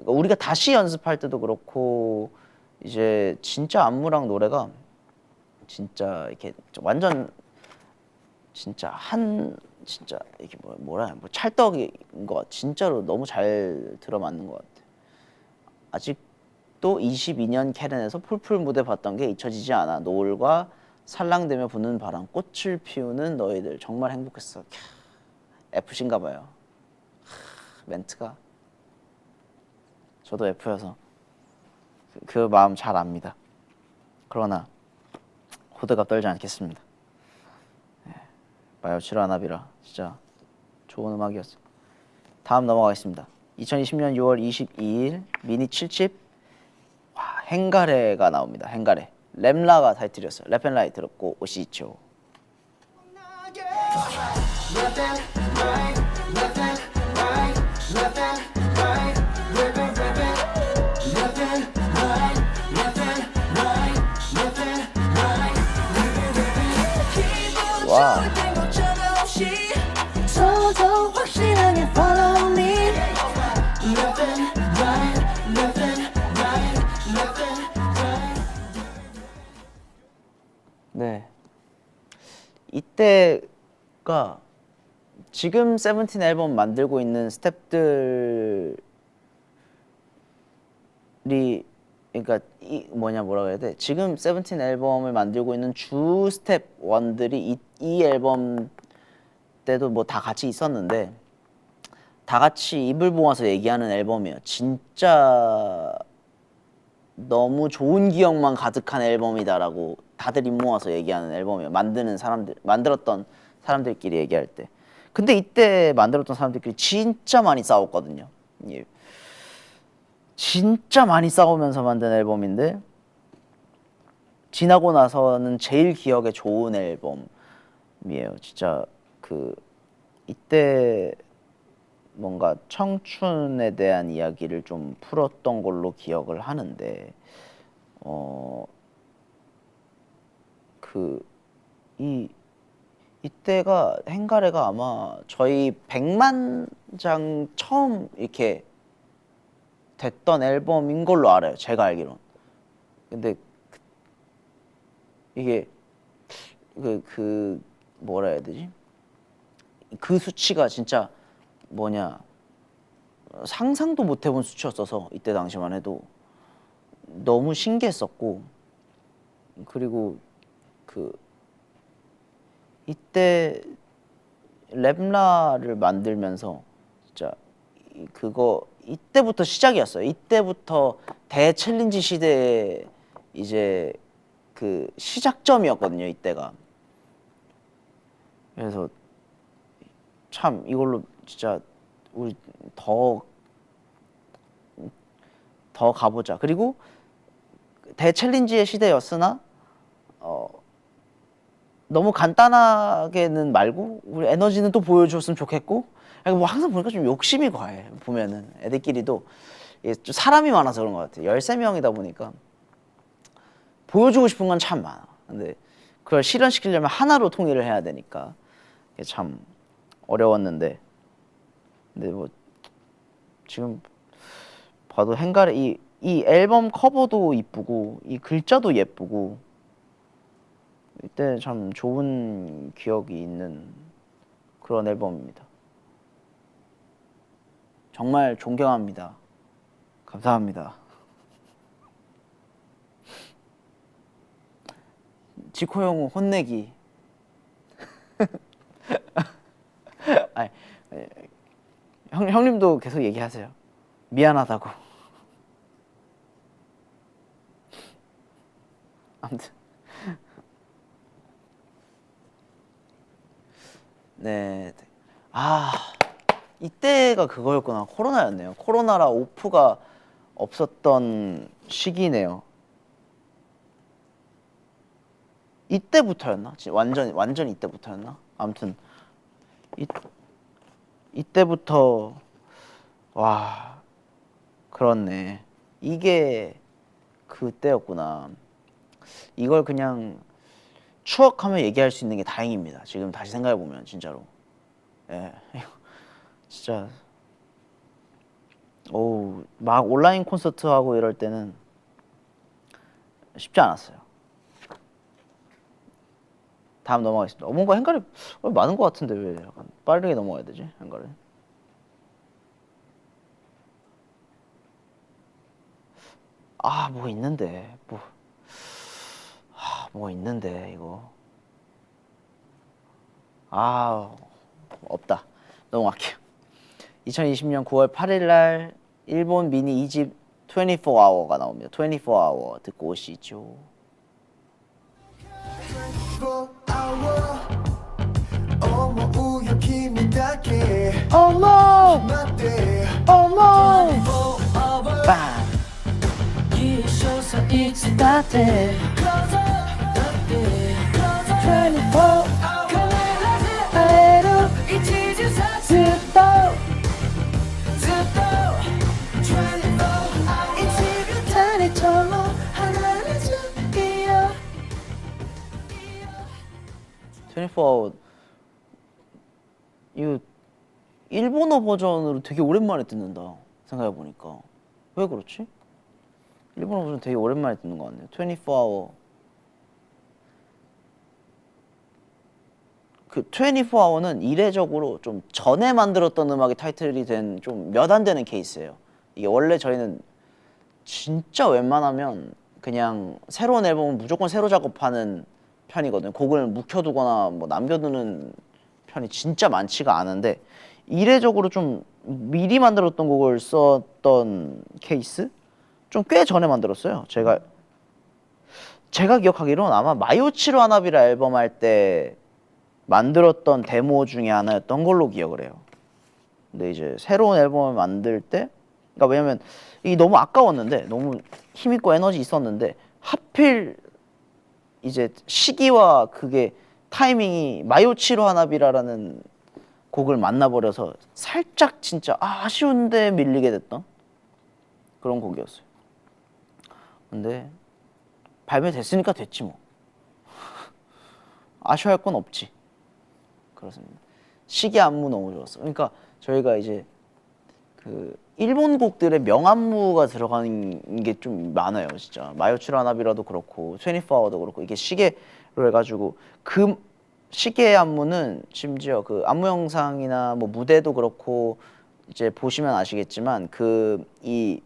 S1: 우리가 다시 연습할 때도 그렇고 이제 진짜 안무랑 노래가 진짜 이렇게 완전 진짜 진짜 이게 찰떡인 것 같아. 진짜로 너무 잘 들어맞는 것 같아. 아직도 22년 캐런에서 풀풀 무대 봤던 게 잊혀지지 않아. 노을과 살랑대며 부는 바람, 꽃을 피우는 너희들 정말 행복했어. F신가 봐요. 멘트가 저도 F여서 그 마음 잘 압니다. 그러나 호들갑 떨지 않겠습니다. 마요치로 하나비라 진짜 좋은 음악이었어. 다음 넘어가겠습니다. 2020년 6월 22일 미니 7집 행가레가 나옵니다. 행가레 램라가 타이틀이었어요. 랩앤라이 들었고 오시죠.
S2: Left and right, left and right, left and right, rip it, left and right, left and right, left and right, rip it.
S1: 와.
S3: 기분 좋을 땐 없이 저도 확실하게 follow me.
S2: Left and right, left and right, left and right.
S1: 네. 이때가 지금 세븐틴 앨범 만들고 있는 스태프들이 그러니까 뭐라 그래야 돼? 지금 세븐틴 앨범을 만들고 있는 주 스텝원들이 이 앨범 때도 뭐 다 같이 있었는데 다 같이 입을 모아서 얘기하는 앨범이에요. 진짜 너무 좋은 기억만 가득한 앨범이다라고 다들 입 모아서 얘기하는 앨범이에요. 만들었던 사람들끼리 얘기할 때. 근데 이때 만들었던 사람들끼리 진짜 많이 싸웠거든요. 예. 진짜 많이 싸우면서 만든 앨범인데 지나고 나서는 제일 기억에 좋은 앨범이에요. 진짜 이때 뭔가 청춘에 대한 이야기를 좀 풀었던 걸로 기억을 하는데 그 이때가 행가래가 아마 저희 100만 장 처음 이렇게 됐던 앨범인 걸로 알아요. 제가 알기론. 근데 이게 뭐라 해야 되지? 그 수치가 진짜 뭐냐 상상도 못 해본 수치였어서 이때 당시만 해도 너무 신기했었고 그리고 이때 랩라를 만들면서 진짜 그거 이때부터 시작이었어요. 이때부터 대챌린지 시대에 이제 그 시작점이었거든요. 이때가. 그래서 참 이걸로 진짜 우리 더 가보자. 그리고 대챌린지의 시대였으나 너무 간단하게는 말고 우리 에너지는 또 보여줬으면 좋겠고 뭐 항상 보니까 좀 욕심이 과해. 보면은 애들끼리도 좀 사람이 많아서 그런 것 같아. 13명이다 보니까 보여주고 싶은 건 참 많아. 근데 그걸 실현시키려면 하나로 통일을 해야 되니까 이게 참 어려웠는데 근데 뭐 지금 봐도 행가래 이 앨범 커버도 이쁘고 이 글자도 예쁘고 이때 참 좋은 기억이 있는 그런 앨범입니다. 정말 존경합니다. 감사합니다. 지코 형 혼내기. 아니, 형님도 계속 얘기하세요. 미안하다고. 아무튼 네. 이때가 그거였구나. 코로나였네요. 코로나라 오프가 없었던 시기네요. 이때부터였나? 완전 이때부터였나? 아무튼 이때부터 와 그렇네. 이게 그때였구나. 이걸 그냥 추억하며 얘기할 수 있는 게 다행입니다. 지금 다시 생각해 보면 진짜로. 예. 진짜 막 온라인 콘서트 하고 이럴 때는 쉽지 않았어요. 다음 넘어가겠습니다. 뭔가 행가리 많은 것 같은데 왜 약간 빠르게 넘어가야 되지? 행가리. 뭐 있는데 뭐 있는데 이거 없다. 넘어갈게요. 2020년 9월 8일 날 일본 미니 2집 24hour가 나옵니다. 24hour 듣고 오시죠.
S3: 24hour 思うよ君だけ
S1: 어머!
S3: 待って
S1: 어머!
S3: 24hour
S1: 빵!
S3: いい所さいつだって Closer だって Closer 24会える一時差ずっと24一たりとも離れずいよ
S1: 24hour 이거 일본어 버전으로 되게 오랜만에 듣는다 생각해 보니까 왜 그렇지? 일본어 버전 되게 오랜만에 듣는 것 같네요. 24hour 그 24hour는 이례적으로 좀 전에 만들었던 음악이 타이틀이 된 좀 몇 안 되는 케이스예요. 이게 원래 저희는 진짜 웬만하면 그냥 새로운 앨범은 무조건 새로 작업하는 편이거든요. 곡을 묵혀두거나 뭐 남겨두는 편이 진짜 많지가 않은데 이례적으로 좀 미리 만들었던 곡을 썼던 케이스? 좀 꽤 전에 만들었어요. 제가 기억하기로는 아마 마요치로 하나비라 앨범 할 때 만들었던 데모 중에 하나였던 걸로 기억을 해요. 근데 이제 새로운 앨범을 만들 때 그러니까 왜냐면 이게 너무 아까웠는데 너무 힘있고 에너지 있었는데 하필 이제 시기와 그게 타이밍이 마요치로 하나비라라는 곡을 만나버려서 살짝 진짜 아쉬운데 밀리게 됐던 그런 곡이었어요. 근데 발매됐으니까 됐지 뭐. 아쉬워할 건 없지. 그렇습니다. 시계 안무 너무 좋았어. 그러니까 저희가 이제 그 일본 곡들의 명안무가 들어가는 게 좀 많아요, 진짜. 마요추라나비라도 그렇고, 24hour도 그렇고, 이게 시계로 해가지고 그 시계 안무는 심지어 그 안무 영상이나 뭐 무대도 그렇고 이제 보시면 아시겠지만 이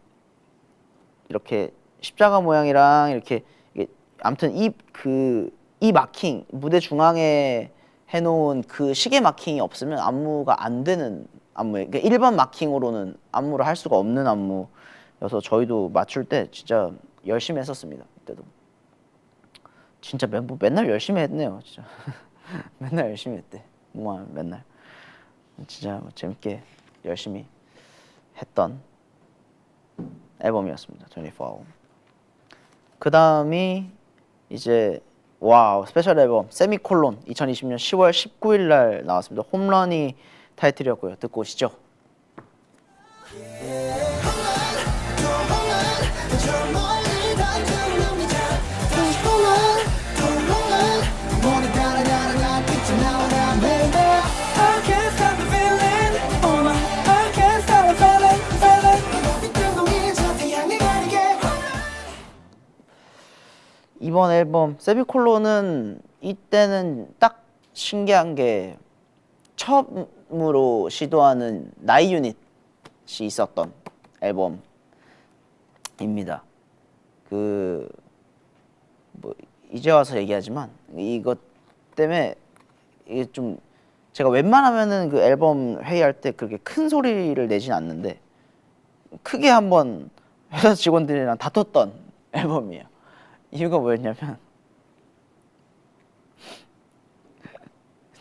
S1: 이렇게 십자가 모양이랑 이렇게 아무튼 이 마킹 무대 중앙에 해놓은 그 시계 마킹이 없으면 안무가 안 되는 안무예요. 그러니까 일반 마킹으로는 안무를 할 수가 없는 안무여서 저희도 맞출 때 진짜 열심히 했었습니다. 그때도 진짜 맨날 열심히 했네요. 진짜 맨날 열심히 했대. 정말 맨날 진짜 재밌게 열심히 했던 앨범이었습니다. 24hour. 그 다음이 이제 와우 스페셜 앨범 세미콜론 2020년 10월 19일 날 나왔습니다. 홈런이 타이틀이었고요. 듣고 오시죠.
S2: I can't stop the feeling. Oh my, I can't stop the feeling. 뜨거운 저 태양을 가리게.
S1: 이번 앨범 세미콜론은 이때는 딱 신기한 게 처음으로 시도하는 나이 유닛이 있었던 앨범입니다. 그 뭐 이제 와서 얘기하지만 이것 때문에 이게 좀 제가 웬만하면은 그 앨범 회의할 때 그렇게 큰 소리를 내진 않는데 크게 한번 회사 직원들이랑 다퉜던 앨범이에요. 이유가 뭐였냐면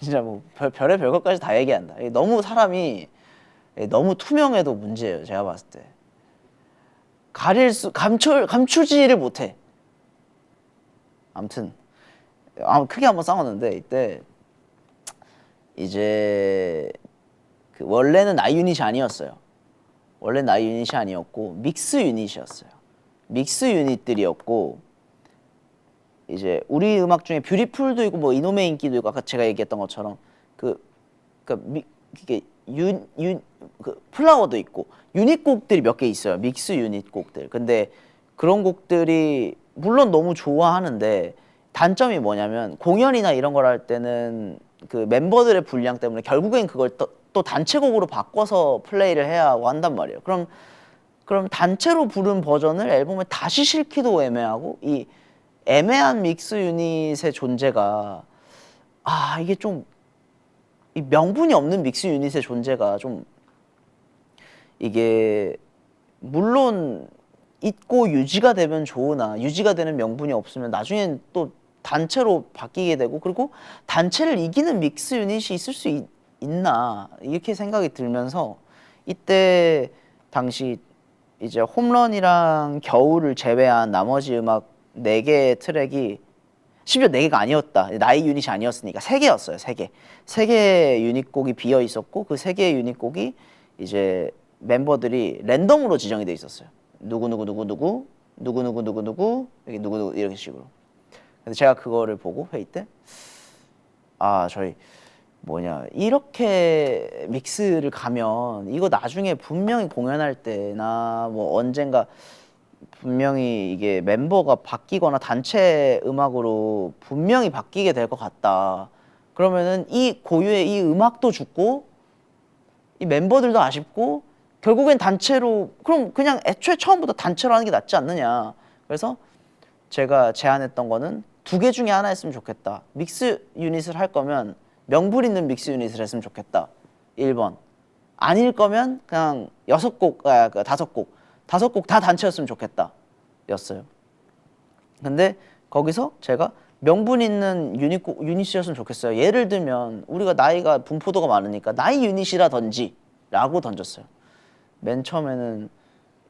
S1: 진짜 뭐 별의 별것까지 다 얘기한다. 이게 너무 사람이 너무 투명해도 문제예요. 제가 봤을 때 감추지를 못해. 아무튼 크게 한번 싸웠는데 이때 이제 그 원래는 나이 유닛이 아니었어요. 원래 나이 유닛이 아니었고 믹스 유닛이었어요. 믹스 유닛들이었고 이제 우리 음악 중에 뷰티풀도 있고 뭐 이놈의 인기도 있고 아까 제가 얘기했던 것처럼 이게 플라워도 있고 유닛 곡들이 몇 개 있어요. 믹스 유닛 곡들. 근데 그런 곡들이 물론 너무 좋아하는데 단점이 뭐냐면 공연이나 이런 걸 할 때는 그 멤버들의 분량 때문에 결국엔 그걸 또 단체곡으로 바꿔서 플레이를 해야 하고 한단 말이에요. 그럼 단체로 부른 버전을 앨범에 다시 싣기도 애매하고 이 애매한 믹스 유닛의 존재가 이게 좀 이 명분이 없는 믹스 유닛의 존재가 좀 이게 물론 있고 유지가 되면 좋으나 유지가 되는 명분이 없으면 나중엔 또 단체로 바뀌게 되고 그리고 단체를 이기는 믹스 유닛이 있을 수 있나 이렇게 생각이 들면서 이때 당시 이제 홈런이랑 겨울을 제외한 나머지 음악 4개의 트랙이 심지어 4개가 아니었다. 나이 유닛이 아니었으니까 3개였어요. 3개. 3개의 유닛 곡이 비어 있었고 그 3개의 유닛 곡이 이제 멤버들이 랜덤으로 지정이 돼 있었어요. 누구 여기 누구 이렇게 식으로. 근데 제가 그거를 보고 회의 때 저희 이렇게 믹스를 가면 이거 나중에 분명히 공연할 때나 뭐 언젠가 분명히 이게 멤버가 바뀌거나 단체 음악으로 분명히 바뀌게 될 것 같다. 그러면은 이 고유의 이 음악도 죽고 이 멤버들도 아쉽고 결국엔 단체로 그럼 그냥 애초에 처음부터 단체로 하는 게 낫지 않느냐. 그래서 제가 제안했던 거는 2개 중에 하나였으면 좋겠다. 믹스 유닛을 할 거면 명분 있는 믹스 유닛을 했으면 좋겠다. 1번. 아닐 거면 그냥 6곡, 5곡. 5곡 다 단체였으면 좋겠다. 였어요. 근데 거기서 제가 명분 있는 유닛이었으면 좋겠어요. 예를 들면 우리가 나이가 분포도가 많으니까 나이 유닛이라든지 라고 던졌어요. 맨 처음에는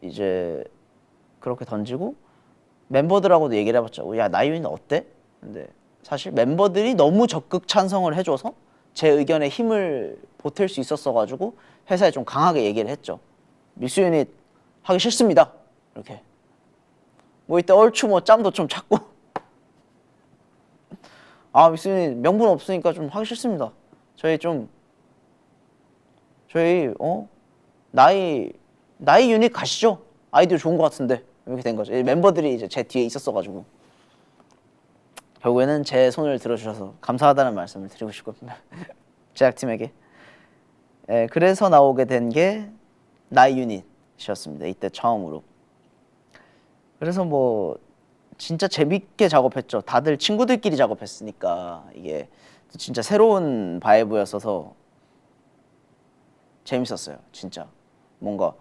S1: 이제 그렇게 던지고 멤버들하고도 얘기를 해봤죠. 야 나이 유닛 어때? 근데 사실 멤버들이 너무 적극 찬성을 해줘서 제 의견에 힘을 버틸 수 있었어가지고 회사에 좀 강하게 얘기를 했죠. 믹스 유닛 하기 싫습니다. 이렇게. 뭐 이때 얼추 뭐 짬도 좀 찾고 아 믹스 유닛 명분 없으니까 좀 하기 싫습니다. 저희 나이 유닛 가시죠. 아이디어 좋은 것 같은데 이렇게 된 거죠. 멤버들이 이제 제 뒤에 있었어가지고 결국에는 제 손을 들어주셔서 감사하다는 말씀을 드리고 싶거든요. 제작팀에게. 예, 그래서 나오게 된 게 나이 유닛이었습니다. 이때 처음으로. 그래서 뭐 진짜 재밌게 작업했죠. 다들 친구들끼리 작업했으니까 이게 진짜 새로운 바이브였어서 재밌었어요. 진짜 뭔가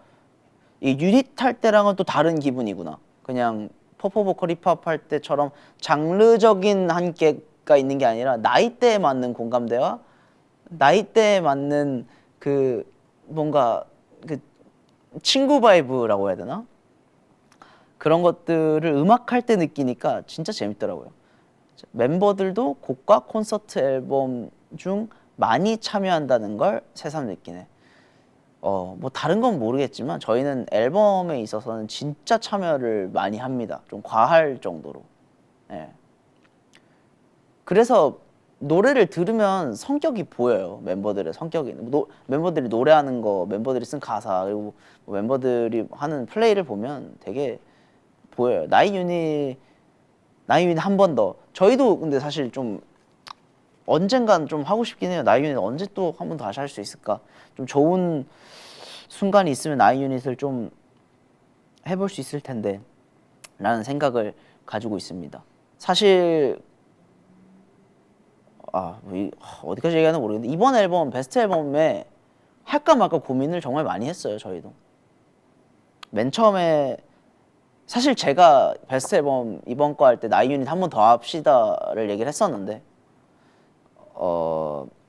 S1: 이 유닛 할 때랑은 또 다른 기분이구나. 그냥 퍼포보컬 힙합 할 때처럼 장르적인 한계가 있는 게 아니라 나이대에 맞는 공감대와 나이대에 맞는 그 뭔가 그 친구 바이브라고 해야 되나? 그런 것들을 음악할 때 느끼니까 진짜 재밌더라고요. 멤버들도 곡과 콘서트 앨범 중 많이 참여한다는 걸 새삼 느끼네. 뭐 다른 건 모르겠지만 저희는 앨범에 있어서는 진짜 참여를 많이 합니다. 좀 과할 정도로. 예. 그래서 노래를 들으면 성격이 보여요. 멤버들의 성격이. 멤버들이 노래하는 거, 멤버들이 쓴 가사, 그리고 뭐 멤버들이 하는 플레이를 보면 되게 보여요. 나이 유닛 한 번 더. 저희도 근데 사실 좀 언젠간 좀 하고 싶긴 해요. 나이 유닛 언제 또 한 번 더 다시 할 수 있을까? 좀 좋은 순간이 있으면 나이 유닛을 좀 해볼 수 있을 텐데 라는 생각을 가지고 있습니다. 사실 어디까지 얘기하나 모르겠는데 이번 앨범 베스트 앨범에 할까 말까 고민을 정말 많이 했어요. 저희도 맨 처음에 사실 제가 베스트 앨범 이번 거 할 때 나이 유닛 한 번 더 합시다를 얘기를 했었는데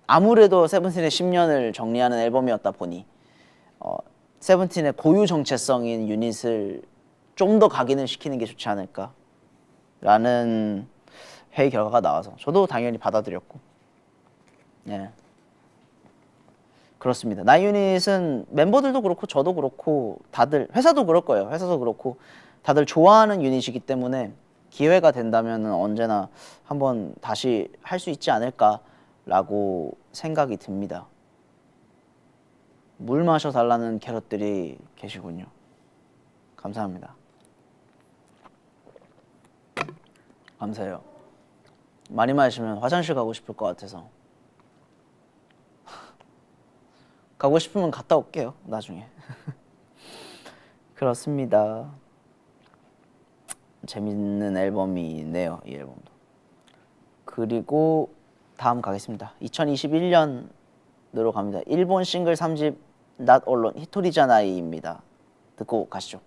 S1: 아무래도 세븐틴의 10년을 정리하는 앨범이었다 보니 세븐틴의 고유 정체성인 유닛을 좀 더 각인을 시키는 게 좋지 않을까 라는 회의 결과가 나와서 저도 당연히 받아들였고 예. 그렇습니다. 나이 유닛은 멤버들도 그렇고 저도 그렇고 다들 회사도 그럴 거예요. 회사도 그렇고 다들 좋아하는 유닛이기 때문에 기회가 된다면 언제나 한번 다시 할 수 있지 않을까라고 생각이 듭니다. 물 마셔 달라는 캐럿들이 계시군요. 감사합니다. 감사해요. 많이 마시면 화장실 가고 싶을 것 같아서 가고 싶으면 갔다 올게요. 나중에. 그렇습니다. 재밌는 앨범이네요. 이 앨범도. 그리고 다음 가겠습니다. 2021년으로 갑니다. 일본 싱글 3집 Not Alone 히토리자나이입니다. 듣고 가시죠.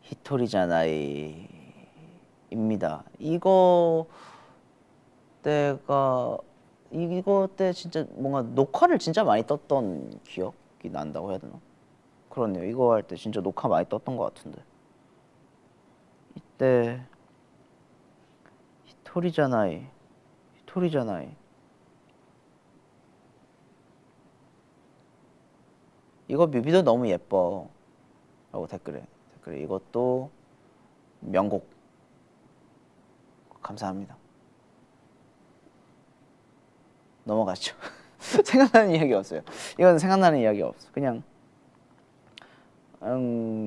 S1: 히토리자나이입니다. 이거 때 진짜 뭔가 녹화를 진짜 많이 떴던 기억이 난다고 해야 되나? 그렇네요. 이거 할 때 진짜 녹화 많이 떴던 것 같은데. 이때 히토리자나이 이거 뮤비도 너무 예뻐 라고 댓글에 이것도 명곡 감사합니다. 넘어가죠. 생각나는 이야기 없어요. 이건 생각나는 이야기가 없어. 그냥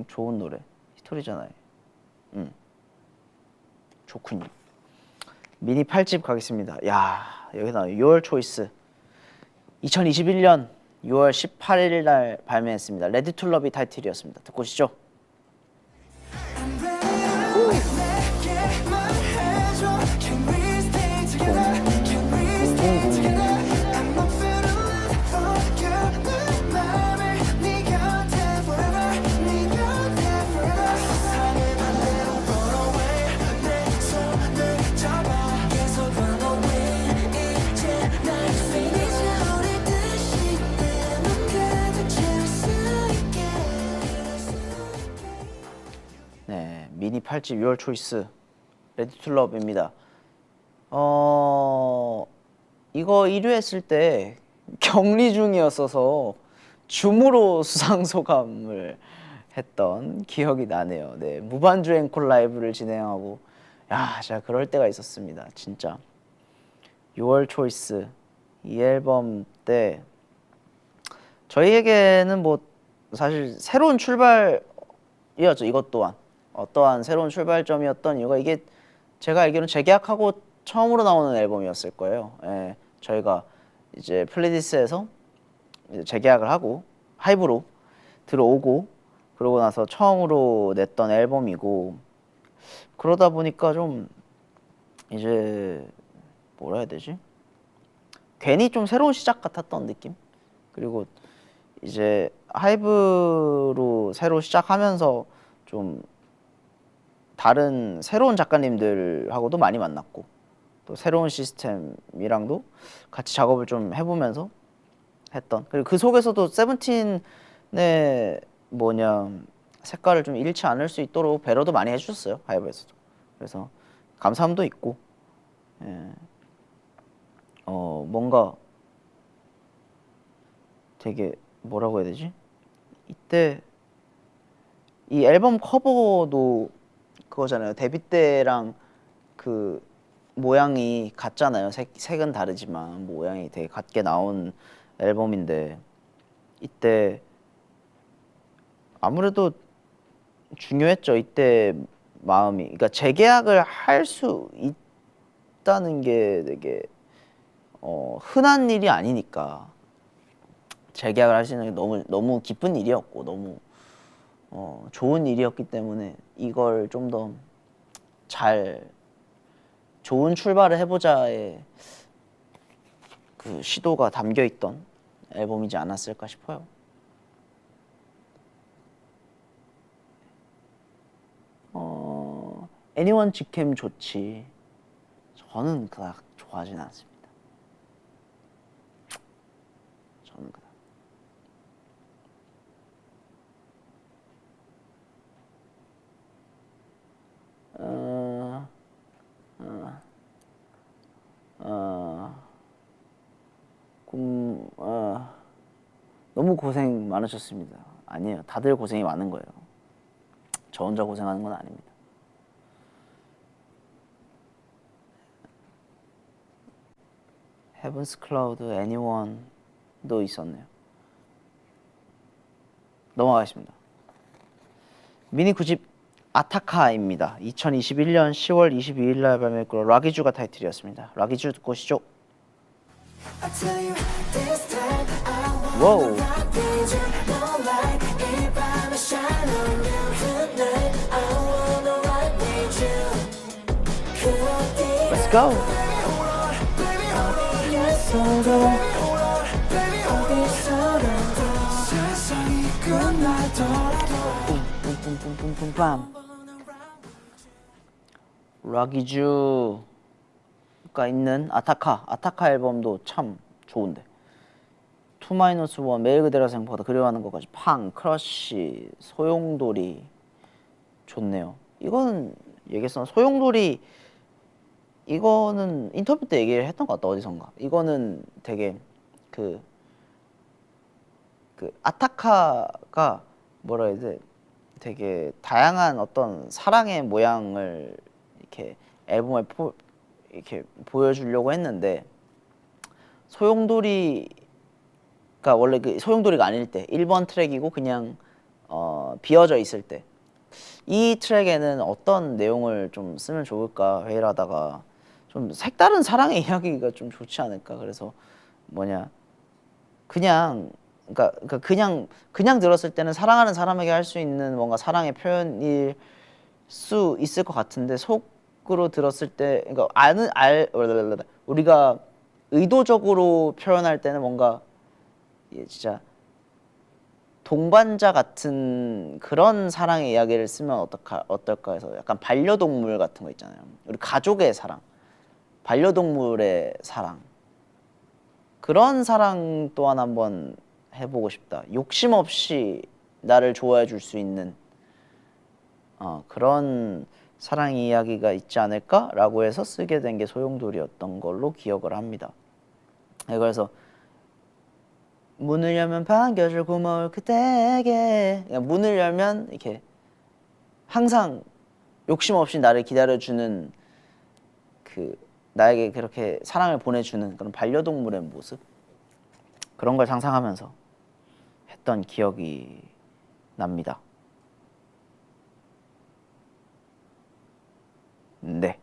S1: 좋은 노래 히토리자나이. 좋군요. 미니 8집 가겠습니다. 야, 여기다 Your Choice 2021년 6월 18일 날 발매했습니다. Ready to Love이 타이틀이었습니다. 듣고 오시죠. 미니 8집 6월 초이스 레디 투 러브입니다. 이거 1위 했을 때 격리 중이었어서 줌으로 수상 소감을 했던 기억이 나네요. 네, 무반주 앵콜 라이브를 진행하고 야, 진짜 그럴 때가 있었습니다. 진짜 6월 초이스 이 앨범 때 저희에게는 뭐 사실 새로운 출발이었죠. 이것 또한 어떠한 새로운 출발점이었던 이유가 이게 제가 알기로는 재계약하고 처음으로 나오는 앨범이었을 거예요. 예, 저희가 이제 플레디스에서 이제 재계약을 하고 하이브로 들어오고 그러고 나서 처음으로 냈던 앨범이고 그러다 보니까 좀 이제 뭐라 해야 되지? 괜히 좀 새로운 시작 같았던 느낌? 그리고 이제 하이브로 새로 시작하면서 좀 다른 새로운 작가님들하고도 많이 만났고 또 새로운 시스템이랑도 같이 작업을 좀 해보면서 했던 그리고 그 속에서도 세븐틴의 뭐냐 색깔을 좀 잃지 않을 수 있도록 배려도 많이 해주셨어요. 하이브에서도. 그래서 감사함도 있고 예. 뭔가 되게 뭐라고 해야 되지? 이때 이 앨범 커버도 그거잖아요. 데뷔 때랑 그 모양이 같잖아요. 색은 다르지만 모양이 되게 같게 나온 앨범인데 이때 아무래도 중요했죠. 이때 마음이. 그러니까 재계약을 할 수 있다는 게 되게 흔한 일이 아니니까 재계약을 하시는 게 너무 기쁜 일이었고 너무 좋은 일이었기 때문에 이걸 좀 더 잘 좋은 출발을 해보자의 그 시도가 담겨 있던 앨범이지 않았을까 싶어요. 애니원 직캠 좋지. 저는 그닥 좋아하진 않습니다. 저는 그닥. 너무 고생 많으셨습니다. 아니에요. 다들 고생이 많은 거예요. 저 혼자 고생하는 건 아닙니다. 헤븐스 클라우드, 애니원도 있었네요. 넘어가겠습니다. 미니 9집 아타카입니다. 2021년 10월 22일 날 발매했고 락이주가 타이틀이었습니다. 락이주 듣고 오시죠. 와우. Let's go. 뿜뿜뿜뿜뿜. 락이주가 있는 아타카 앨범도 참 좋은데 2-1 매일 그대로 생각보다 그리워하는 것까지 팡 크러쉬 소용돌이 좋네요. 이거는 얘기했어. 소용돌이 이거는 인터뷰 때 얘기를 했던 것 같다. 어디선가. 이거는 되게 그 아타카가 뭐라 해야 돼? 되게 다양한 어떤 사랑의 모양을 이렇게 앨범에 이렇게 보여주려고 했는데 소용돌이가 원래 그 소용돌이가 아닐 때 1번 트랙이고 그냥 비어져 있을 때 이 트랙에는 어떤 내용을 좀 쓰면 좋을까 회의를 하다가 좀 색다른 사랑의 이야기가 좀 좋지 않을까. 그래서 뭐냐 그냥 그냥 들었을 때는 사랑하는 사람에게 할 수 있는 뭔가 사랑의 표현일 수 있을 것 같은데 속으로 들었을 때 그러니까 우리가 의도적으로 표현할 때는 뭔가 진짜 동반자 같은 그런 사랑의 이야기를 쓰면 어떨까 해서 약간 반려동물 같은 거 있잖아요. 우리 가족의 사랑, 반려동물의 사랑 그런 사랑 또한 한번 해보고 싶다. 욕심 없이 나를 좋아해 줄 수 있는 그런 사랑 이야기가 있지 않을까라고 해서 쓰게 된 게 소용돌이였던 걸로 기억을 합니다. 네, 그래서 문을 열면 반겨줄 고마울 그대에게, 문을 열면 이렇게 항상 욕심 없이 나를 기다려주는 그 나에게 그렇게 사랑을 보내주는 그런 반려동물의 모습, 그런 걸 상상하면서 했던 기억이 납니다. 네.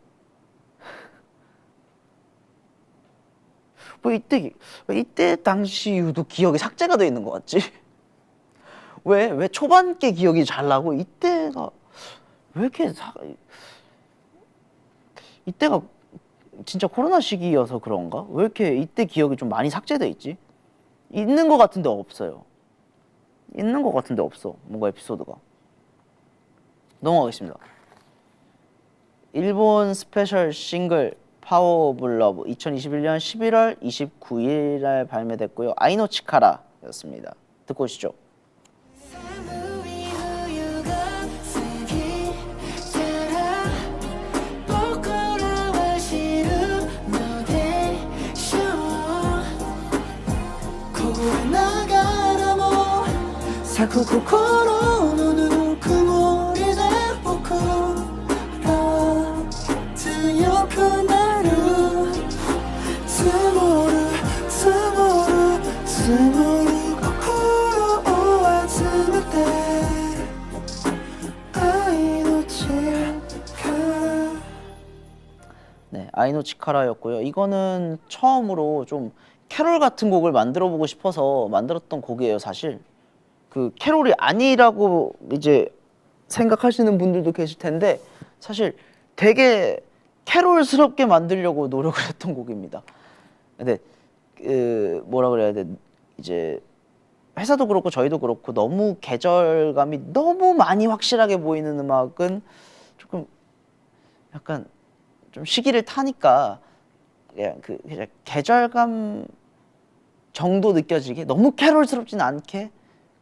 S1: 뭐 이때 당시 이후도 기억이 삭제가 돼 있는 것 같지? 왜 초반 게 기억이 잘 나고 이때가 왜 이렇게 이때가 진짜 코로나 시기여서 그런가? 왜 이렇게 이때 기억이 좀 많이 삭제돼 있지? 있는 것 같은데 없어요. 있는 것 같은데 없어. 뭔가 에피소드가. 넘어가겠습니다. 일본 스페셜 싱글 파워 오브 러브 2021년 11월 29일에 발매됐고요. 아이노 치카라였습니다. 듣고 오시죠.
S2: 寒い冬が過ぎたら僕らは知るのでしょう凍えながらも咲く心のぬくもりで僕らは強くなる積もる積もる積もる心を集めて愛の力
S1: 네, 아이노 치카라였고요. 이거는 처음으로 좀 캐롤 같은 곡을 만들어 보고 싶어서 만들었던 곡이에요, 사실. 그 캐롤이 아니라고 이제 생각하시는 분들도 계실 텐데 사실 되게 캐롤스럽게 만들려고 노력을 했던 곡입니다. 근데 그 뭐라 그래야 돼? 이제 회사도 그렇고 저희도 그렇고 너무 계절감이 너무 많이 확실하게 보이는 음악은 조금 약간 좀 시기를 타니까 그냥 계절감 정도 느껴지게 너무 캐롤스럽진 않게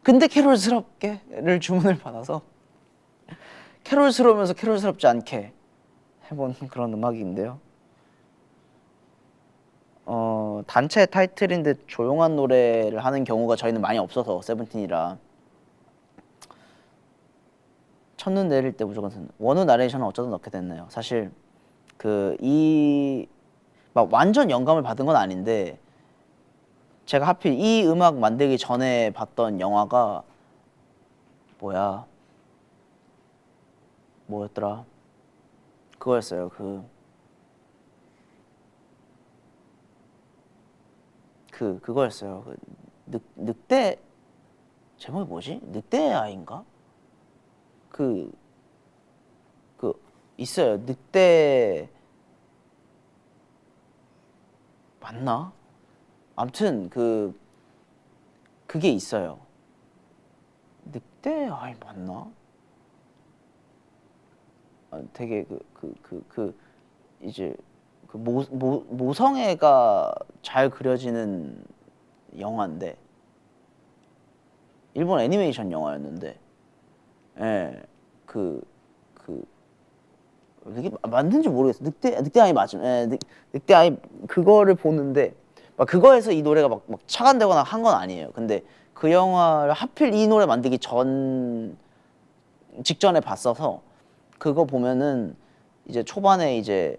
S1: 근데 캐롤스럽게를 주문을 받아서 캐롤스러우면서 캐롤스럽지 않게 해본 그런 음악인데요. 단체 타이틀인데 조용한 노래를 하는 경우가 저희는 많이 없어서 세븐틴이라 첫눈 내릴 때 무조건 듣는 원우 나레이션은 어쩌다 넣게 됐네요. 사실 막 완전 영감을 받은 건 아닌데 제가 하필 이 음악 만들기 전에 봤던 영화가 뭐였더라? 그거였어요. 그거였어요. 늑대 제목이 뭐지? 늑대 아이인가? 있어요. 늑대 맞나? 아무튼 그게 있어요. 늑대 아이 맞나? 되게 이제 모성애가 잘 그려지는 영화인데 일본 애니메이션 영화였는데 이게 맞는지 모르겠어. 늑대 아이 맞음. 늑대 아이 그거를 보는데 막 그거에서 이 노래가 막 착안되거나 한 건 아니에요. 근데 그 영화를 하필 이 노래 만들기 직전에 봤어서 그거 보면은 이제 초반에 이제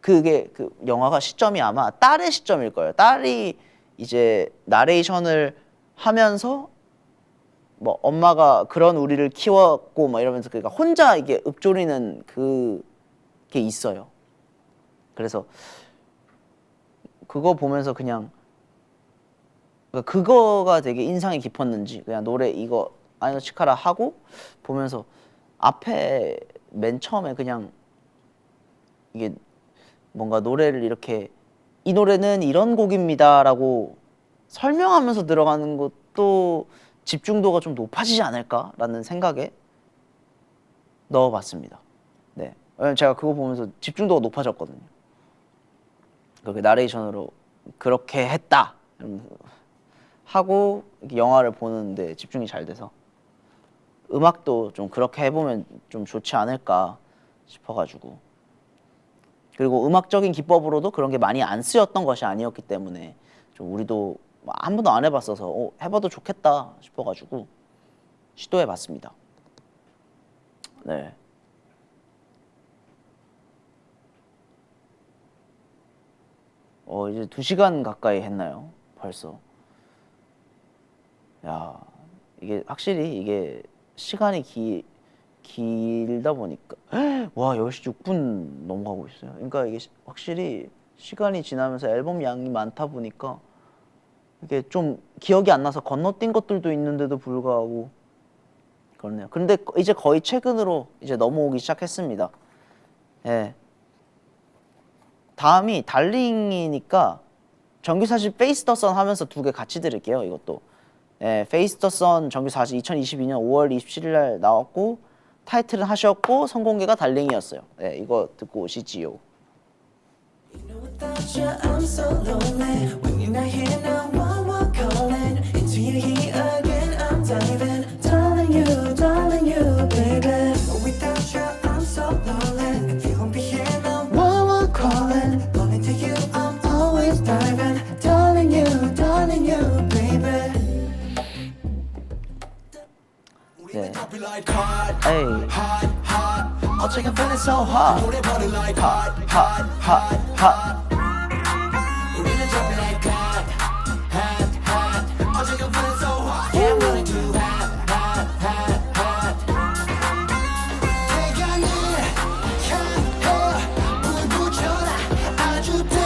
S1: 그게 영화가 시점이 아마 딸의 시점일 거예요. 딸이 이제 나레이션을 하면서 뭐 엄마가 그런 우리를 키웠고 막 이러면서 그러니까 혼자 이게 읊조리는 그게 있어요. 그래서 그거 보면서 그냥 그거가 되게 인상이 깊었는지 그냥 노래 이거 아이노 치카라 하고 보면서 앞에 맨 처음에 그냥 이게 뭔가 노래를 이렇게 이 노래는 이런 곡입니다라고 설명하면서 들어가는 것도 집중도가 좀 높아지지 않을까라는 생각에 넣어봤습니다. 네, 왜냐면 제가 그거 보면서 집중도가 높아졌거든요. 그렇게 나레이션으로 그렇게 했다 하고 영화를 보는데 집중이 잘 돼서 음악도 좀 그렇게 해보면 좀 좋지 않을까 싶어가지고. 그리고 음악적인 기법으로도 그런 게 많이 안 쓰였던 것이 아니었기 때문에 좀 우리도 한 번도 안 해봤어서 해봐도 좋겠다 싶어가지고 시도해봤습니다. 네. 이제 2시간 가까이 했나요? 벌써. 야, 이게 확실히 이게 시간이 길다 보니까 와 10시 6분 넘어가고 있어요. 그러니까 이게 확실히 시간이 지나면서 앨범 양이 많다 보니까 이게 좀 기억이 안 나서 건너뛴 것들도 있는데도 불구하고 그렇네요. 근데 이제 거의 최근으로 이제 넘어오기 시작했습니다. 예. 다음이 달링이니까 정규4집 페이스 더 선 하면서 2개 같이 들을게요. 이것도. 예, 페이스 더 선 정규4집 2022년 5월 27일 날 나왔고 타이틀은 하셨고 선공개가 달링이었어요. 예, 이거 듣고 오시지요.
S2: Without you, I'm so lonely. When you're not here, no one calling. Into your heat again, I'm diving. Darling you, baby. Without you, I'm so lonely. If you won't be here, no one calling. Only to you, I'm always diving. Darling you, baby.
S1: 네. 에이. 어떻게 feeling so hot. hot.
S2: 우리는 dropping like hot. 어떻게 feeling so hot. Yeah, I'm running too hot. 태양을 향해 불 붙여라. 아주 뜨겁게.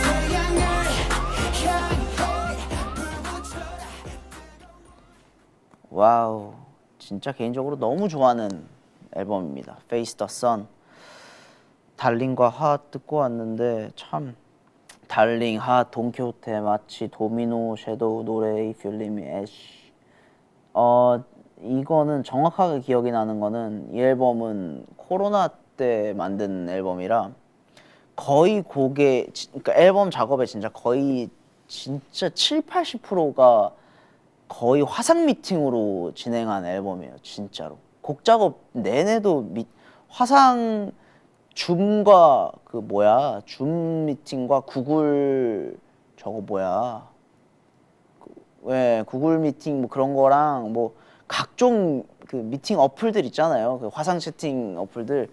S2: 태양을 향해 불 붙여라.
S1: 와우, 진짜 개인적으로 너무 좋아하는 앨범입니다. Face the Sun. 달링과 핫 듣고 왔는데 참 달링, 핫, 돈키호테, 마치, 도미노, 섀도우, 노래, If You Leave Me, 애쉬. 이거는 정확하게 기억이 나는 거는 이 앨범은 코로나 때 만든 앨범이라 거의 그러니까 앨범 작업에 진짜 거의 진짜 7, 80%가 거의 화상 미팅으로 진행한 앨범이에요. 진짜로. 곡 작업 내내도 화상 줌과 줌 미팅과 구글 저거 왜 구글 미팅 뭐 그런 거랑 뭐 각종 그 미팅 어플들 있잖아요. 그 화상 채팅 어플들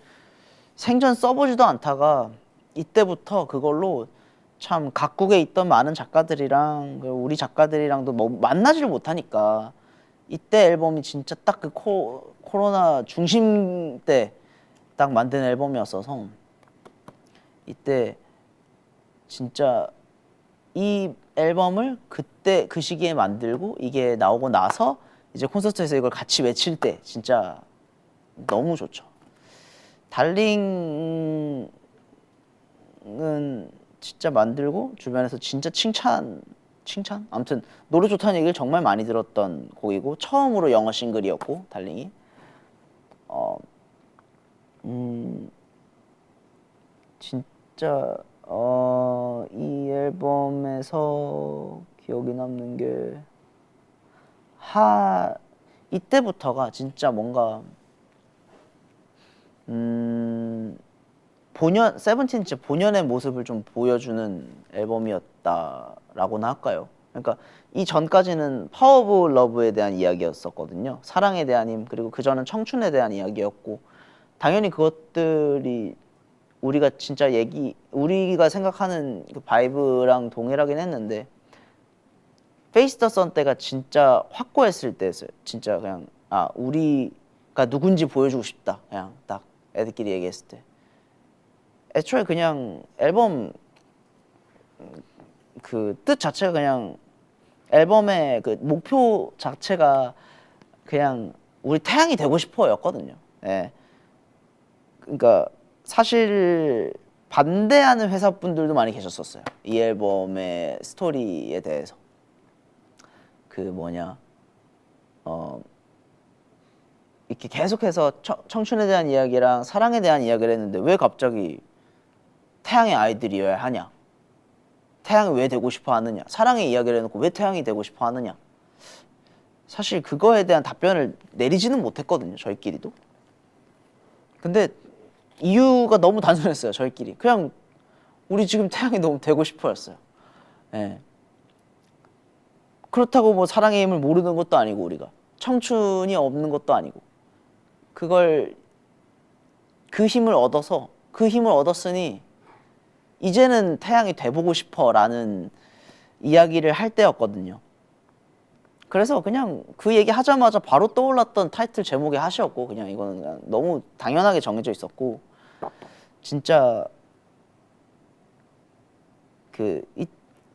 S1: 생전 써보지도 않다가 이때부터 그걸로 참 각국에 있던 많은 작가들이랑 우리 작가들이랑도 뭐 만나지를 못하니까 이때 앨범이 진짜 딱 그 코로나 중심 때 딱 만든 앨범이었어서 이때 진짜 이 앨범을 그때 그 시기에 만들고 이게 나오고 나서 이제 콘서트에서 이걸 같이 외칠 때 진짜 너무 좋죠. 달링은 진짜 만들고 주변에서 진짜 칭찬? 아무튼 노래 좋다는 얘기를 정말 많이 들었던 곡이고 처음으로 영어 싱글이었고 달링이 진짜 이 앨범에서 기억이 남는 게 이때부터가 진짜 뭔가 세븐틴 진짜 본연의 모습을 좀 보여주는 앨범이었다라고나 할까요? 그러니까 이 전까지는 파워 오브 러브에 대한 이야기였었거든요. 사랑에 대한 힘, 그리고 그전은 청춘에 대한 이야기였고 당연히 그것들이 우리가 생각하는 그 바이브랑 동일하긴 했는데 페이스 더 선 때가 진짜 확고했을 때였어요. 진짜 그냥 우리가 누군지 보여주고 싶다. 그냥 딱 애들끼리 얘기했을 때. 애초에 그냥 앨범 그 뜻 자체가 그냥 앨범의 그 목표 자체가 그냥 우리 태양이 되고 싶어였거든요. 예. 그러니까 사실 반대하는 회사분들도 많이 계셨었어요. 이 앨범의 스토리에 대해서. 이렇게 계속해서 청춘에 대한 이야기랑 사랑에 대한 이야기를 했는데 왜 갑자기 태양의 아이들이어야 하냐? 태양이 왜 되고 싶어 하느냐? 사랑의 이야기를 해놓고 왜 태양이 되고 싶어 하느냐? 사실 그거에 대한 답변을 내리지는 못했거든요. 저희끼리도. 근데 이유가 너무 단순했어요. 저희끼리. 그냥 우리 지금 태양이 너무 되고 싶어였어요. 예. 그렇다고 뭐 사랑의 힘을 모르는 것도 아니고 우리가 청춘이 없는 것도 아니고 그걸 그 힘을 얻었으니 이제는 태양이 돼보고 싶어라는 이야기를 할 때였거든요. 그래서 그냥 그 얘기 하자마자 바로 떠올랐던 타이틀 제목이 하시였고 그냥 이거는 그냥 너무 당연하게 정해져 있었고 진짜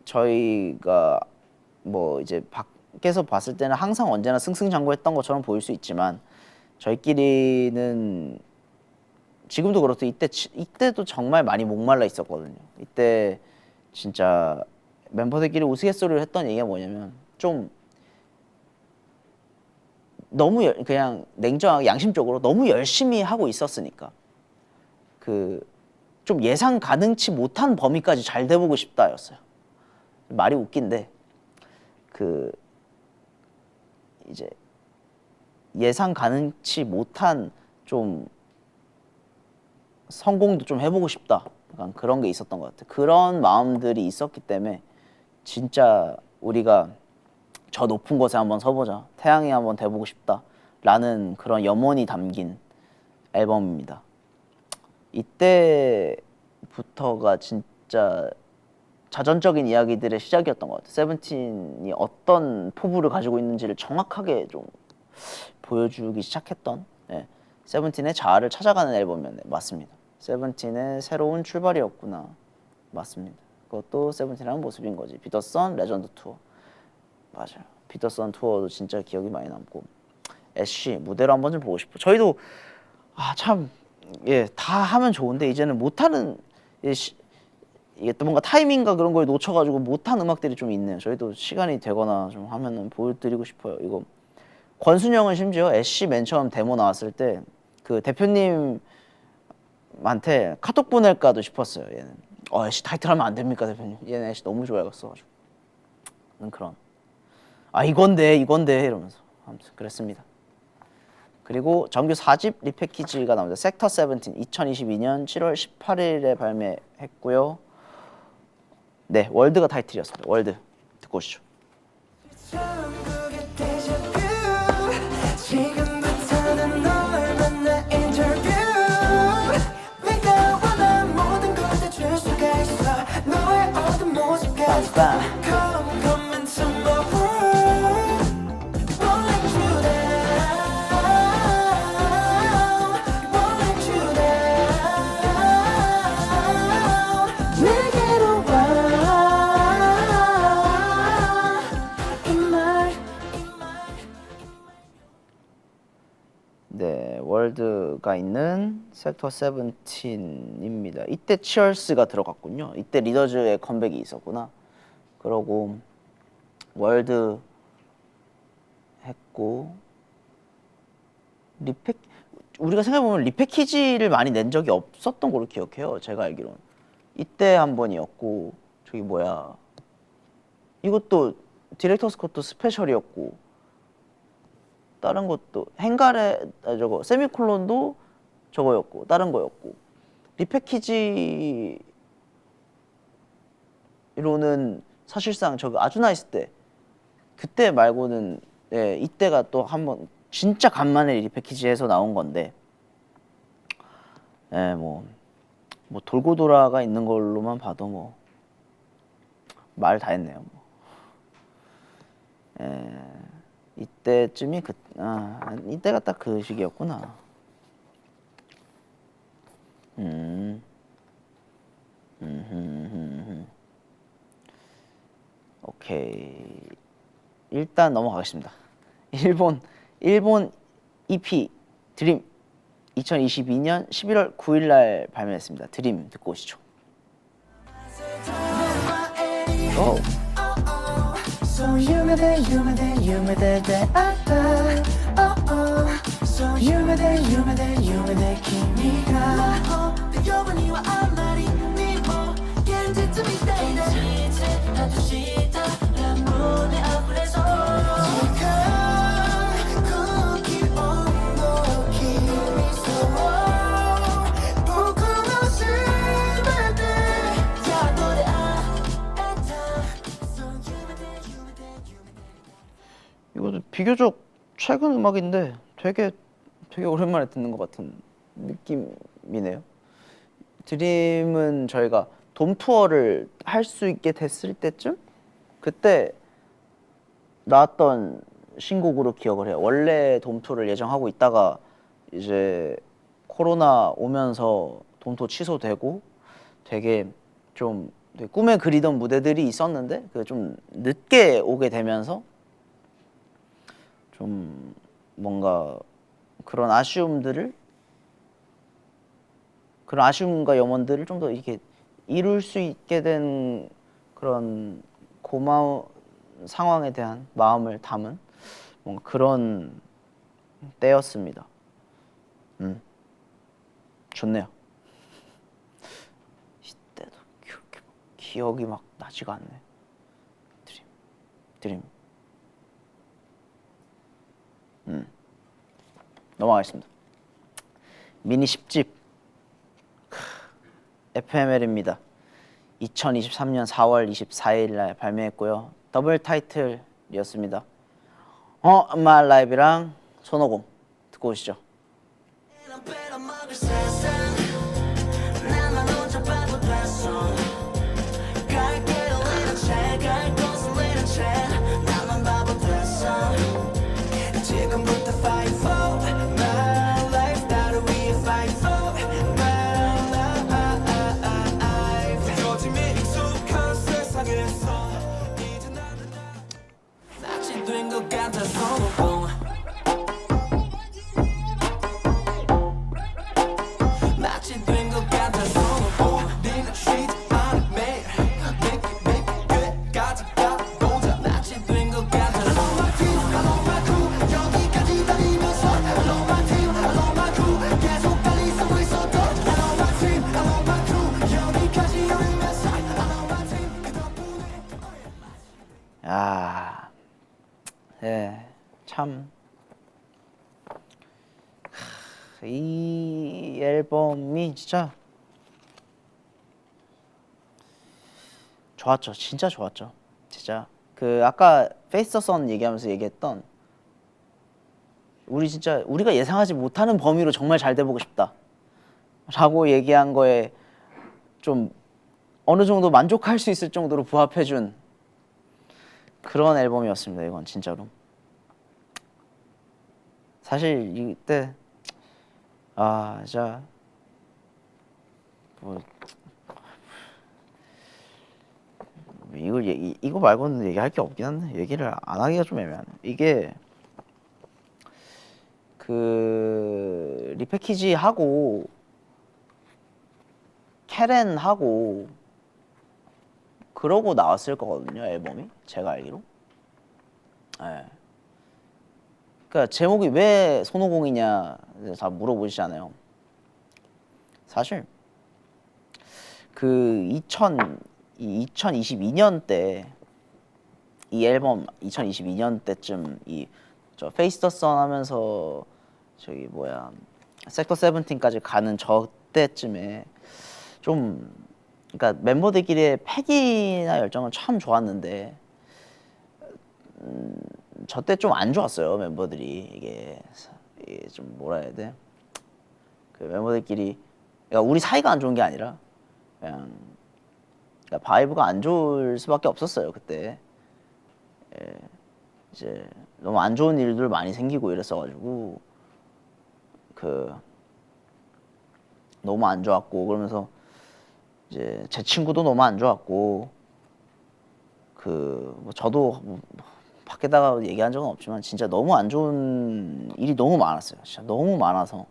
S1: 저희가 뭐 이제 밖에서 봤을 때는 항상 언제나 승승장구했던 것처럼 보일 수 있지만 저희끼리는 지금도 그렇고 이때도 정말 많이 목말라 있었거든요. 이때 진짜 멤버들끼리 우스갯소리를 했던 얘기가 뭐냐면 좀 너무 그냥 냉정하게 양심적으로 너무 열심히 하고 있었으니까 좀 예상 가능치 못한 범위까지 잘 돼보고 싶다였어요. 말이 웃긴데 이제 예상 가능치 못한 좀 성공도 좀 해보고 싶다. 약간 그런 게 있었던 것 같아요. 그런 마음들이 있었기 때문에 진짜 우리가 저 높은 곳에 한번 서보자. 태양이 한번 돼보고 싶다라는 그런 염원이 담긴 앨범입니다. 이때부터가 진짜 자전적인 이야기들의 시작이었던 것 같아요. 세븐틴이 어떤 포부를 가지고 있는지를 정확하게 좀 보여주기 시작했던 세븐틴의 자아를 찾아가는 앨범이었네. 맞습니다. 세븐틴의 새로운 출발이었구나. 맞습니다. 그것도 세븐틴이라는 모습인 거지. 비더선 레전드 투어. 맞아요. 비더선 투어도 진짜 기억이 많이 남고 애쉬 무대로 한번 좀 보고 싶어. 저희도 다 하면 좋은데 이제는 못하는 이게 또 뭔가 타이밍과 그런 걸 놓쳐가지고 못한 음악들이 좀 있네요. 저희도 시간이 되거나 좀 하면은 보여드리고 싶어요. 이거 권순영은 심지어 애쉬 맨 처음 데모 나왔을 때 그 대표님한테 카톡 보낼까도 싶었어요. 얘는 애쉬 타이틀 하면 안 됩니까 대표님? 얘는 애쉬 너무 좋아했어가지고 그런 이건데 이러면서 아무튼 그랬습니다. 그리고 정규 4집 리패키지가 나옵니다. 섹터 17 2022년 7월 18일에 발매했고요. 네, 월드가 타이틀이었습니다. 월드 듣고 오시죠.
S2: 천국의 데자뷰 지금부터는 널 만나 인터뷰 내가 원한 모든 걸 다 줄 수가 있어 너의 어떤 모습까지 Come into my world Won't let you down Won't let you down 내게로 와
S1: 네, 월드가 있는 섹터 17입니다. 이때 치얼스가 들어갔군요. 이때 리더즈의 컴백이 있었구나. 그러고 월드 했고 우리가 생각해보면 리패키지를 많이 낸 적이 없었던 걸로 기억해요. 제가 알기로는 이때 한 번이었고 저기 뭐야 이것도 디렉터스 컷도 스페셜이었고 다른 것도 행가레 저거 세미콜론도 저거였고 다른 거였고 리패키지로는 사실상 저거 아주 나이스 때 그때 말고는 이때가 또 한번 진짜 간만에 리패키지에서 나온 건데 뭐 돌고 돌아가 있는 걸로만 봐도 뭐 말 다 했네요. 이때쯤이 이때가 딱 그 시기였구나. 오케이. 일단 넘어가겠습니다. 일본 EP 드림 2022년 11월 9일 날 발매했습니다. 드림 듣고 오시죠. 오.
S2: So 유명해 So 유명해君が呼ぶにはあんまりにも現実みたいな진짜 다したら胸溢れそう
S1: 비교적 최근 음악인데 되게 오랜만에 듣는 것 같은 느낌이네요. 드림은 저희가 돔 투어를 할 수 있게 됐을 때쯤 그때 나왔던 신곡으로 기억을 해요. 원래 돔 투어를 예정하고 있다가 이제 코로나 오면서 돔 투어 취소되고 되게 좀 되게 꿈에 그리던 무대들이 있었는데 그 좀 늦게 오게 되면서 좀 뭔가 그런 아쉬움과 염원들을 좀 더 이렇게 이룰 수 있게 된 그런 고마운 상황에 대한 마음을 담은 뭔가 그런 때였습니다. 좋네요. 이때도 그렇게 기억이 막 나지가 않네. 드림. 넘어가겠습니다. 미니 10집 FML입니다. 2023년 4월 24일 날 발매했고요. 더블 타이틀이었습니다. 엄마 라이브랑 손오공 듣고 오시죠.
S2: 지금부터 fight for my life 나를 위해 fight for my life 요즘에 익숙한 세상에서 이제 나는 낯이 된 것 같아 손오공 낯이 된 것 같아 손오공 니는 쉬지 않을 매일 make 끝까지 가보자 낯이 된 것 같아 Hello my team, hello my crew 여기까지 달리면서 Hello my team, hello my crew 계속 달리고 있어도 Hello my team, hello my crew 여기까지 오면서 Hello my team 그 덕분에
S1: 참. 이 앨범이 진짜 좋았죠. 진짜 좋았죠. 진짜 그 아까 페이스 더 선 얘기하면서 얘기했던 우리가 예상하지 못하는 범위로 정말 잘 돼보고 싶다 라고 얘기한 거에 좀 어느 정도 만족할 수 있을 정도로 부합해준 그런 앨범이었습니다. 이건 진짜로. 사실 이때 진짜 뭐 이거 말고는 얘기할 게 없긴 한데 얘기를 안 하기가 좀 애매하네. 이게 그 리패키지 하고 캐렌 하고 그러고 나왔을 거거든요. 앨범이 제가 알기로. 네. 그러니까 제목이 왜 손오공이냐 다 물어보시잖아요. 사실 그 2022년 때 이 앨범 2022년 때쯤 저 페이스 더 선 하면서 저기 섹터 17까지 가는 저 때쯤에 좀 그러니까 멤버들끼리의 패기나 열정은 참 좋았는데 저 때 좀 안 좋았어요. 멤버들이 이게 좀 뭐라 해야 돼? 그 멤버들끼리 그러니까 우리 사이가 안 좋은 게 아니라 그냥 그러니까 바이브가 안 좋을 수밖에 없었어요. 그때 이제 너무 안 좋은 일들 많이 생기고 이랬어가지고 그 너무 안 좋았고 그러면서 이제 제 친구도 너무 안 좋았고 저도 밖에다가 얘기한 적은 없지만 진짜 너무 안 좋은 일이 너무 많았어요. 진짜 너무 많아서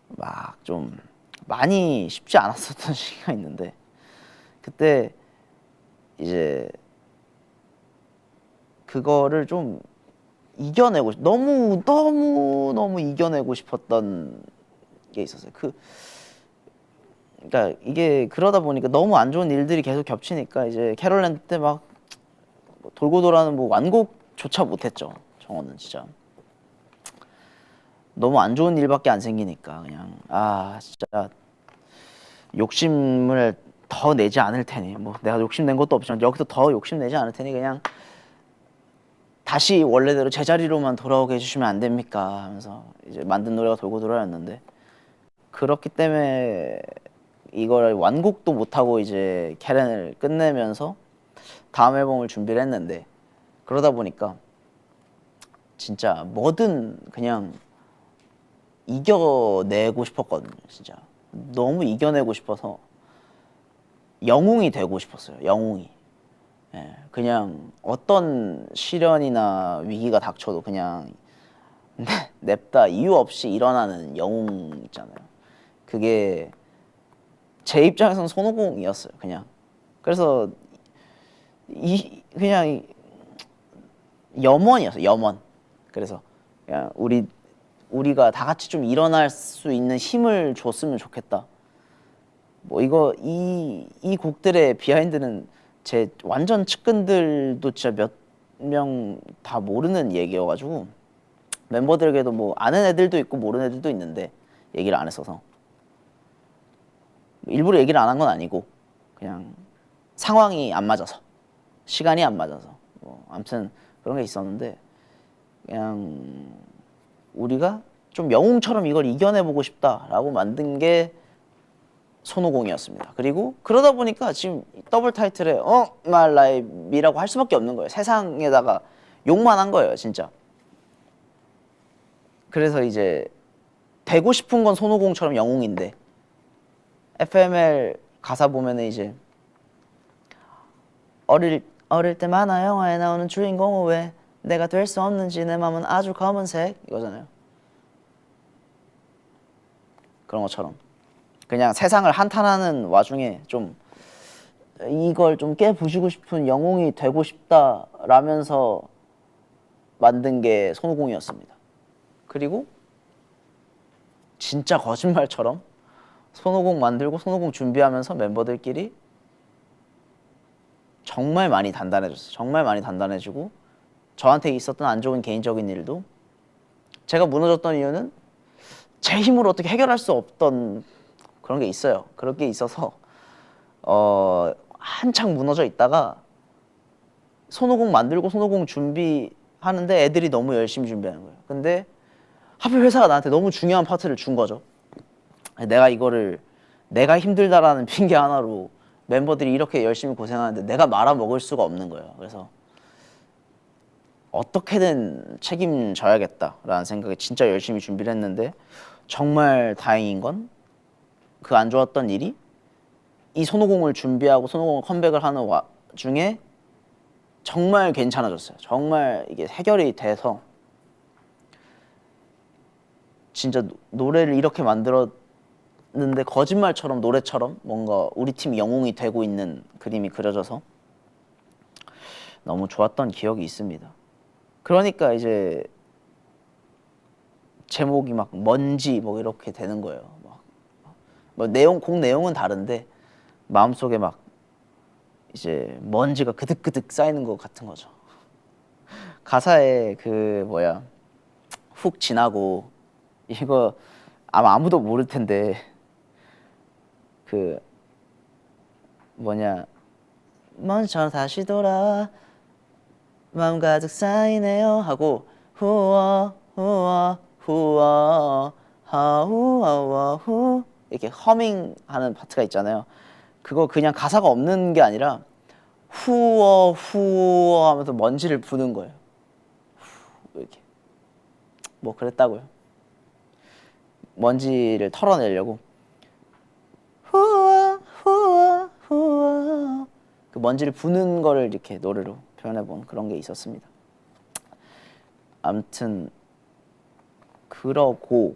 S1: 막 좀 많이 쉽지 않았었던 시기가 있는데 그때 이제 그거를 좀 이겨내고 너무 이겨내고 싶었던 게 있었어요. 그러니까 이게 그러다 보니까 너무 안 좋은 일들이 계속 겹치니까 이제 캐롤랜드 때 막 돌고 돌아는 완곡조차 못했죠. 정호는 진짜 너무 안 좋은 일밖에 안 생기니까 그냥 진짜 욕심을 더 내지 않을 테니 내가 욕심 낸 것도 없지만 여기서 더 욕심 내지 않을 테니 그냥 다시 원래대로 제자리로만 돌아오게 해주시면 안 됩니까 하면서 이제 만든 노래가 돌고 돌아였는데, 그렇기 때문에 이걸 완곡도 못하고 이제 캐렌을 끝내면서 다음 앨범을 준비를 했는데, 그러다 보니까 진짜 뭐든 그냥 이겨내고 싶었거든요. 진짜 너무 이겨내고 싶어서 영웅이 되고 싶었어요. 영웅이. 예, 그냥 어떤 시련이나 위기가 닥쳐도 그냥 냅다 이유 없이 일어나는 영웅 있잖아요. 그게 제 입장에서는 손오공이었어요. 그냥. 그래서 그냥 염원이었어요. 염원. 그래서 그냥 우리가 다 같이 좀 일어날 수 있는 힘을 줬으면 좋겠다. 뭐 이 곡들의 비하인드는 제 완전 측근들도 진짜 몇 명 다 모르는 얘기여가지고, 멤버들에게도 뭐 아는 애들도 있고 모르는 애들도 있는데 얘기를 안 했어서, 일부러 얘기를 안 한 건 아니고 그냥 상황이 안 맞아서, 시간이 안 맞아서, 뭐 아무튼 그런 게 있었는데, 그냥 우리가 좀 영웅처럼 이걸 이겨내보고 싶다라고 만든 게 손오공이었습니다. 그리고 그러다 보니까 지금 더블 타이틀에 My Life이라고 할 수밖에 없는 거예요. 세상에다가 욕만 한 거예요, 진짜. 그래서 이제 되고 싶은 건 손오공처럼 영웅인데, FML 가사 보면은 이제 어릴 때 만화 영화에 나오는 주인공은 왜 내가 될 수 없는지 내 맘은 아주 검은색, 이거잖아요. 그런 것처럼 그냥 세상을 한탄하는 와중에 좀 이걸 좀 깨부시고 싶은 영웅이 되고 싶다라면서 만든 게 손오공이었습니다. 그리고 진짜 거짓말처럼 손오공 만들고 손오공 준비하면서 멤버들끼리 정말 많이 단단해졌어요. 정말 많이 단단해지고, 저한테 있었던 안 좋은 개인적인 일도, 제가 무너졌던 이유는 제 힘으로 어떻게 해결할 수 없던 그런 게 있어요. 그런 게 있어서 한창 무너져 있다가 손오공 만들고 손오공 준비하는데 애들이 너무 열심히 준비하는 거예요. 근데 하필 회사가 나한테 너무 중요한 파트를 준 거죠. 내가 힘들다라는 핑계 하나로 멤버들이 이렇게 열심히 고생하는데 내가 말아먹을 수가 없는 거예요. 그래서 어떻게든 책임져야겠다라는 생각에 진짜 열심히 준비를 했는데, 정말 다행인 건 그 안 좋았던 일이 이 손오공을 준비하고 손오공을 컴백을 하는 와중에 정말 괜찮아졌어요. 정말 이게 해결이 돼서 진짜 노래를 이렇게 만들었는데 거짓말처럼 노래처럼 뭔가 우리 팀 영웅이 되고 있는 그림이 그려져서 너무 좋았던 기억이 있습니다. 그러니까 이제 제목이 막 먼지 뭐 이렇게 되는 거예요. 뭐 곡 내용은 다른데 마음속에 막 이제 먼지가 그득그득 쌓이는 것 같은 거죠. 가사에 훅 지나고, 이거 아마 아무도 모를 텐데 먼지처럼 다시 돌아 마음 가득 쌓이네요 하고 후어 후어 후어 하우어워 후 이렇게 허밍하는 파트가 있잖아요. 그거 그냥 가사가 없는 게 아니라 후어 후어 하면서 먼지를 부는 거예요. 이렇게 뭐 그랬다고요. 먼지를 털어내려고 후어 후어 후어 그 먼지를 부는 거를 이렇게 노래로 표현해본 그런 게 있었습니다. 아무튼 그러고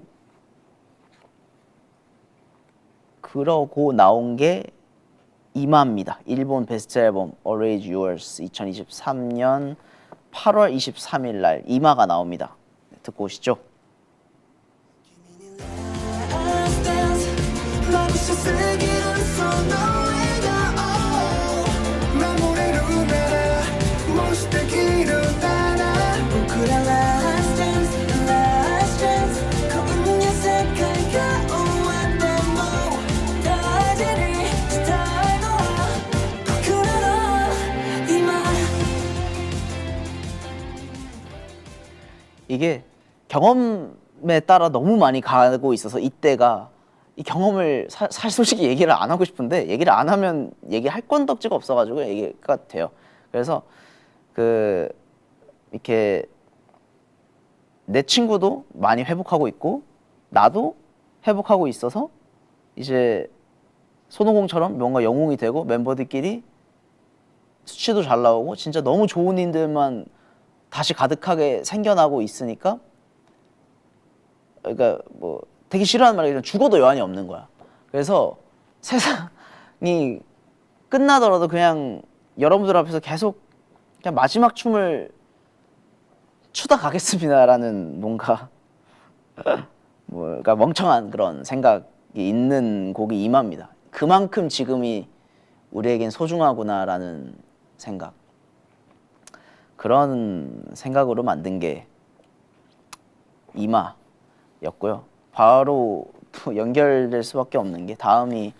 S1: 나온 게 이마입니다. 일본 베스트 앨범 Always Yours 2023년 8월 23일 날 이마가 나옵니다. 듣고 오시죠. 이게 경험에 따라 너무 많이 가고 있어서 이때가 이 경험을 사실 솔직히 얘기를 안 하고 싶은데 얘기를 안 하면 얘기할 건덕지가 없어가지고 얘기가 돼요. 그래서 그 이렇게 내 친구도 많이 회복하고 있고 나도 회복하고 있어서 이제 손오공처럼 뭔가 영웅이 되고 멤버들끼리 수치도 잘 나오고 진짜 너무 좋은 일들만 다시 가득하게 생겨나고 있으니까 그러니까 뭐 되게 싫어하는 말이지만 죽어도 여한이 없는 거야. 그래서 세상이 끝나더라도 그냥 여러분들 앞에서 계속 그냥 마지막 춤을 추다 가겠습니다라는 뭔가 그러니까 멍청한 그런 생각이 있는 곡이 이마입니다. 그만큼 지금이 우리에겐 소중하구나라는 생각. 그런 생각으로 만든 게 이마였고요. 바로 또 연결될 수밖에 없는 게 다음이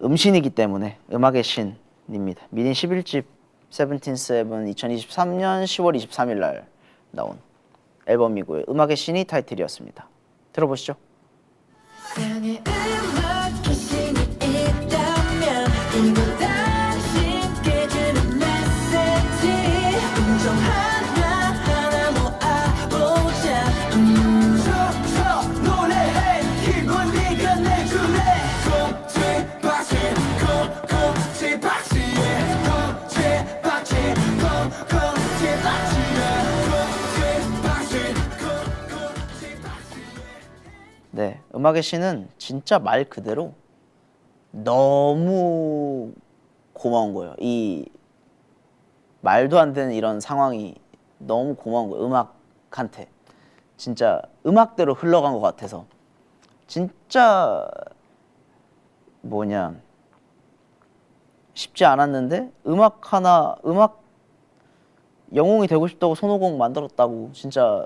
S1: 음신이기 때문에 음악의 신입니다. 미니 11집 세븐틴7 2023년 10월 23일 날 나온 앨범이고요. 음악의 신이 타이틀이었습니다. 들어보시죠.
S3: 세상에 음악의 신이 있다면 이건 당신께 주는 메시지 음정 하나하나 모아보자
S2: 저 노래해 이건 네가 내줄래 콕지박지 콕콕지박지 콕지박지 콕콕지박지
S1: 네, 음악의 신은 진짜 말 그대로 너무 고마운 거예요. 이 말도 안 되는 이런 상황이 너무 고마운 거예요. 음악한테 진짜 음악대로 흘러간 것 같아서 진짜 뭐냐 쉽지 않았는데 음악 영웅이 되고 싶다고 손오공 만들었다고 진짜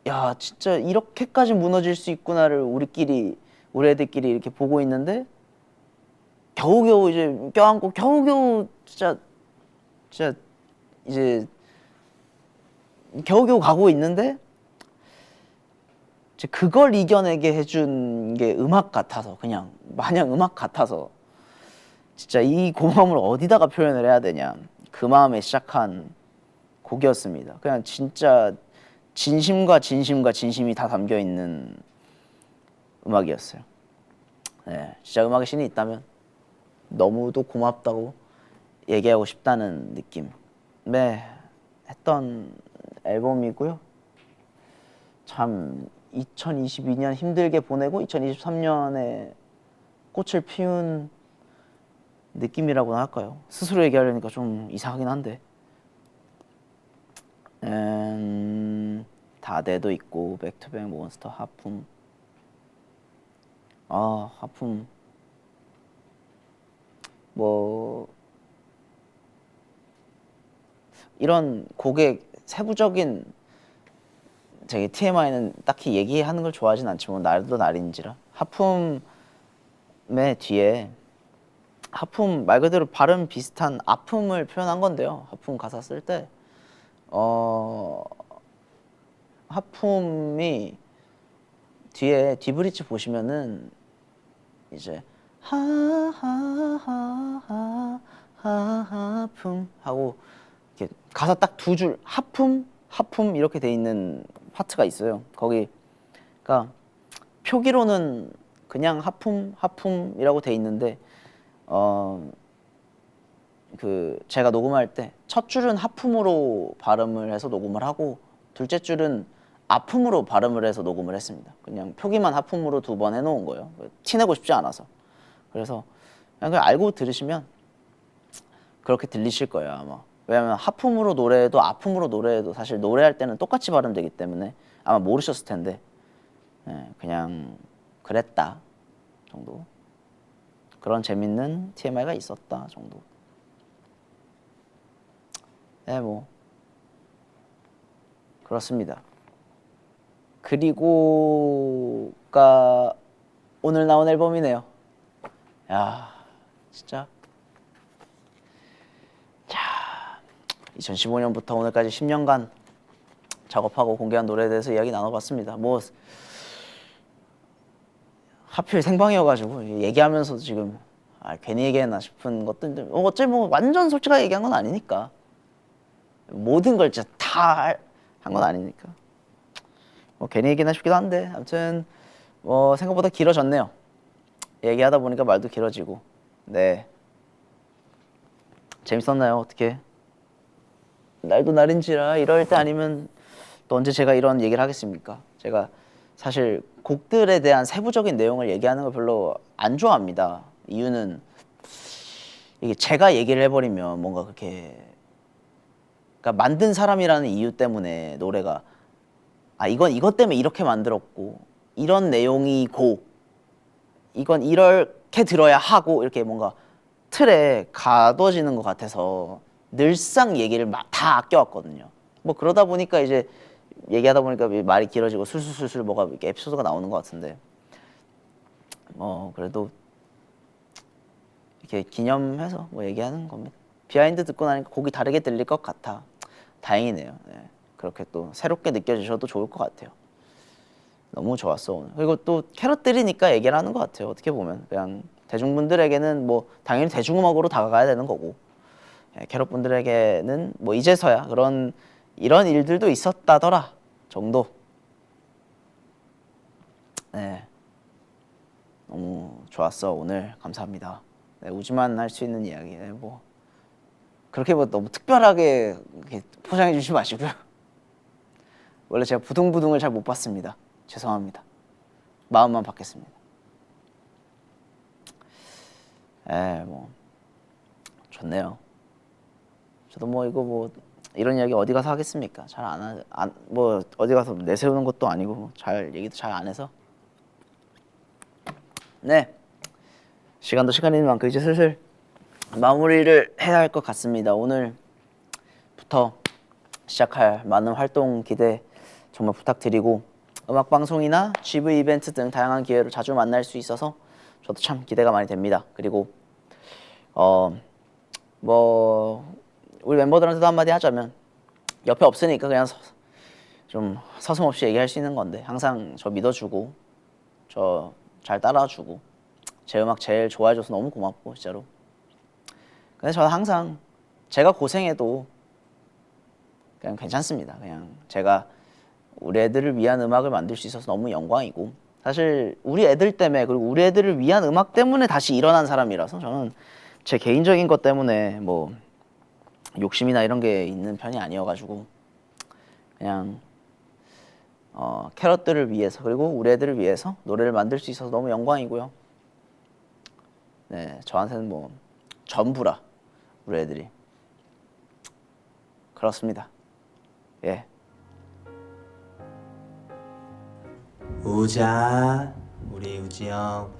S1: 야 진짜 이렇게까지 무너질 수 있구나를 우리 애들끼리 이렇게 보고 있는데 겨우겨우 이제 껴안고 겨우겨우 진짜 이제 겨우겨우 가고 있는데 이제 그걸 이겨내게 해준 게 음악 같아서 그냥 마냥 음악 같아서 진짜 이 고마움을 어디다가 표현을 해야 되냐 그 마음에 시작한 곡이었습니다. 그냥 진짜 진심과 진심이 다 담겨 있는 음악이었어요. 네, 진짜 음악의 신이 있다면 너무도 고맙다고 얘기하고 싶다는 느낌에 했던 앨범이고요. 참 2022년 힘들게 보내고 2023년에 꽃을 피운 느낌이라고나 할까요? 스스로 얘기하려니까 좀 이상하긴 한데 다대도 있고 백투백 몬스터 하품 하품 뭐 이런 곡의 세부적인 되게 TMI는 딱히 얘기하는 걸 좋아하진 않지만 날도 날인지라 하품의 뒤에 하품 말 그대로 발음 비슷한 아픔을 표현한 건데요. 하품 가사 쓸 때 하품이 뒤에 뒤브릿지 보시면은 이제 하품 하고 이렇게 가사 딱 두 줄 하품 이렇게 돼 있는 파트가 있어요. 거기가 표기로는 그냥 하품이라고 돼 있는데 그 제가 녹음할 때 첫 줄은 하품으로 발음을 해서 녹음을 하고 둘째 줄은 아픔으로 발음을 해서 녹음을 했습니다. 그냥 표기만 하품으로 2번 해놓은 거예요. 티내고 싶지 않아서. 그래서 그냥 알고 들으시면 그렇게 들리실 거예요 아마. 왜냐면 하품으로 노래해도 아픔으로 노래해도 사실 노래할 때는 똑같이 발음되기 때문에 아마 모르셨을 텐데 그냥 그랬다 정도. 그런 재밌는 TMI가 있었다 정도. 네, 뭐 그렇습니다. 그리고가 오늘 나온 앨범이네요. 야, 진짜. 자, 2015년부터 오늘까지 10년간 작업하고 공개한 노래에 대해서 이야기 나눠봤습니다. 뭐 하필 생방이어가지고 얘기하면서도 지금 괜히 얘기했나 싶은 것도 있는데 어차피 뭐 완전 솔직하게 얘기한 건 아니니까 모든 걸 진짜 다 한 건 아니니까 뭐 괜히 얘기나 싶기도 한데 아무튼 뭐 생각보다 길어졌네요. 얘기하다 보니까 말도 길어지고 네 재밌었나요? 어떻게 날도 날인지라 이럴 때 아니면 또 언제 제가 이런 얘기를 하겠습니까? 제가 사실 곡들에 대한 세부적인 내용을 얘기하는 걸 별로 안 좋아합니다. 이유는 이게 제가 얘기를 해버리면 뭔가 그렇게 그러니까 만든 사람이라는 이유 때문에 노래가 이건 이것 때문에 이렇게 만들었고 이런 내용이고 이건 이렇게 들어야 하고 이렇게 뭔가 틀에 가둬지는 것 같아서 늘상 얘기를 다 아껴왔거든요. 뭐 그러다 보니까 이제 얘기하다 보니까 말이 길어지고 술술술술 뭐가 이렇게 에피소드가 나오는 것 같은데 그래도 이렇게 기념해서 뭐 얘기하는 겁니다. 비하인드 듣고 나니까 곡이 다르게 들릴 것 같아. 다행이네요. 네. 그렇게 또 새롭게 느껴지셔도 좋을 것 같아요. 너무 좋았어 오늘. 그리고 또 캐럿들이니까 얘기를 하는 것 같아요. 어떻게 보면 그냥 대중분들에게는 뭐 당연히 대중음악으로 다가가야 되는 거고 캐럿분들에게는 뭐 이제서야 이런 일들도 있었다더라 정도. 네, 너무 좋았어 오늘. 감사합니다. 네, 우지만 할 수 있는 이야기. 네, 뭐 그렇게 뭐 너무 특별하게 포장해 주지 마시고요. 원래 제가 부둥부둥을 잘 못 봤습니다. 죄송합니다. 마음만 받겠습니다. 뭐 좋네요. 저도 뭐 이거 뭐 이런 이야기 어디 가서 하겠습니까? 잘 뭐 어디 가서 내세우는 것도 아니고 잘 얘기도 잘 안 해서. 네, 시간도 시간인 만큼 이제 슬슬 마무리를 해야 할 것 같습니다. 오늘부터 시작할 많은 활동 기대 정말 부탁드리고 음악 방송이나 GV 이벤트 등 다양한 기회로 자주 만날 수 있어서 저도 참 기대가 많이 됩니다. 그리고 뭐 우리 멤버들한테도 한마디 하자면 옆에 없으니까 그냥 좀 서슴없이 얘기할 수 있는 건데 항상 저 믿어주고 저 잘 따라주고 제 음악 제일 좋아해줘서 너무 고맙고 진짜로. 근데 저는 항상 제가 고생해도 그냥 괜찮습니다. 그냥 제가 우리 애들을 위한 음악을 만들 수 있어서 너무 영광이고 사실 우리 애들 때문에 그리고 우리 애들을 위한 음악 때문에 다시 일어난 사람이라서 저는 제 개인적인 것 때문에 뭐 욕심이나 이런 게 있는 편이 아니어가지고 그냥 캐럿들을 위해서 그리고 우리 애들을 위해서 노래를 만들 수 있어서 너무 영광이고요. 네, 저한테는 뭐 전부라 우리 애들이. 그렇습니다. 예.
S4: 우자, 우리 우지 형
S1: 뭐야,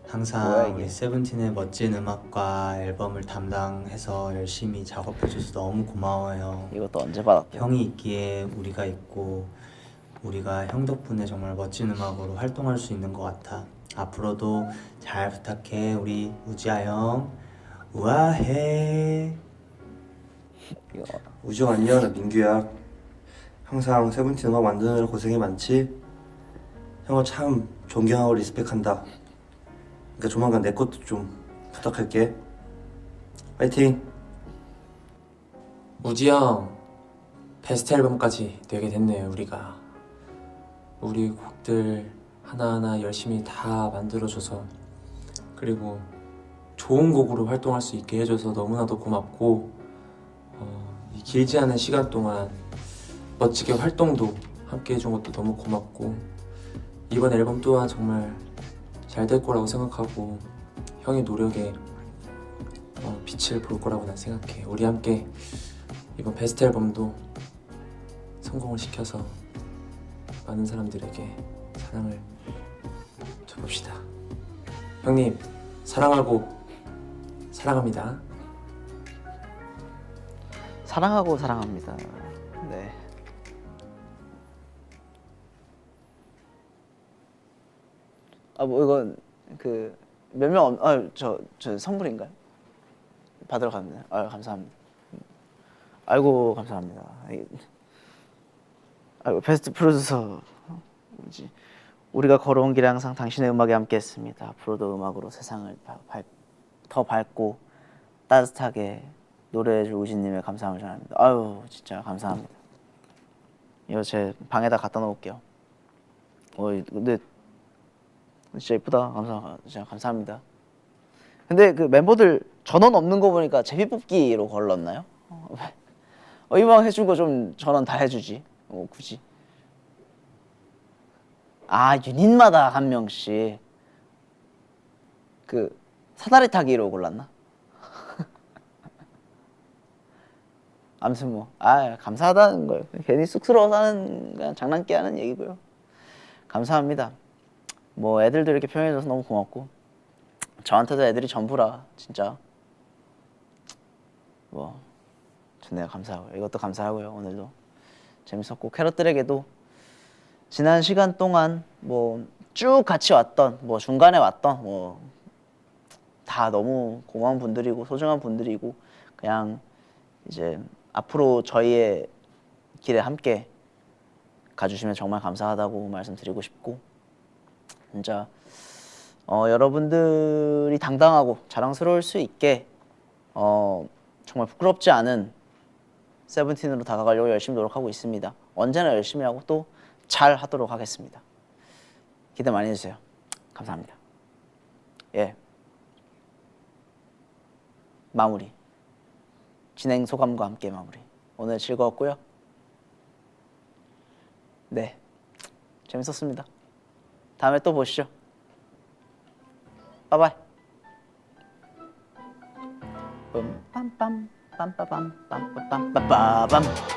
S4: 항상
S1: 이게?
S4: 우리 세븐틴의 멋진 음악과 앨범을 담당해서 열심히 작업해줘서 너무 고마워요.
S1: 이것도 언제 받았대?
S4: 형이 있기에 우리가 있고 우리가 형 덕분에 정말 멋진 음악으로 활동할 수 있는 것 같아. 앞으로도 잘 부탁해 우리 우지아 형. 우아해.
S5: 우정 안녕, 나 민규야. 항상 세븐틴 음악 만드느라 고생이 많지? 형을 참 존경하고 리스펙한다. 그러니까 조만간 내 것도 좀 부탁할게. 파이팅!
S6: 우지 형 베스트 앨범까지 내게 됐네요. 우리 곡들 하나하나 열심히 다 만들어줘서 그리고 좋은 곡으로 활동할 수 있게 해줘서 너무나도 고맙고 이 길지 않은 시간 동안 멋지게 활동도 함께 해준 것도 너무 고맙고 이번 앨범 또한 정말 잘 될 거라고 생각하고 형의 노력에 빛을 볼 거라고 난 생각해. 우리 함께 이번 베스트 앨범도 성공을 시켜서 많은 사람들에게 사랑을 줘봅시다. 형님 사랑하고 사랑합니다.
S1: 사랑하고 사랑합니다. 네. 뭐 이건 그 몇 명 저 선물인가요? 받으러 갑니다. 감사합니다. 아이고 감사합니다. 아이고, 베스트 프로듀서 뭐지? 우리가 걸어온 길에 항상 당신의 음악에 함께했습니다. 앞으로도 음악으로 세상을 더 밝고 따뜻하게 노래해줄 우진님의 감사함을 전합니다. 아유 진짜 감사합니다. 이거 제 방에다 갖다 놓을게요. 근데 진짜 예쁘다. 진짜 감사합니다. 근데 그 멤버들 전원 없는 거 보니까 제비 뽑기로 걸렀나요? 이왕 해준 거 좀 전원 다 해주지. 굳이. 유닛마다 한 명씩 그 사다리 타기로 골랐나? 아무튼 뭐 감사하다는 거예요. 괜히 쑥스러워서 하는 그냥 장난기 하는 얘기고요. 감사합니다. 뭐 애들도 이렇게 표현해줘서 너무 고맙고 저한테도 애들이 전부라 진짜 뭐 좋네요. 감사하고요. 이것도 감사하고요. 오늘도 재밌었고 캐럿들에게도 지난 시간 동안 뭐 쭉 같이 왔던 뭐 중간에 왔던 뭐 다 너무 고마운 분들이고 소중한 분들이고 그냥 이제 앞으로 저희의 길에 함께 가주시면 정말 감사하다고 말씀드리고 싶고 진짜 여러분들이 당당하고 자랑스러울 수 있게 정말 부끄럽지 않은 세븐틴으로 다가가려고 열심히 노력하고 있습니다. 언제나 열심히 하고 또 잘 하도록 하겠습니다. 기대 많이 해주세요. 감사합니다. 예. 마무리. 진행 소감과 함께 마무리. 오늘 즐거웠고요. 네. 재밌었습니다. 다음에 또 보시죠. 바이바이. 빰빰빰 빰빠밤 빰빰빰빰빰빰